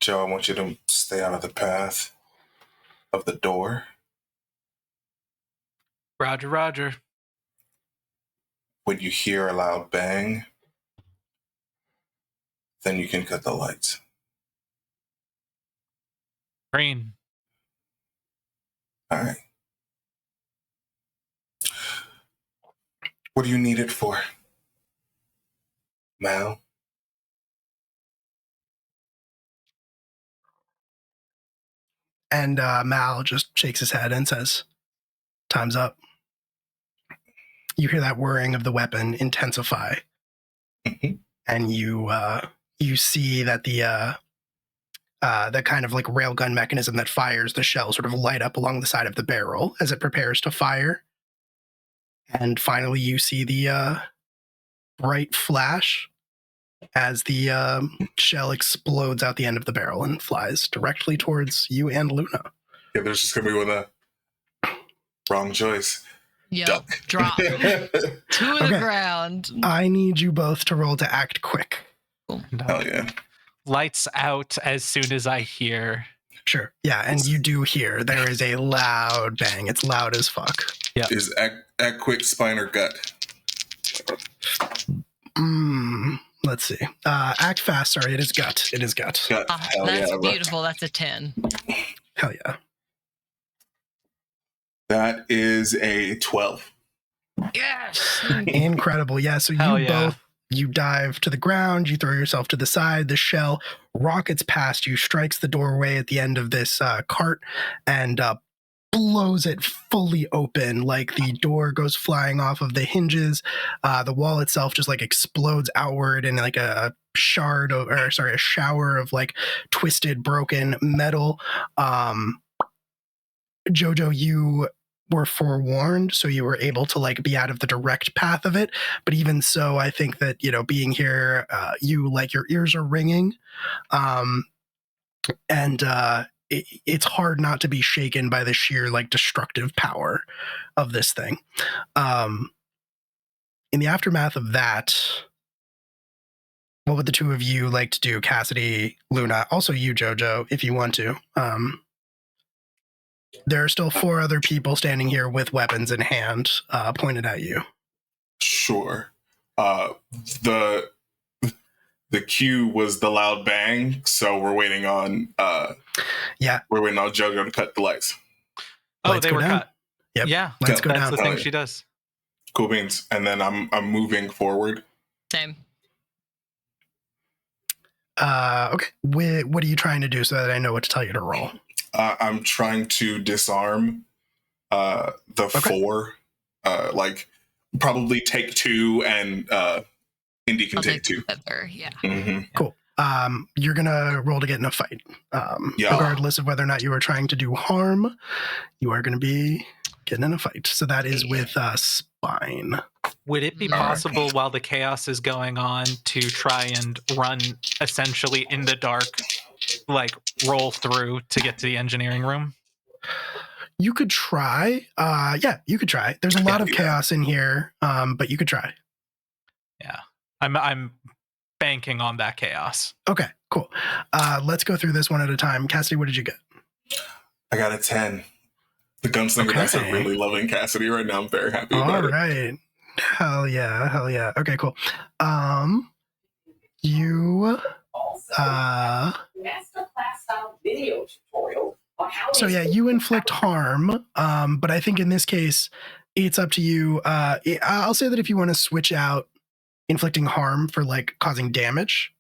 Joe, I want you to stay out of the path of the door. Roger, roger. When you hear a loud bang, then you can cut the lights. Green. All right. What do you need it for, Mal? And Mal just shakes his head and says, "Time's up." You hear that whirring of the weapon intensify, and you you see that the kind of like railgun mechanism that fires the shell sort of light up along the side of the barrel as it prepares to fire. And finally, you see the bright flash as the shell explodes out the end of the barrel and flies directly towards you and Luna. Yeah, there's just gonna be one of the wrong choice. Yep. Duck. Drop to the Okay. ground. I need you both to roll to act quick. Hell yeah. Lights out as soon as I hear. Sure. Yeah, and you do hear there is a loud bang. It's loud as fuck. Is act quick, spine, or gut? Let's see. Act fast. Sorry, it is gut. It is gut. Gut. Hell That's yeah, bro. beautiful. That's a 10. Hell yeah. That is a 12. Yes. Incredible. Yeah, so Hell you yeah. both, you dive to the ground, you throw yourself to the side, the shell rockets past you, strikes the doorway at the end of this cart, and blows it fully open. Like the door goes flying off of the hinges. The wall itself just like explodes outward in like a shower of like twisted, broken metal. Jojo, you were forewarned, so you were able to like be out of the direct path of it. But even so, I think that, being here, you like your ears are ringing. It's hard not to be shaken by the sheer like destructive power of this thing. In the aftermath of that, what would the two of you like to do? Cassidy, Luna, also you, Jojo, if you want to. There are still 4 other people standing here with weapons in hand, pointed at you. Sure. The cue was the loud bang, so we're waiting on we're waiting on Jojo to cut the lights. Oh, Lights they go were down. cut. Yep. Yeah, Lights go that's down. the thing Oh, yeah. she does. Cool beans. And then I'm moving forward. Same. Okay. What are you trying to do so that I know what to tell you to roll? I'm trying to disarm the 4. Like probably take 2, and Indy can I'll take take 2. the other. Yeah. Mm-hmm. Cool. You're gonna roll to get in a fight. Yeah. Regardless of whether or not you are trying to do harm, you are gonna be getting in a fight. So that is with spine. Would it be All right. possible while the chaos is going on to try and run essentially in the dark, like roll through to get to the engineering room? You could try. Yeah, you could try. There's a lot of chaos in here, but you could try. Yeah, I'm banking on that chaos. Okay, cool. Let's go through this one at a time. Cassidy, what did you get? I got a 10. The gunslinger dice are really loving Cassidy right now. I'm very happy about All it. right. Hell yeah. Okay, cool. You Masterclass style video tutorial on how so yeah, you inflict harm, but I think in this case it's up to you. I'll say that if you want to switch out inflicting harm for like causing damage,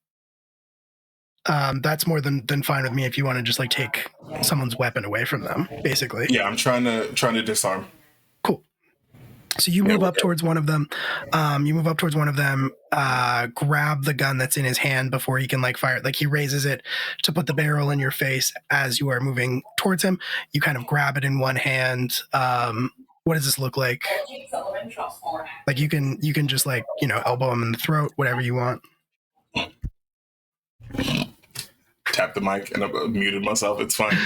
that's more than fine with me. If you want to just like take someone's weapon away from them, basically. Yeah, I'm trying to disarm. Cool. So you move up towards one of them. Grab the gun that's in his hand before he can like fire it. Like he raises it to put the barrel in your face as you are moving towards him. You kind of grab it in one hand. What does this look like? Like you can just like, elbow him in the throat, whatever you want. Tap the mic and I muted myself. It's fine.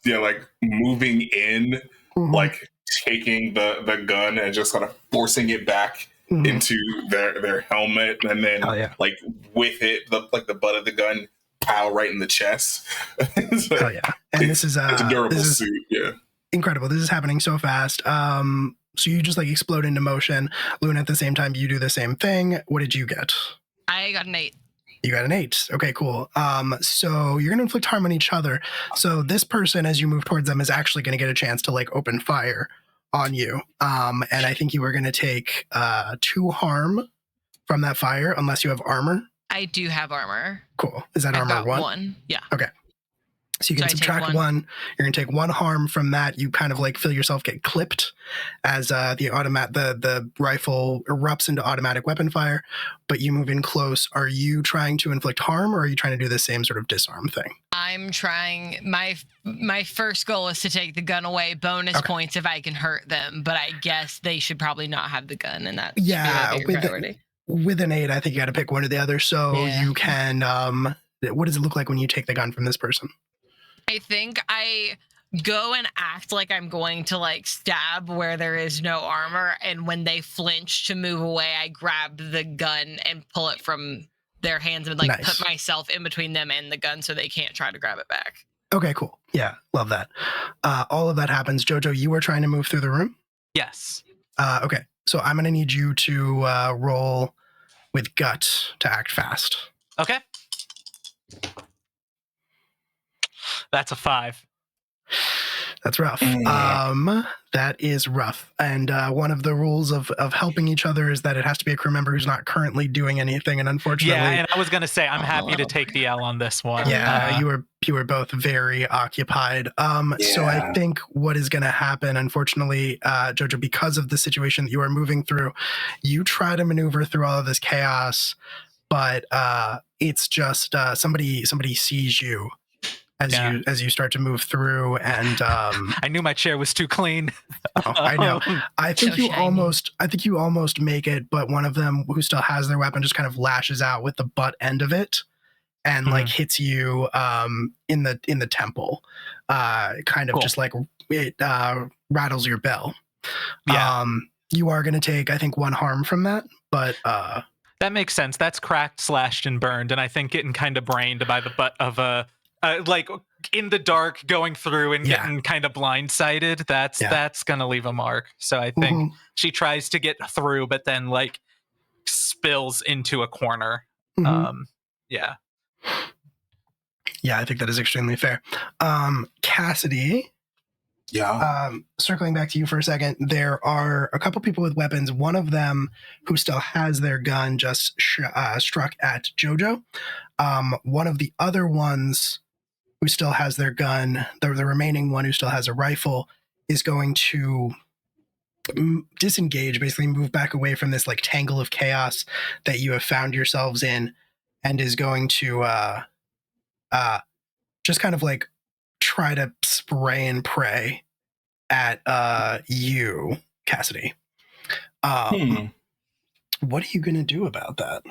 Yeah, like moving in, like taking the gun and just kind of forcing it back into their helmet, and then like with it, the butt of the gun, pow, right in the chest. So Hell yeah! And this is it's a durable suit. Yeah, incredible. This is happening so fast. So you just like explode into motion. Luna, at the same time, you do the same thing. What did you get? I got an 8. You got an 8. Okay, cool. So you're gonna inflict harm on each other. So this person, as you move towards them, is actually gonna get a chance to like open fire on you. And I think you are gonna take 2 harm from that fire, unless you have armor. I do have armor. Cool. Is that I've armor got 1? 1. Yeah. Okay. So you can So I take subtract one. You're going to take 1 harm from that. You kind of like feel yourself get clipped as the rifle erupts into automatic weapon fire, but you move in close. Are you trying to inflict harm, or are you trying to do the same sort of disarm thing? I'm trying. My first goal is to take the gun away. Bonus points if I can hurt them, but I guess they should probably not have the gun, and that should be a bigger priority. With an 8, I think you got to pick one or the other. So you can. What does it look like when you take the gun from this person? I think I go and act like I'm going to like stab where there is no armor, and when they flinch to move away, I grab the gun and pull it from their hands and like put myself in between them and the gun so they can't try to grab it back. Okay, cool. Yeah, love that. All of that happens. Jojo, you were trying to move through the room? Yes. Okay, so I'm going to need you to roll with gut to act fast. Okay. That's a 5. That's rough. That is rough. And one of the rules of helping each other is that it has to be a crew member who's not currently doing anything. And unfortunately, yeah. And I was gonna say I'm happy to take the L on this one. Yeah, you were both very occupied. So I think what is going to happen, unfortunately, Jojo, because of the situation that you are moving through, you try to maneuver through all of this chaos, but it's just somebody sees you. As you start to move through, and I knew my chair was too clean. Oh, I know. I think you almost make it, but one of them who still has their weapon just kind of lashes out with the butt end of it, and like hits you in the temple, kind of just like it rattles your bell. Yeah. You are going to take, I think, 1 harm from that, but that makes sense. That's cracked, slashed, and burned, and I think getting kind of brained by the butt of a. Like in the dark going through and getting kind of blindsided, that's gonna leave a mark. So I think she tries to get through, but then like spills into a corner. Yeah, I think that is extremely fair. Cassidy, circling back to you for a second, there are a couple people with weapons. One of them who still has their gun just struck at Jojo. One of the other ones who still has their gun, the remaining one who still has a rifle, is going to disengage, basically move back away from this like tangle of chaos that you have found yourselves in, and is going to just kind of like try to spray and pray at you, Cassidy. What are you going to do about that?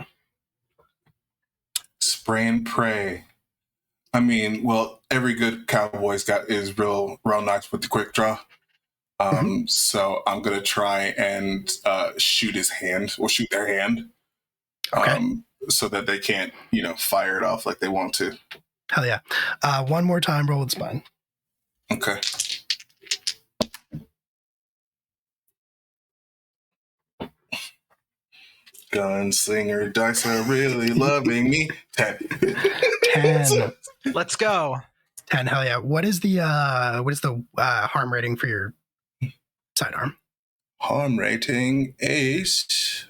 Spray and pray. I mean, well, every good cowboy's is real nice with the quick draw. So I'm gonna try and shoot his hand or shoot their hand, so that they can't, fire it off like they want to. Hell yeah! One more time, roll with spine. Okay. Gunslinger dice are really loving me. 10. 10. Let's go. 10. Hell yeah! What is the harm rating for your sidearm? Harm rating is.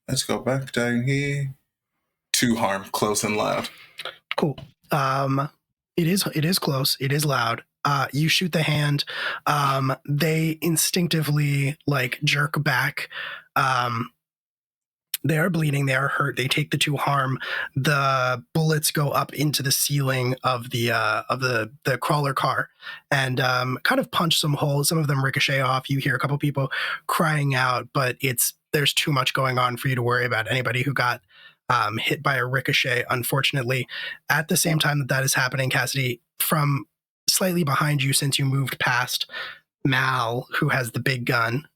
Let's go back down here. 2 harm, close and loud. Cool. It is close. It is loud. You shoot the hand. They instinctively like jerk back. They are bleeding. They are hurt. They take the 2 harm. The bullets go up into the ceiling of the crawler car and kind of punch some holes. Some of them ricochet off. You hear a couple people crying out, but there's too much going on for you to worry about. Anybody who got hit by a ricochet, unfortunately. At the same time that is happening, Cassidy, from slightly behind you, since you moved past Mal, who has the big gun,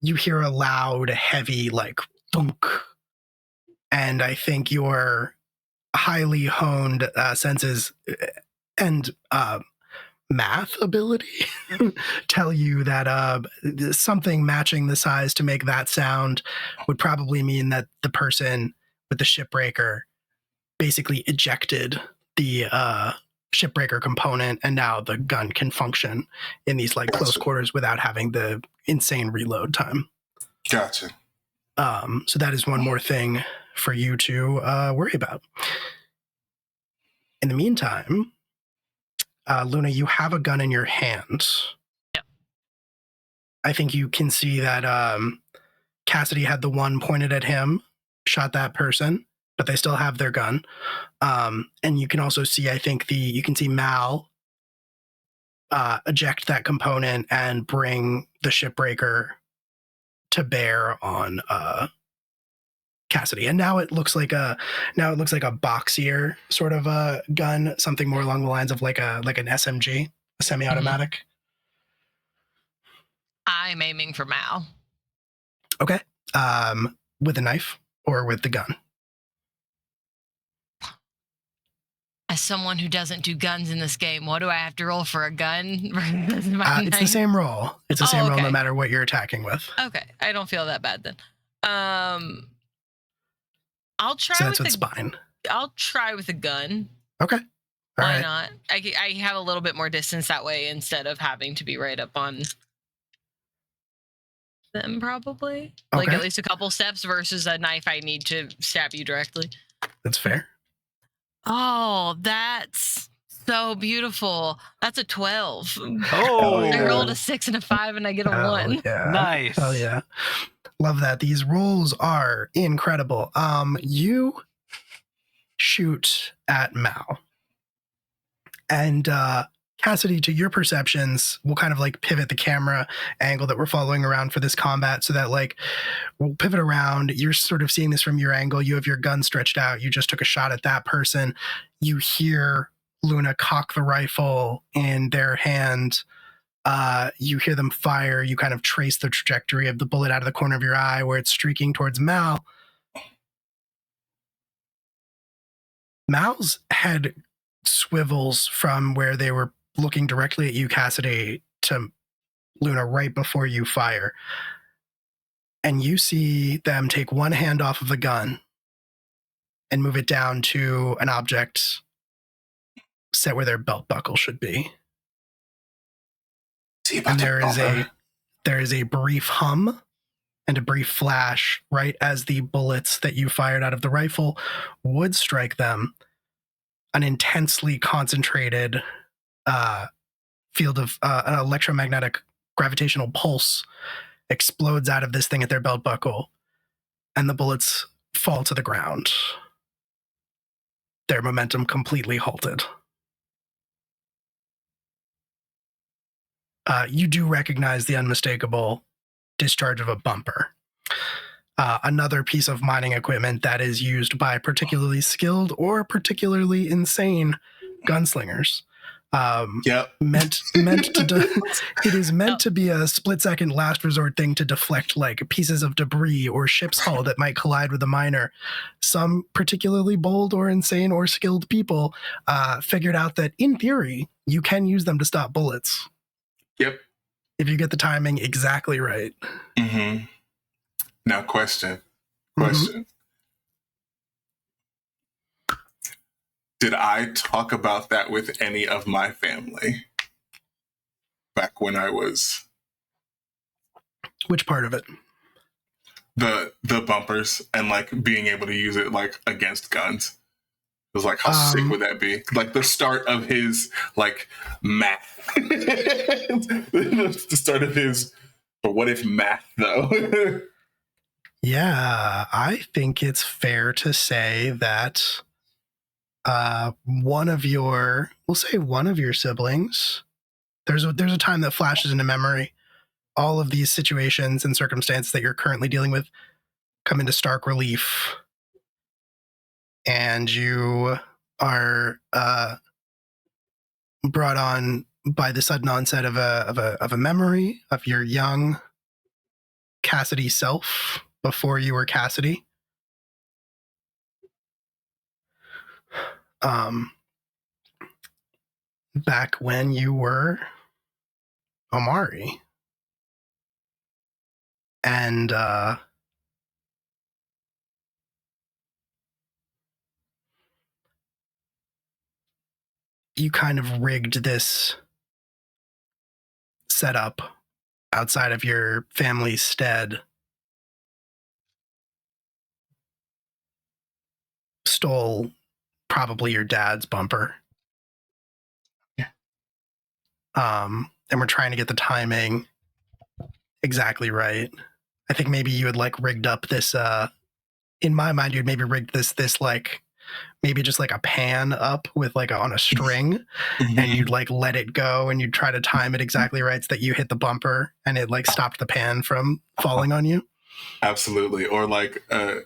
you hear a loud, heavy, like, thunk. And I think your highly honed senses and math ability tell you that something matching the size to make that sound would probably mean that the person with the shipbreaker basically ejected the shipbreaker component, and now the gun can function in these like close quarters without having the insane reload time. Gotcha. So that is one more thing for you to worry about. In the meantime, Luna, you have a gun in your hand. Yep. I think you can see that Cassidy had the one pointed at him, shot that person, but they still have their gun. And you can also see, I think you can see Mal eject that component and bring the shipbreaker to bear on Cassidy. And now it looks like a boxier sort of a gun, something more along the lines of like an SMG, a semi-automatic. I'm aiming for Mal. Okay. With a knife or with the gun? As someone who doesn't do guns in this game, what do I have to roll for a gun? It's the same roll. It's the same roll okay. no matter what you're attacking with. Okay, I don't feel that bad then. I'll try So that's with with spine. I'll try with a gun. Okay. All Why right. not? I have a little bit more distance that way instead of having to be right up on them, probably. Like Okay. at least a couple steps versus a knife I need to stab you directly. That's fair. Oh, that's so beautiful. That's a 12. Oh, I rolled a 6 and a 5 and I get a 1. Yeah. nice. Hell yeah. Love that. These rolls are incredible. You shoot at Mal. And Cassidy, to your perceptions, we'll kind of like pivot the camera angle that we're following around for this combat so that like we'll pivot around. You're sort of seeing this from your angle. You have your gun stretched out. You just took a shot at that person. You hear Luna cock the rifle in their hand. You hear them fire. You kind of trace the trajectory of the bullet out of the corner of your eye where it's streaking towards Mal. Mal's head swivels from where they were looking directly at you, Cassidy, to Luna right before you fire. And you see them take one hand off of the gun and move it down to an object set where their belt buckle should be. And there is a brief hum and a brief flash right as the bullets that you fired out of the rifle would strike them. An intensely concentrated field of an electromagnetic gravitational pulse explodes out of this thing at their belt buckle, and the bullets fall to the ground. Their momentum completely halted. You do recognize the unmistakable discharge of a bumper. Another piece of mining equipment that is used by particularly skilled or particularly insane gunslingers. Yep. It is meant to be a split-second last resort thing to deflect like pieces of debris or ship's hull that might collide with a miner. Some particularly bold or insane or skilled people figured out that in theory you can use them to stop bullets. Yep. If you get the timing exactly right. Mm-hmm. Now, question. Did I talk about that with any of my family back when I was... Which part of it? The bumpers and like being able to use it like against guns. It was like, how sick would that be? Like the start of his like math. The start of his, but what if math though? Yeah, I think it's fair to say that one of your siblings, there's a time that flashes into memory. All of these situations and circumstances that you're currently dealing with come into stark relief, and you are brought on by the sudden onset of a memory of your young Cassidy self before you were Cassidy. Back when you were Omari. And you kind of rigged this setup outside of your family's stead. Stole probably your dad's bumper. Yeah. And we're trying to get the timing exactly right. I think maybe you had like rigged up this in my mind you'd maybe rigged this like maybe just like a pan up with like on a string and you'd like let it go and you'd try to time it exactly right so that you hit the bumper and it like stopped the pan from falling on you. Absolutely. Or like a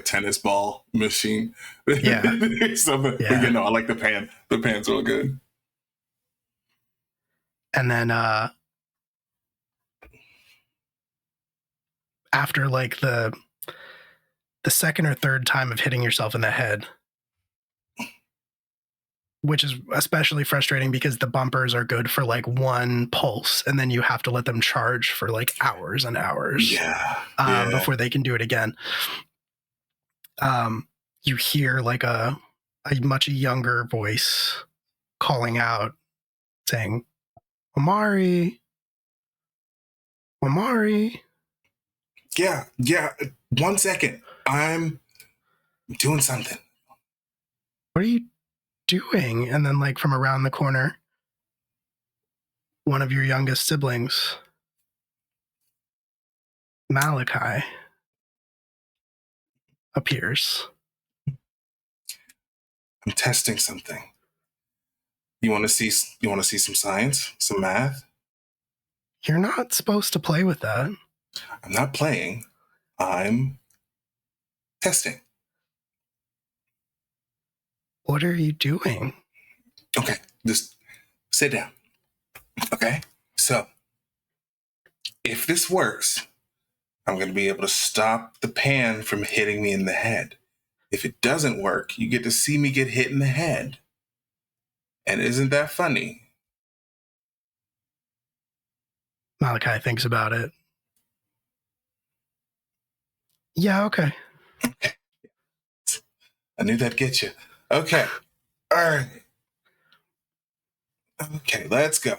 tennis ball machine. Yeah. Something. Yeah. You know, I like the pan. The pan's real good. And then after like the second or third time of hitting yourself in the head, which is especially frustrating because the bumpers are good for like one pulse and then you have to let them charge for like hours and hours before they can do it again. You hear like a much younger voice calling out saying, Omari. Yeah. 1 second. I'm doing something. What are you doing? And then like from around the corner, one of your youngest siblings, Malachi, appears. I'm testing something. You want to see some science, some math? You're not supposed to play with that. I'm not playing. I'm testing. What are you doing? Okay, just sit down. Okay, so if this works, I'm going to be able to stop the pan from hitting me in the head. If it doesn't work, you get to see me get hit in the head. And isn't that funny? Malachi thinks about it. Yeah, okay. I knew that'd get you. Okay. All right. Okay, let's go.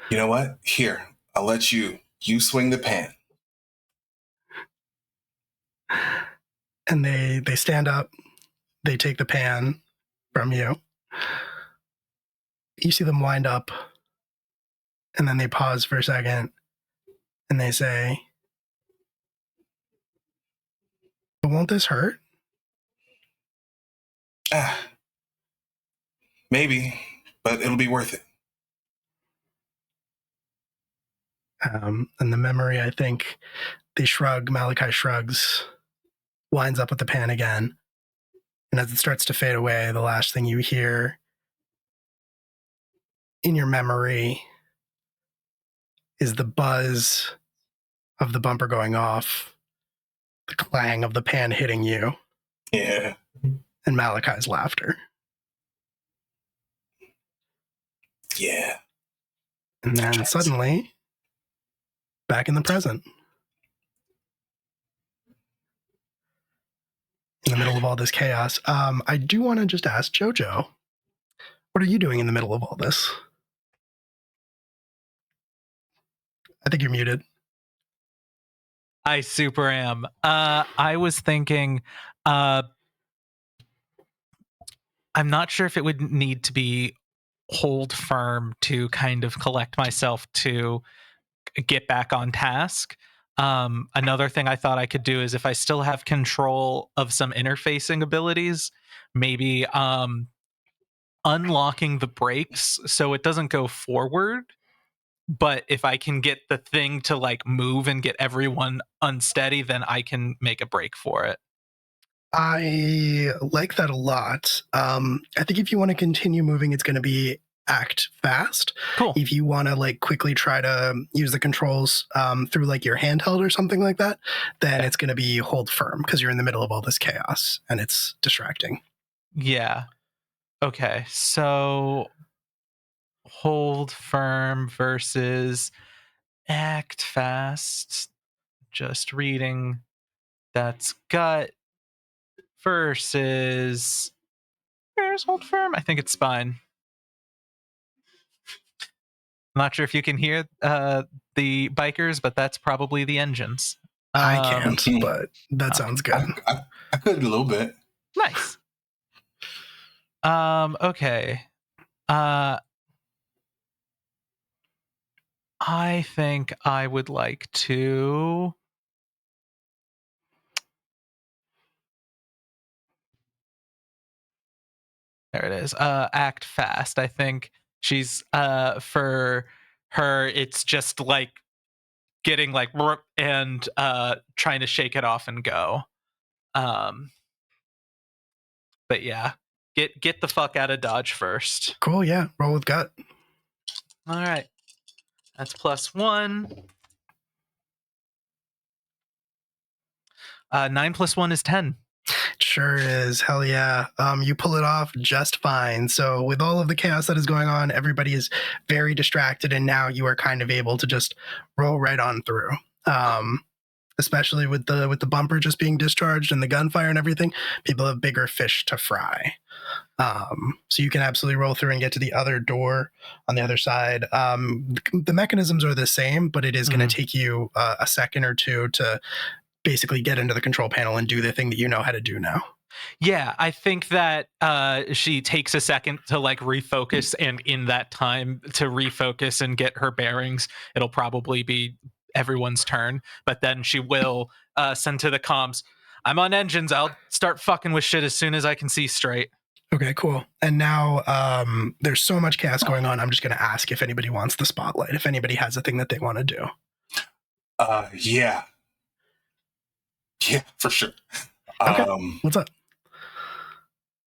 You know what? Here, I'll let you swing the pan. And they stand up. They take the pan from you. You see them wind up. And then they pause for a second. And they say, but won't this hurt? Maybe, but it'll be worth it. And the memory, I think, they shrug. Malachi shrugs, winds up with the pan again. And as it starts to fade away, the last thing you hear in your memory is the buzz of the bumper going off, the clang of the pan hitting you, Yeah. and Malachi's laughter. Yeah. And then suddenly, back in the present. In the middle of all this chaos. I do want to just ask Jojo, what are you doing in the middle of all this? I think you're muted. I super am. I was thinking, I'm not sure if it would need to be hold firm to kind of collect myself to get back on task. Another thing I thought I could do is if I still have control of some interfacing abilities, maybe unlocking the brakes so it doesn't go forward. But if I can get the thing to like move and get everyone unsteady, then I can make a break for it. I like that a lot. I think if you want to continue moving, it's going to be act fast. Cool. If you want to like quickly try to use the controls through like your handheld or something like that, then it's going to be hold firm because you're in the middle of all this chaos and it's distracting. Yeah. Okay. So hold firm versus act fast. Just reading. That's gut versus where's hold firm? I think it's spine. I'm not sure if you can hear the bikers, but that's probably the engines. I can't, but that sounds good. I could a little bit. Nice. Okay. I think I would like to. There it is. Act fast. I think she's for her. It's just like getting like and trying to shake it off and go. But yeah, get the fuck out of Dodge first. Cool, yeah. Roll with gut. All right, that's +1. 9 + 1 is 10. Sure is. Hell yeah. You pull it off just fine. So with all of the chaos that is going on, everybody is very distracted, and now you are kind of able to just roll right on through. Especially with the bumper just being discharged and the gunfire and everything, people have bigger fish to fry. So you can absolutely roll through and get to the other door on the other side. The mechanisms are the same, but it is going to take you a second or two to basically get into the control panel and do the thing that you know how to do now. Yeah, I think that she takes a second to like refocus, and in that time to refocus and get her bearings, it'll probably be everyone's turn. But then she will send to the comms, I'm on engines, I'll start fucking with shit as soon as I can see straight. Okay, cool. And now there's so much chaos going on, I'm just going to ask if anybody wants the spotlight, if anybody has a thing that they want to do. Yeah, for sure. Okay. What's up?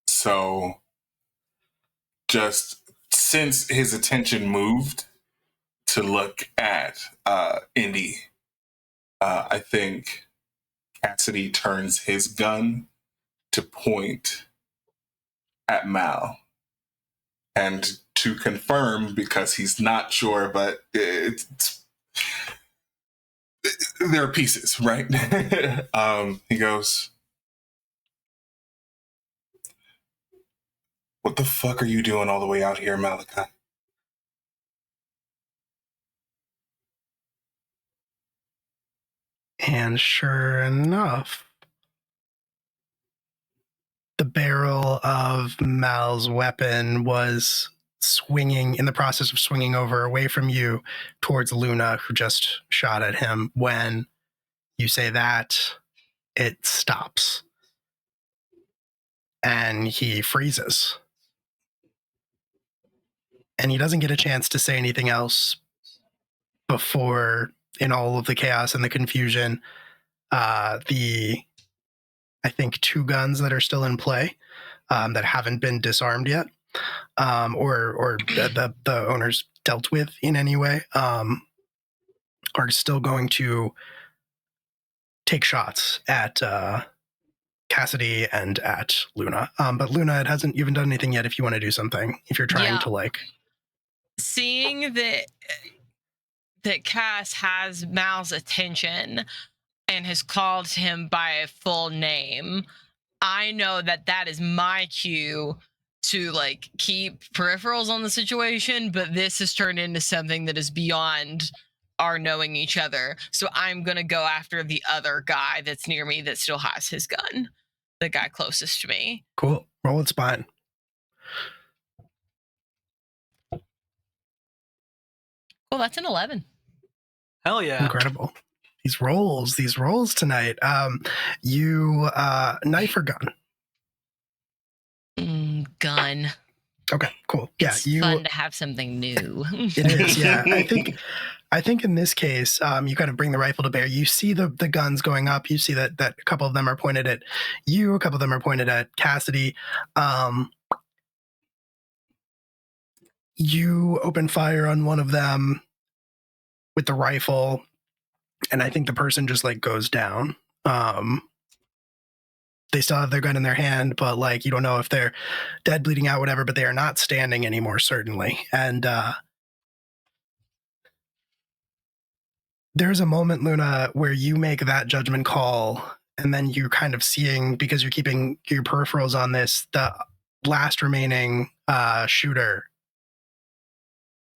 So just since his attention moved to look at Indy, I think Cassidy turns his gun to point at Mal. And to confirm, because he's not sure, but there are pieces, right? He goes, what the fuck are you doing all the way out here, Malachi? And sure enough, the barrel of Mal's weapon was swinging, in the process of swinging over away from you towards Luna, who just shot at him. When you say that, it stops. And he freezes. And he doesn't get a chance to say anything else before, in all of the chaos and the confusion, I think 2 guns that are still in play that haven't been disarmed yet, or the owners dealt with in any way, are still going to take shots at Cassidy and at Luna. But Luna, it hasn't even done anything yet. If you want to do something, if you're trying to like, seeing that Cass has Mal's attention and has called him by a full name, I know that is my cue to like keep peripherals on the situation, but this has turned into something that is beyond our knowing each other. So I'm going to go after the other guy that's near me that still has his gun, the guy closest to me. Cool. Roll its spine. Well, that's an 11. Hell yeah. Incredible. These rolls tonight. You knife or gun? Gun. Okay, cool. Yeah, It's fun to have something new. It is, yeah. I think in this case, you kind of bring the rifle to bear. You see the guns going up. You see that a couple of them are pointed at you. A couple of them are pointed at Cassidy. You open fire on one of them with the rifle, and I think the person just like goes down. They still have their gun in their hand, but like you don't know if they're dead, bleeding out, whatever, but they are not standing anymore, certainly. And there's a moment, Luna, where you make that judgment call, and then you're kind of seeing, because you're keeping your peripherals on this, the last remaining shooter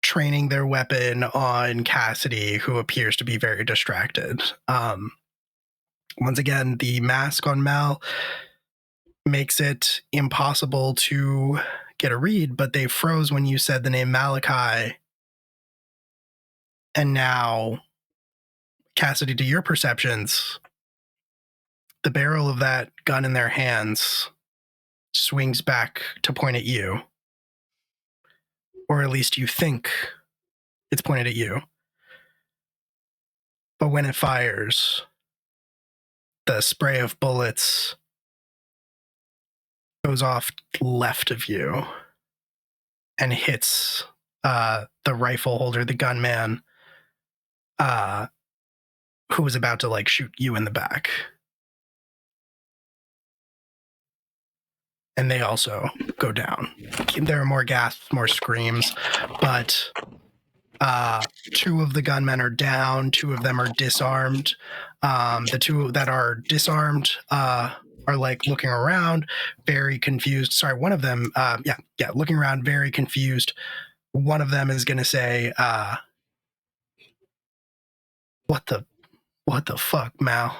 training their weapon on Cassidy, who appears to be very distracted. Once again, the mask on Mal makes it impossible to get a read, but they froze when you said the name Malachi. And now, Cassidy, to your perceptions, the barrel of that gun in their hands swings back to point at you. Or at least you think it's pointed at you. But when it fires, the spray of bullets goes off left of you and hits the rifle holder, the gunman, who was about to like shoot you in the back. And they also go down. There are more gasps, more screams, but two of the gunmen are down. Two of them are disarmed. The two that are disarmed are like looking around, very confused. Sorry, one of them, looking around, very confused. One of them is going to say, what the fuck, Mal?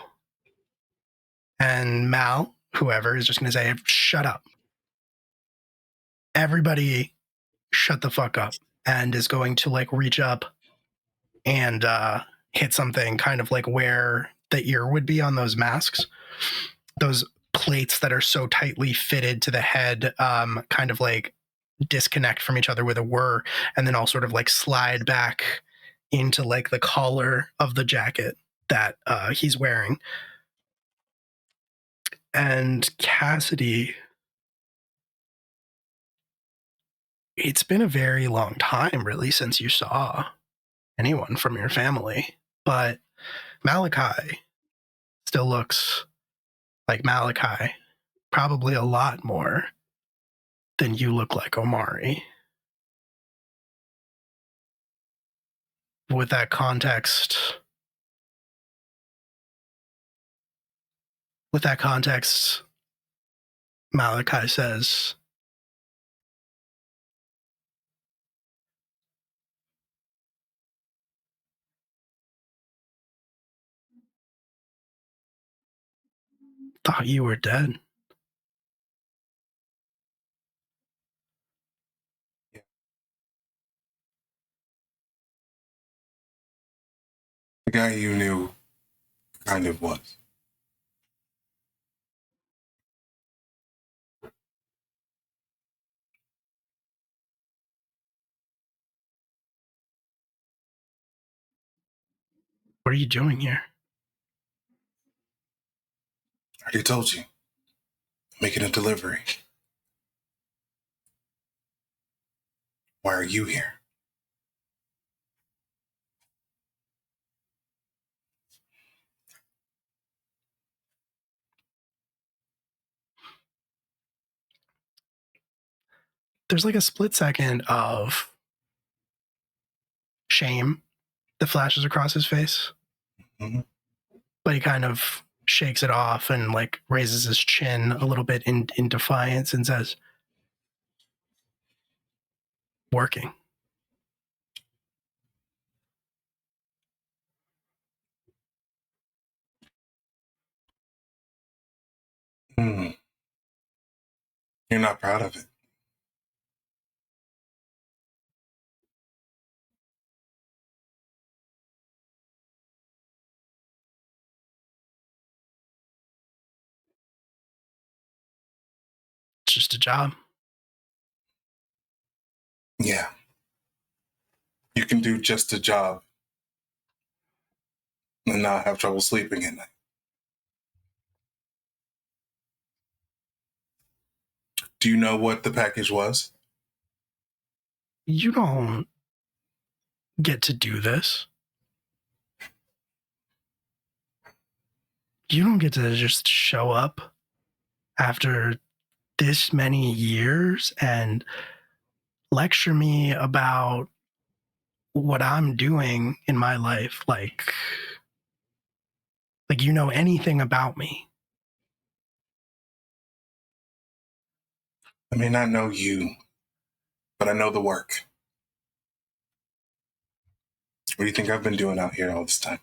And Mal, whoever, is just going to say, shut up. Everybody shut the fuck up, and is going to like reach up and hit something kind of like where the ear would be on those masks. Those plates that are so tightly fitted to the head kind of like disconnect from each other with a whir, and then all sort of like slide back into like the collar of the jacket that he's wearing. And Cassidy, it's been a very long time, really, since you saw anyone from your family. But Malachi still looks like Malachi, probably a lot more than you look like Omari. With that context, Malachi says, thought you were dead. The guy you knew kind of was. What are you doing here? I already told you. Making a delivery. Why are you here? There's like a split second of shame that flashes across his face. Mm-hmm. But he kind of shakes it off and like raises his chin a little bit in defiance and says, working. You're not proud of it. It's just a job. Yeah. You can do just a job and not have trouble sleeping at night. Do you know what the package was? You don't get to do this. You don't get to just show up after this many years and lecture me about what I'm doing in my life. Like you know anything about me. I may not know you, but I know the work. What do you think I've been doing out here all this time?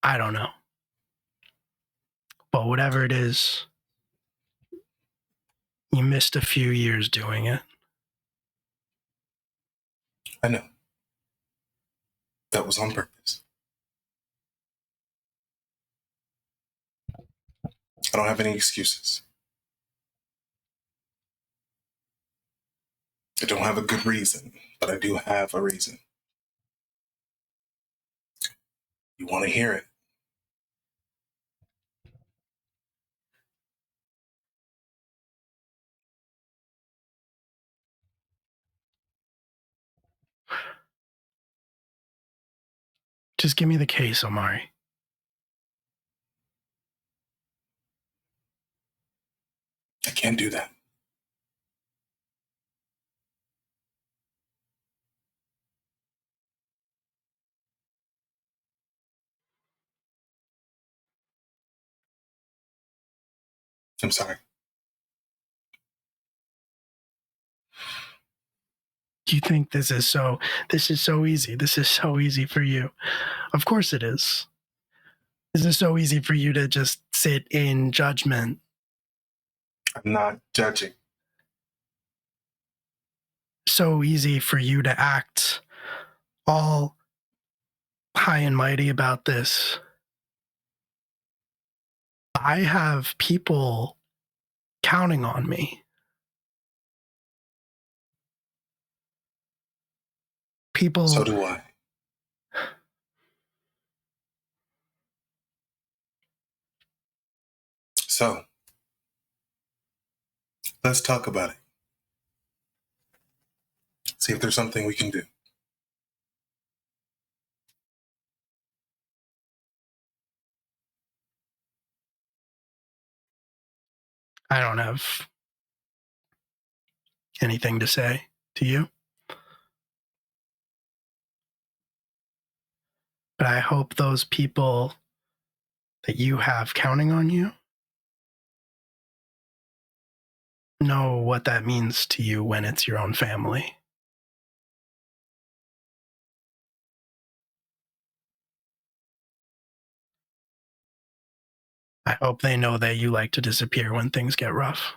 I don't know. But whatever it is, you missed a few years doing it. I know. That was on purpose. I don't have any excuses. I don't have a good reason, but I do have a reason. You want to hear it? Just give me the case, Omari. I can't do that. I'm sorry. You think this is so easy. This is so easy for you. Of course it is. This is so easy for you to just sit in judgment. I'm not judging. So easy for you to act all high and mighty about this. I have people counting on me. People. So do I. So, let's talk about it. See if there's something we can do. I don't have anything to say to you. But I hope those people that you have counting on you know what that means to you when it's your own family. I hope they know that you like to disappear when things get rough.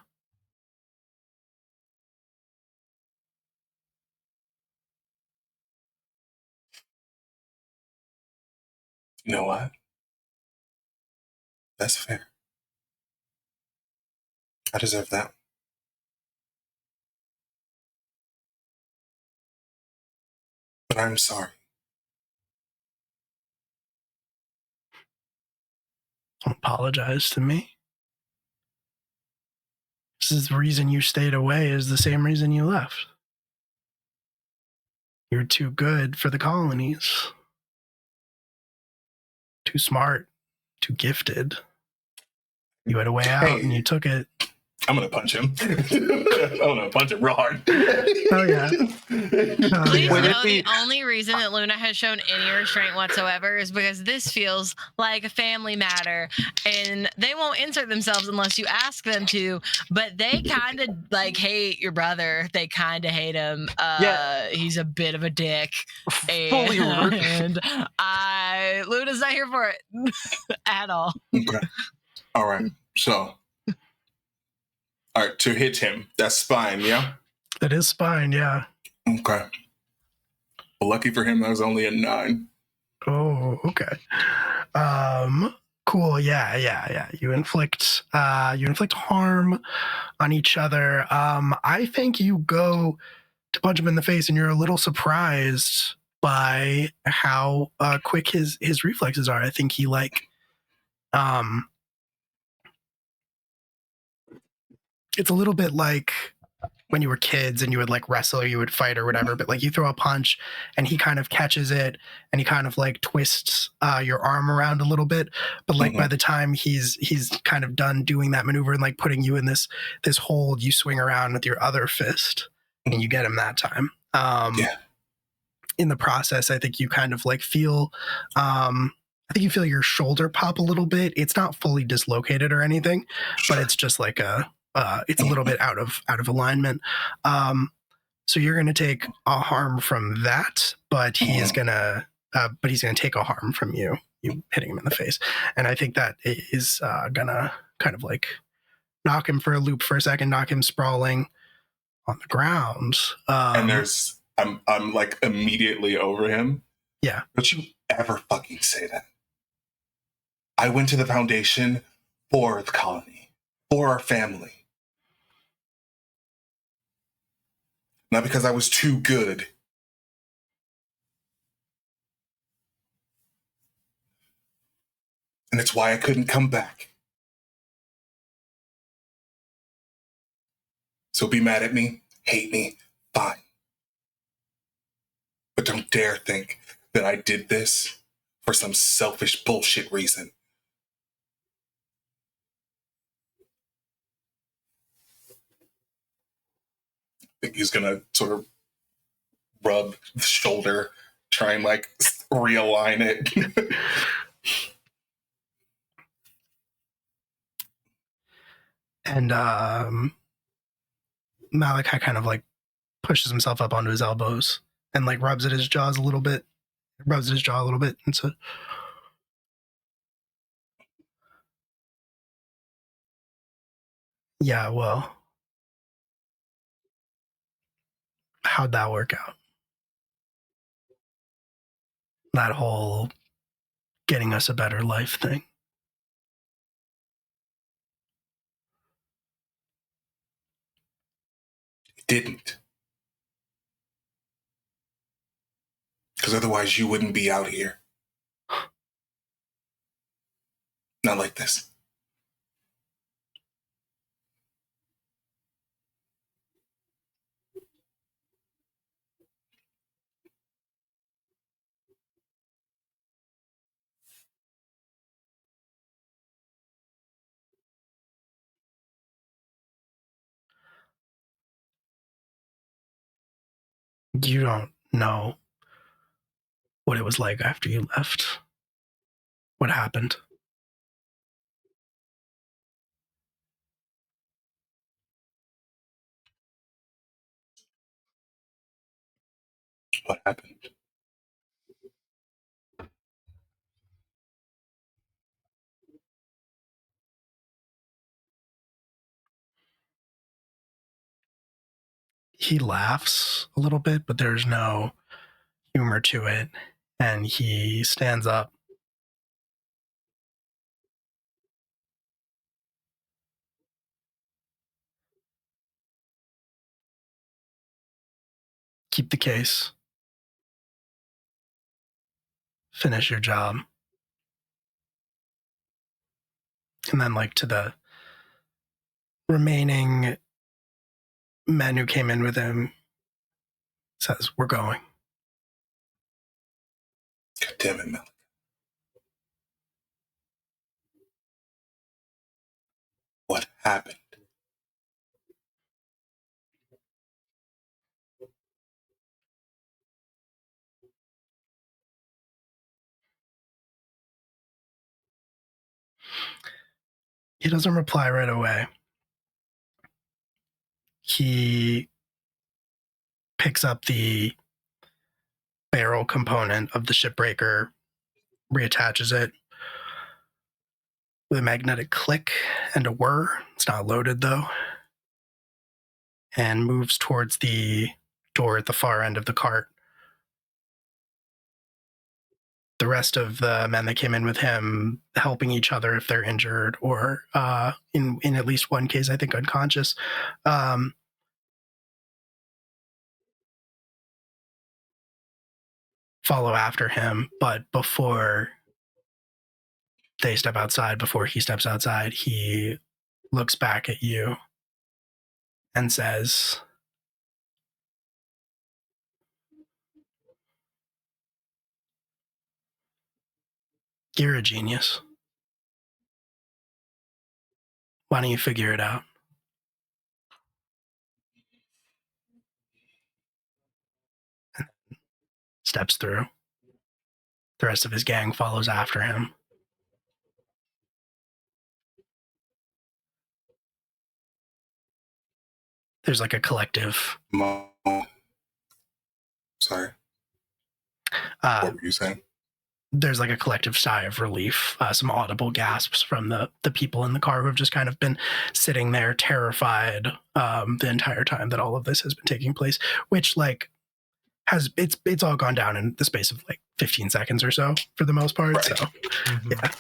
You know what? That's fair. I deserve that. But I'm sorry. Don't apologize to me. This is the reason you stayed away is the same reason you left. You're too good for the colonies. Too smart, too gifted. You had a way out and you took it. I'm going to punch him. I'm going to punch him real hard. Oh, yeah. Please Would it know be- the only reason that Luna has shown any restraint whatsoever is because this feels like a family matter, and they won't insert themselves unless you ask them to. But they kind of like hate your brother. They kind of hate him. Yeah. He's a bit of a dick, Fully and Luna's not here for it at all. Okay. All right. So, all right, to hit him, that's spine, yeah? That is spine, yeah. Okay. Well, lucky for him, that was only a 9. Oh, okay. Cool. Yeah. You inflict harm on each other. I think you go to punch him in the face, and you're a little surprised by how quick his reflexes are. I think he it's a little bit like when you were kids and you would like wrestle or you would fight or whatever, but like you throw a punch and he kind of catches it and he kind of like twists your arm around a little bit. But like by the time he's kind of done doing that maneuver and like putting you in this hold, you swing around with your other fist and you get him that time. In the process, I think you kind of like feel your shoulder pop a little bit. It's not fully dislocated or anything, but it's just like it's a little bit out of alignment. So you're going to take a harm from that, but he is going to but he's going to take a harm from you hitting him in the face. And I think that is going to kind of like knock him for a loop for a second, knock him sprawling on the ground. And I'm like immediately over him. Yeah. Don't you ever fucking say that. I went to the Foundation for the colony, for our family. Not because I was too good. And it's why I couldn't come back. So be mad at me, hate me, fine. But don't dare think that I did this for some selfish bullshit reason. I think he's gonna sort of rub the shoulder, try and like realign it. And Malachi kind of like pushes himself up onto his elbows and like rubs at his jaw a little bit, and so yeah, well, how'd that work out? That whole getting us a better life thing. It didn't. Because otherwise you wouldn't be out here. Not like this. You don't know what it was like after you left. What happened? What happened? He laughs a little bit, but there's no humor to it. And he stands up. Keep the case. Finish your job. And then, like, to the remaining men who came in with him, says, "We're going." God damn it, Mel. What happened? He doesn't reply right away. He picks up the barrel component of the shipbreaker, reattaches it with a magnetic click and a whir. It's not loaded though. And moves towards the door at the far end of the cart. The rest of the men that came in with him helping each other if they're injured or in at least one case, I think unconscious. Follow after him, but before they step outside, before he steps outside, he looks back at you and says, "You're a genius. Why don't you figure it out?" And steps through. The rest of his gang follows after him. There's like a collective. Mom. Sorry. What were you saying? there's like a collective sigh of relief, some audible gasps from the people in the car who have just kind of been sitting there terrified the entire time that all of this has been taking place, which like it's all gone down in the space of like 15 seconds or so for the most part. Right. So Mhm. yeah.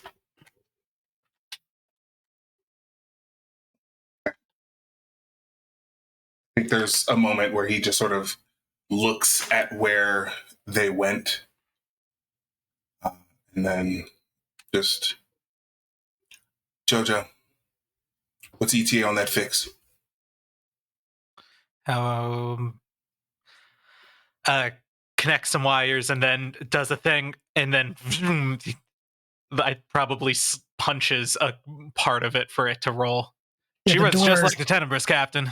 I think there's a moment where he just sort of looks at where they went, and then just, Jojo, what's ETA on that fix? Connects some wires and then does a thing, and then I probably punches a part of it for it to roll. Yeah, She the runs just door- like the Tenebris captain.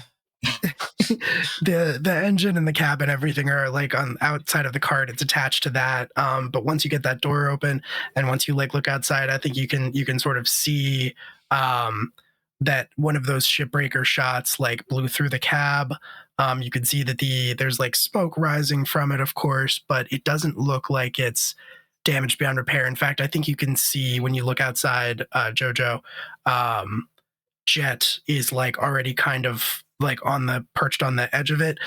the engine and the cabin, everything are like on outside of the cart. It's attached to that. But once you get that door open and once you like look outside, I think you can sort of see that one of those shipbreaker shots like blew through the cab. You can see that there's like smoke rising from it, of course, but it doesn't look like it's damaged beyond repair. In fact, I think you can see when you look outside, Jojo, Jet is like already kind of like perched on the edge of it,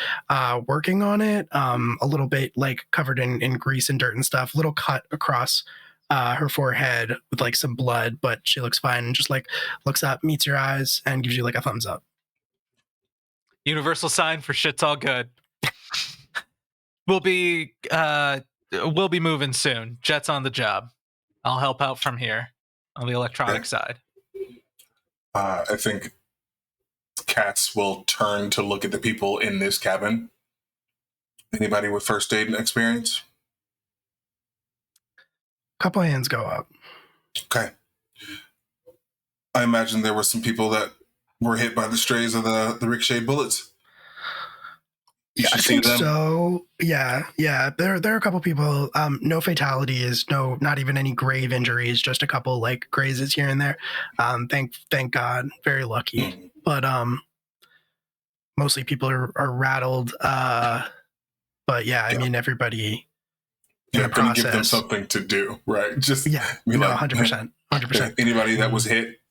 working on it, a little bit like covered in grease and dirt and stuff, little cut across her forehead with like some blood, but she looks fine and just like looks up, meets your eyes, and gives you like a thumbs up. Universal sign for shit's all good. We'll be moving soon. Jet's on the job. I'll help out from here on the electronic side. I think Katz will turn to look at the people in this cabin. Anybody with first aid experience? Couple hands go up. Okay. I imagine there were some people that were hit by the strays of the ricochet bullets. Yeah, I think so. Yeah. There are a couple people. No fatalities. No, not even any grave injuries. Just a couple like grazes here and there. Thank God. Very lucky. Mm-hmm. But mostly people are rattled. But yeah, I mean everybody. You're going to give them something to do, right? Just yeah, be like 100%. Anybody that was hit,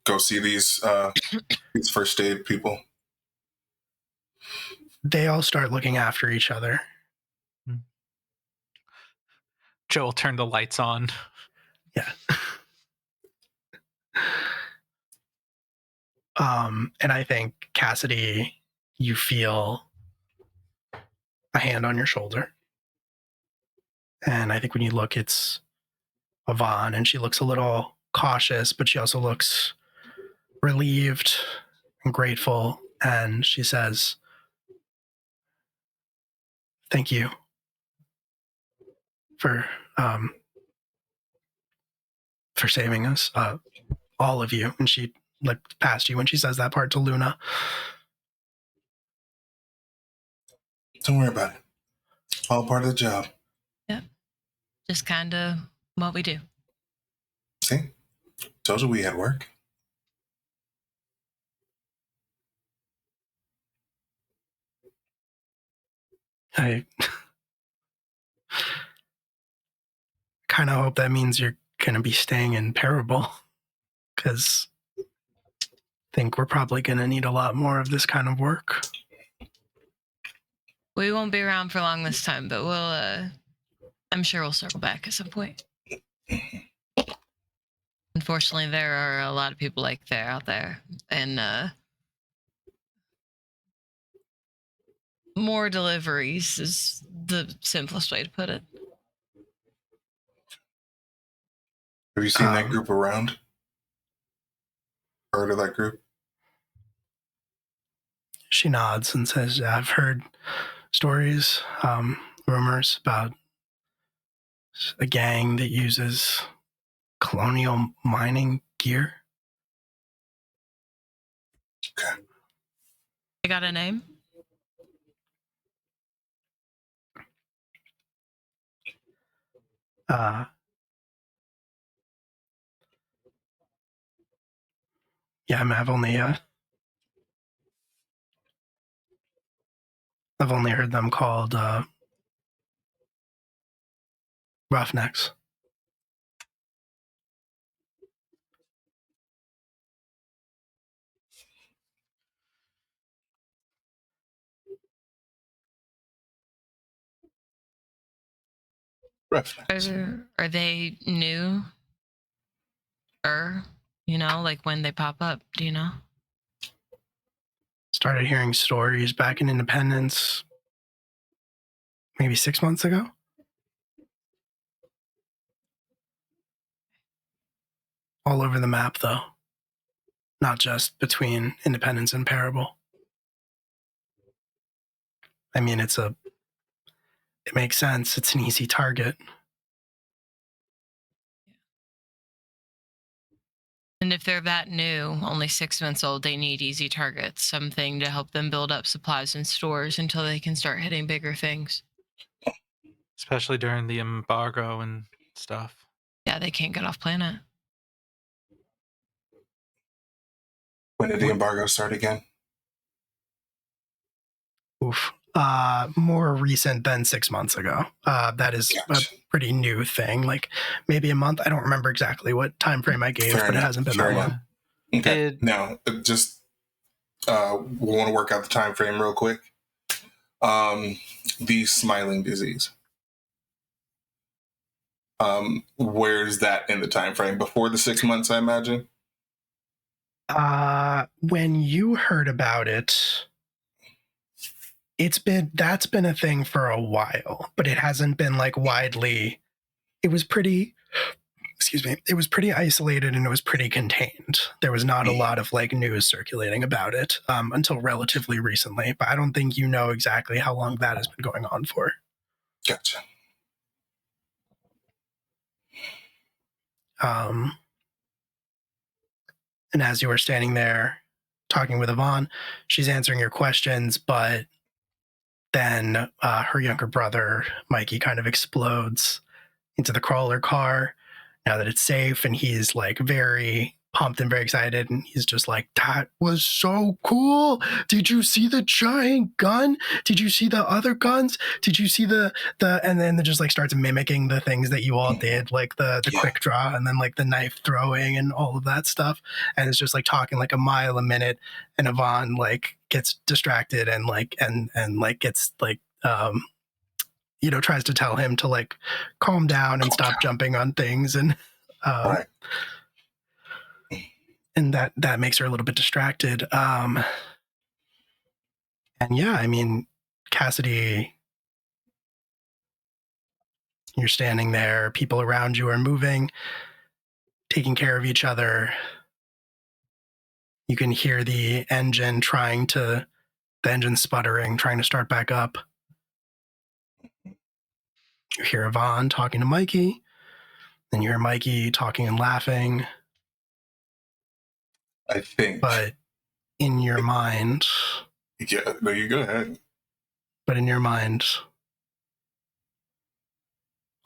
go see these first aid people. They all start looking after each other. Joe will turn the lights on. Yeah. And I think, Cassidy, you feel a hand on your shoulder. And I think when you look, it's Yvonne, and she looks a little cautious, but she also looks relieved and grateful. And she says, "Thank you for saving us, all of you." And she looked past you when she says that part to Luna. Don't worry about it. All part of the job. Yep. Just kind of what we do. See? Told you we had work. I kind of hope that means you're going to be staying in Parable, because I think we're probably going to need a lot more of this kind of work. We won't be around for long this time, but I'm sure we'll circle back at some point. Unfortunately, there are a lot of people like that out there, and more deliveries is the simplest way to put it. Have you seen that group around? Heard of that group? She nods and says, "I've heard stories, rumors about a gang that uses colonial mining gear." Okay. I got a name? Yeah, I mean, I've only heard them called Roughnecks. Reflex. Are they new? Like when they pop up, do you know? Started hearing stories back in Independence maybe 6 months ago. All over the map, though. Not just between Independence and Parable. I mean, it makes sense. It's an easy target. And if they're that new, only 6 months old, they need easy targets, something to help them build up supplies and stores until they can start hitting bigger things. Especially during the embargo and stuff. Yeah, they can't get off planet. When did the embargo start again? Oof. More recent than 6 months ago. That is Gotcha. a pretty new thing. Like maybe a month. I don't remember exactly what time frame I gave, but it hasn't been that long. Okay. Now, just we want to work out the time frame real quick. The smiling disease. Where's that in the time frame? Before the 6 months, I imagine. When you heard about it, that's been a thing for a while, but it hasn't been like widely. It was pretty isolated and it was pretty contained. There was not a lot of like news circulating about it until relatively recently, but I don't think you know exactly how long that has been going on for. Gotcha. And as you were standing there talking with Yvonne, she's answering your questions, but then her younger brother, Mikey, kind of explodes into the crawler car now that it's safe, and he's like very pumped and very excited, and he's just like, that was so cool. Did you see the giant gun? Did you see the other guns? Did you see the and then it just like starts mimicking the things that you all did, like the quick draw and then like the knife throwing and all of that stuff, and it's just like talking like a mile a minute, and Yvonne like gets distracted and gets like tries to tell him to like calm down and stop jumping on things, and Right. and that makes her a little bit distracted. And yeah, I mean, Cassidy, you're standing there, people around you are moving, taking care of each other. You can hear the engine sputtering, trying to start back up. You hear Yvonne talking to Mikey, then you hear Mikey talking and laughing. I think. But in your mind... Yeah, no, you go ahead. But in your mind,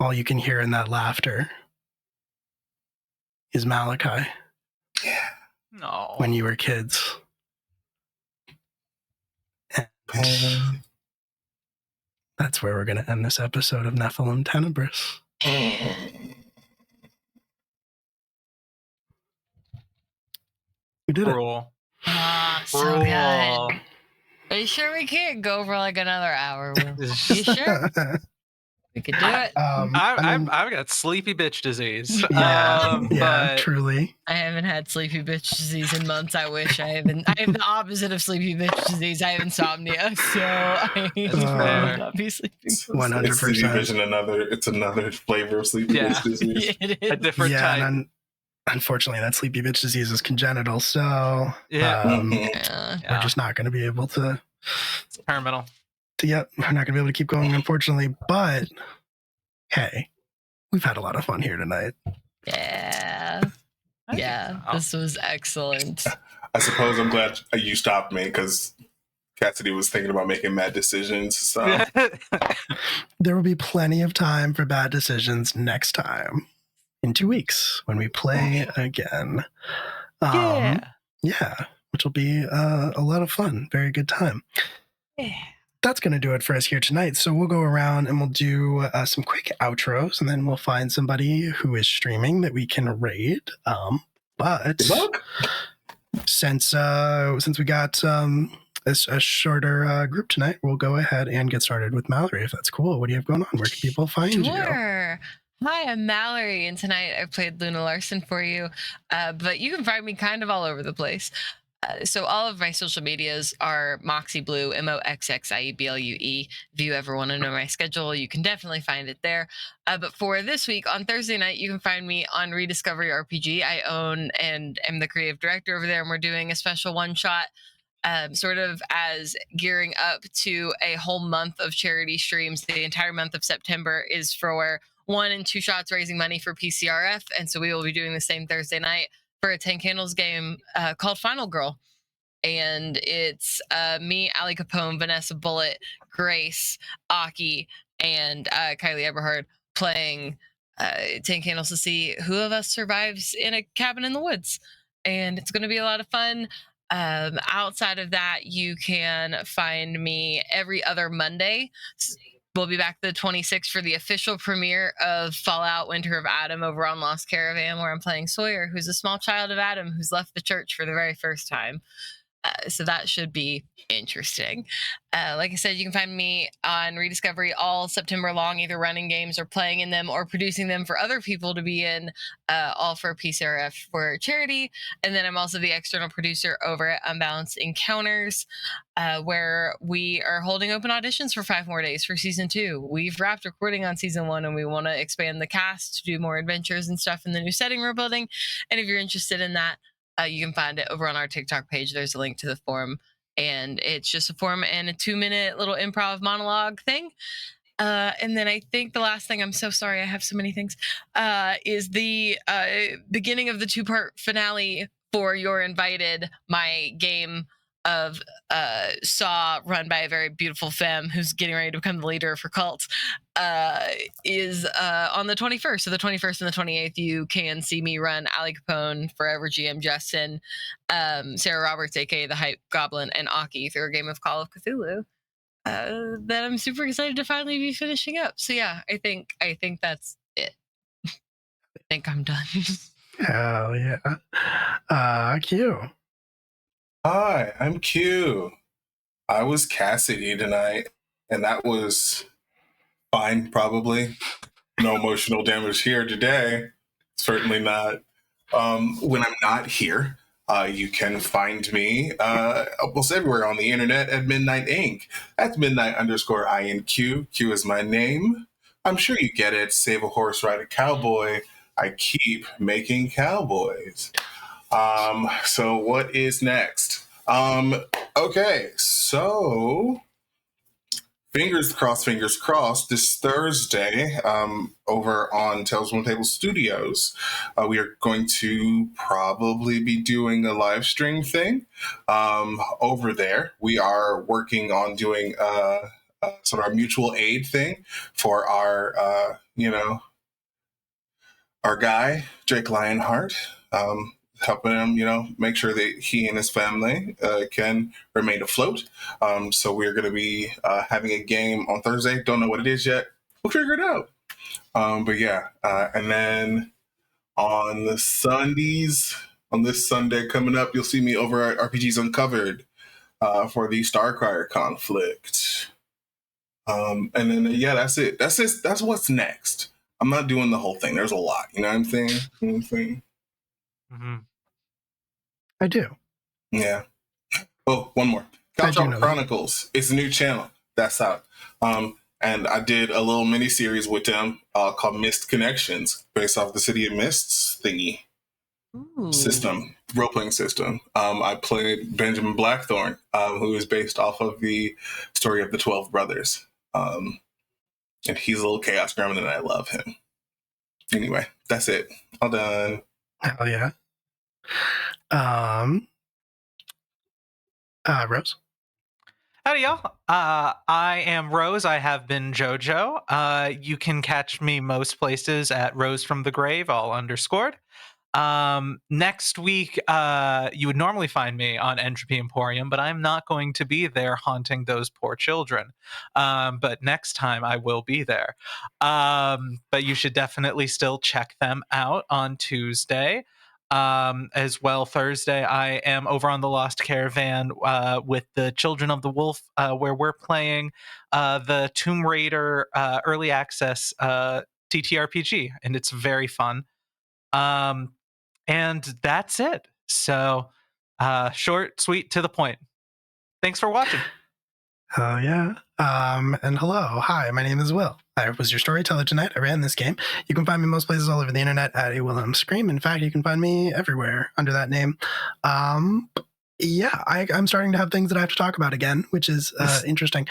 all you can hear in that laughter is Malachi. Yeah. No. When you were kids. Pain. That's where we're going to end this episode of Nephilim Tenebris. We did it. So good. Are you sure we can't go for like another hour? You sure? We could do it. I've got sleepy bitch disease. Yeah, but truly. I haven't had sleepy bitch disease in months. I wish I haven't. I have the opposite of sleepy bitch disease. I have insomnia, so I would not be sleeping. 100%. It's another flavor of sleepy bitch disease. It is. A different type. And unfortunately, that sleepy bitch disease is congenital, so we're just not going to be able to. It's terminal. We're not going to be able to keep going, unfortunately. But hey, we've had a lot of fun here tonight. Yeah, this was excellent. I suppose I'm glad you stopped me because Cassidy was thinking about making bad decisions. So there will be plenty of time for bad decisions next time in 2 weeks when we play again. Which will be a lot of fun. Very good time. Yeah. That's going to do it for us here tonight. So we'll go around and we'll do some quick outros, and then we'll find somebody who is streaming that we can raid. But since we got it's a shorter group tonight. We'll go ahead and get started with Mallory, if that's cool. What do you have going on? Where can people find you? Sure. Hi, I'm Mallory, and tonight I played Luna Larson for you. But you can find me kind of all over the place. So all of my social medias are Moxie Blue, MOXXIEBLUE. If you ever want to know my schedule, you can definitely find it there. But for this week, on Thursday night, you can find me on Rediscovery RPG. I own and am the creative director over there, and we're doing a special one-shot sort of as gearing up to a whole month of charity streams. The entire month of September is for 1 and 2 shots raising money for PCRF. And so we will be doing the same Thursday night for a 10 Candles game called Final Girl. And it's me, Ali Capone, Vanessa Bullitt, Grace, Aki, and Kylie Eberhard playing 10 Candles to see who of us survives in a cabin in the woods. And it's going to be a lot of fun. Outside of that, you can find me every other Monday. We'll be back the 26th for the official premiere of Fallout Winter of Adam over on Lost Caravan, where I'm playing Sawyer, who's a small child of Adam who's left the church for the very first time. So that should be interesting. Like I said, you can find me on Rediscovery all September long, either running games or playing in them or producing them for other people to be in, all for PCRF for charity. And then I'm also the external producer over at Unbalanced Encounters, where we are holding open auditions for 5 more days for season 2. We've wrapped recording on season 1, and we want to expand the cast to do more adventures and stuff in the new setting we're building. And if you're interested in that, you can find it over on our TikTok page. There's a link to the forum, and it's just a forum and a 2-minute little improv monologue thing. And then I think the last thing, I'm so sorry, I have so many things, is the beginning of the 2-part finale for You're Invited, my game of Saw, run by a very beautiful femme who's getting ready to become the leader of her cult, is on the 21st. So the 21st and the 28th, you can see me run Ali Capone, Forever GM Justin, Sarah Roberts, aka the Hype Goblin, and Aki through a game of Call of Cthulhu that I'm super excited to finally be finishing up. So yeah, I think that's it. I think I'm done. Hell yeah. Q. Hi, I'm Q. I was Cassidy tonight, and that was fine, probably. No emotional damage here today. Certainly not. When I'm not here, you can find me almost everywhere on the internet at Midnight Inc. That's Midnight_INQ. Q is my name. I'm sure you get it. Save a horse, ride a cowboy. I keep making cowboys. So what is next? Okay, so fingers crossed, this Thursday, over on Tales from the Table Studios, we are going to probably be doing a live stream thing. Over there, we are working on doing sort of our mutual aid thing for our, our guy, Drake Lionheart. Helping him, make sure that he and his family can remain afloat. So we're going to be having a game on Thursday. Don't know what it is yet. We'll figure it out. But yeah, and then on the Sundays, on this Sunday coming up, you'll see me over at RPGs Uncovered for the Starcrier conflict. And then yeah, that's it. That's it. That's what's next. I'm not doing the whole thing. There's a lot. You know what I'm saying? Mm-hmm. I do. Yeah. Oh, one more. Couch Out Chronicles. It's a new channel that's out. And I did a little mini series with them called Mist Connections, based off the City of Mists thingy. System, role-playing system. I played Benjamin Blackthorn, who is based off of the story of the 12 brothers. And he's a little chaos gremlin, and I love him. Anyway, that's it. All done. Hell yeah. Rose. Howdy, y'all. I am Rose. I have been JoJo. You can catch me most places at Rose from the Grave, all underscored. Next week, you would normally find me on Entropy Emporium, but I'm not going to be there haunting those poor children. But next time I will be there. But you should definitely still check them out on Tuesday. As well, Thursday, I am over on the Lost Caravan with the Children of the Wolf, where we're playing the Tomb Raider early access TTRPG, and it's very fun. And that's it. So short, sweet, to the point. Thanks for watching. Oh, yeah. And hello. Hi, my name is Will. I was your storyteller tonight. I ran this game. You can find me most places all over the internet at A Willem Scream. In fact, you can find me everywhere under that name. Yeah, I'm starting to have things that I have to talk about again, which is interesting.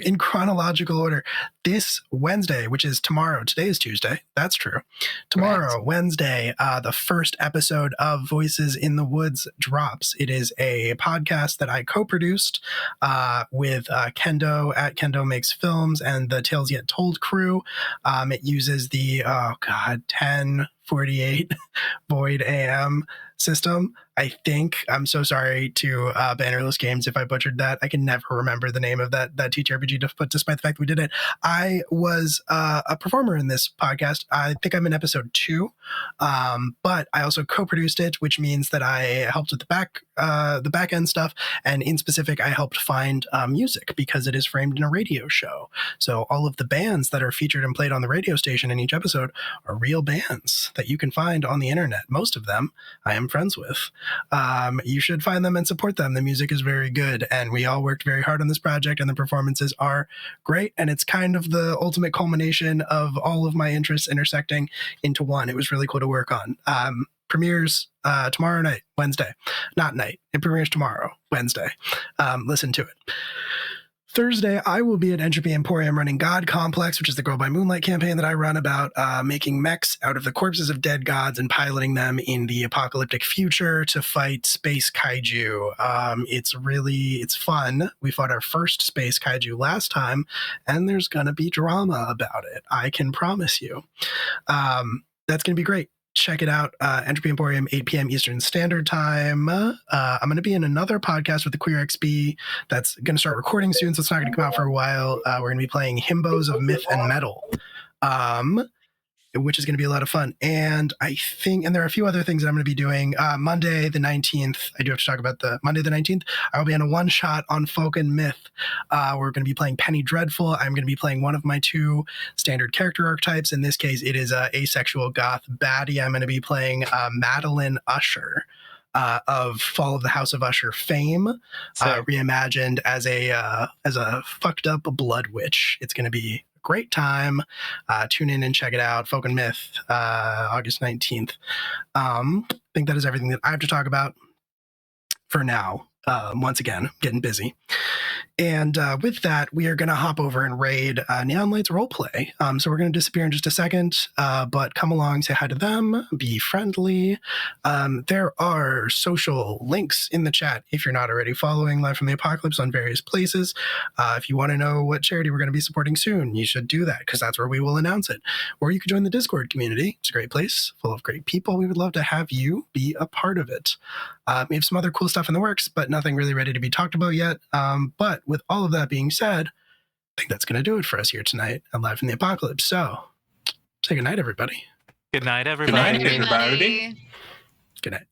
In chronological order, this Wednesday, which is tomorrow, today is Tuesday. That's true. Tomorrow, right. Wednesday, the first episode of Voices in the Woods drops. It is a podcast that I co-produced with Kendo at Kendo Makes Films and the Tales Yet Told crew. It uses the 1048 Void AM system. I think, I'm so sorry to Bannerless Games if I butchered that. I can never remember the name of that TTRPG, but despite the fact we did it, I was a performer in this podcast. I think I'm in episode 2, but I also co-produced it, which means that I helped with the back end stuff, and in specific, I helped find music because it is framed in a radio show. So all of the bands that are featured and played on the radio station in each episode are real bands that you can find on the internet. Most of them I am friends with. You should find them and support them. The music is very good, and we all worked very hard on this project, and the performances are great, and it's kind of the ultimate culmination of all of my interests intersecting into one. It was really cool to work on. Premieres tomorrow night, Wednesday. Not night. It premieres tomorrow, Wednesday. Listen to it. Thursday, I will be at Entropy Emporium running God Complex, which is the Girl by Moonlight campaign that I run about making mechs out of the corpses of dead gods and piloting them in the apocalyptic future to fight space kaiju. It's fun. We fought our first space kaiju last time, and there's going to be drama about it. I can promise you. That's going to be great. Check it out. Entropy Emporium, 8 p.m. Eastern Standard Time. I'm going to be in another podcast with the Queer XB that's going to start recording soon, so it's not going to come out for a while. We're going to be playing Himbos of Myth and Metal, which is going to be a lot of fun. And there are a few other things that I'm going to be doing. Monday the 19th, I do have to talk about Monday the 19th, I'll be in a one-shot on Folk and Myth. We're going to be playing Penny Dreadful. I'm going to be playing one of my 2 standard character archetypes. In this case, it is asexual goth baddie. I'm going to be playing Madeline Usher. Of Fall of the House of Usher fame, reimagined as a fucked up blood witch. It's going to be a great time. Tune in and check it out. Folk and Myth, August 19th. I think that is everything that I have to talk about for now. Once again, getting busy. And with that, we are going to hop over and raid Neon Lights Roleplay. So we're going to disappear in just a second, but come along, say hi to them, be friendly. There are social links in the chat if you're not already following Live from the Apocalypse on various places. If you want to know what charity we're going to be supporting soon, you should do that because that's where we will announce it. Or you could join the Discord community. It's a great place full of great people. We would love to have you be a part of it. We have some other cool stuff in the works, but nothing really ready to be talked about yet. But with all of that being said, I think that's going to do it for us here tonight on Live from the Apocalypse. So, say goodnight, everybody. Good night, everybody. Good night, everybody. Good night.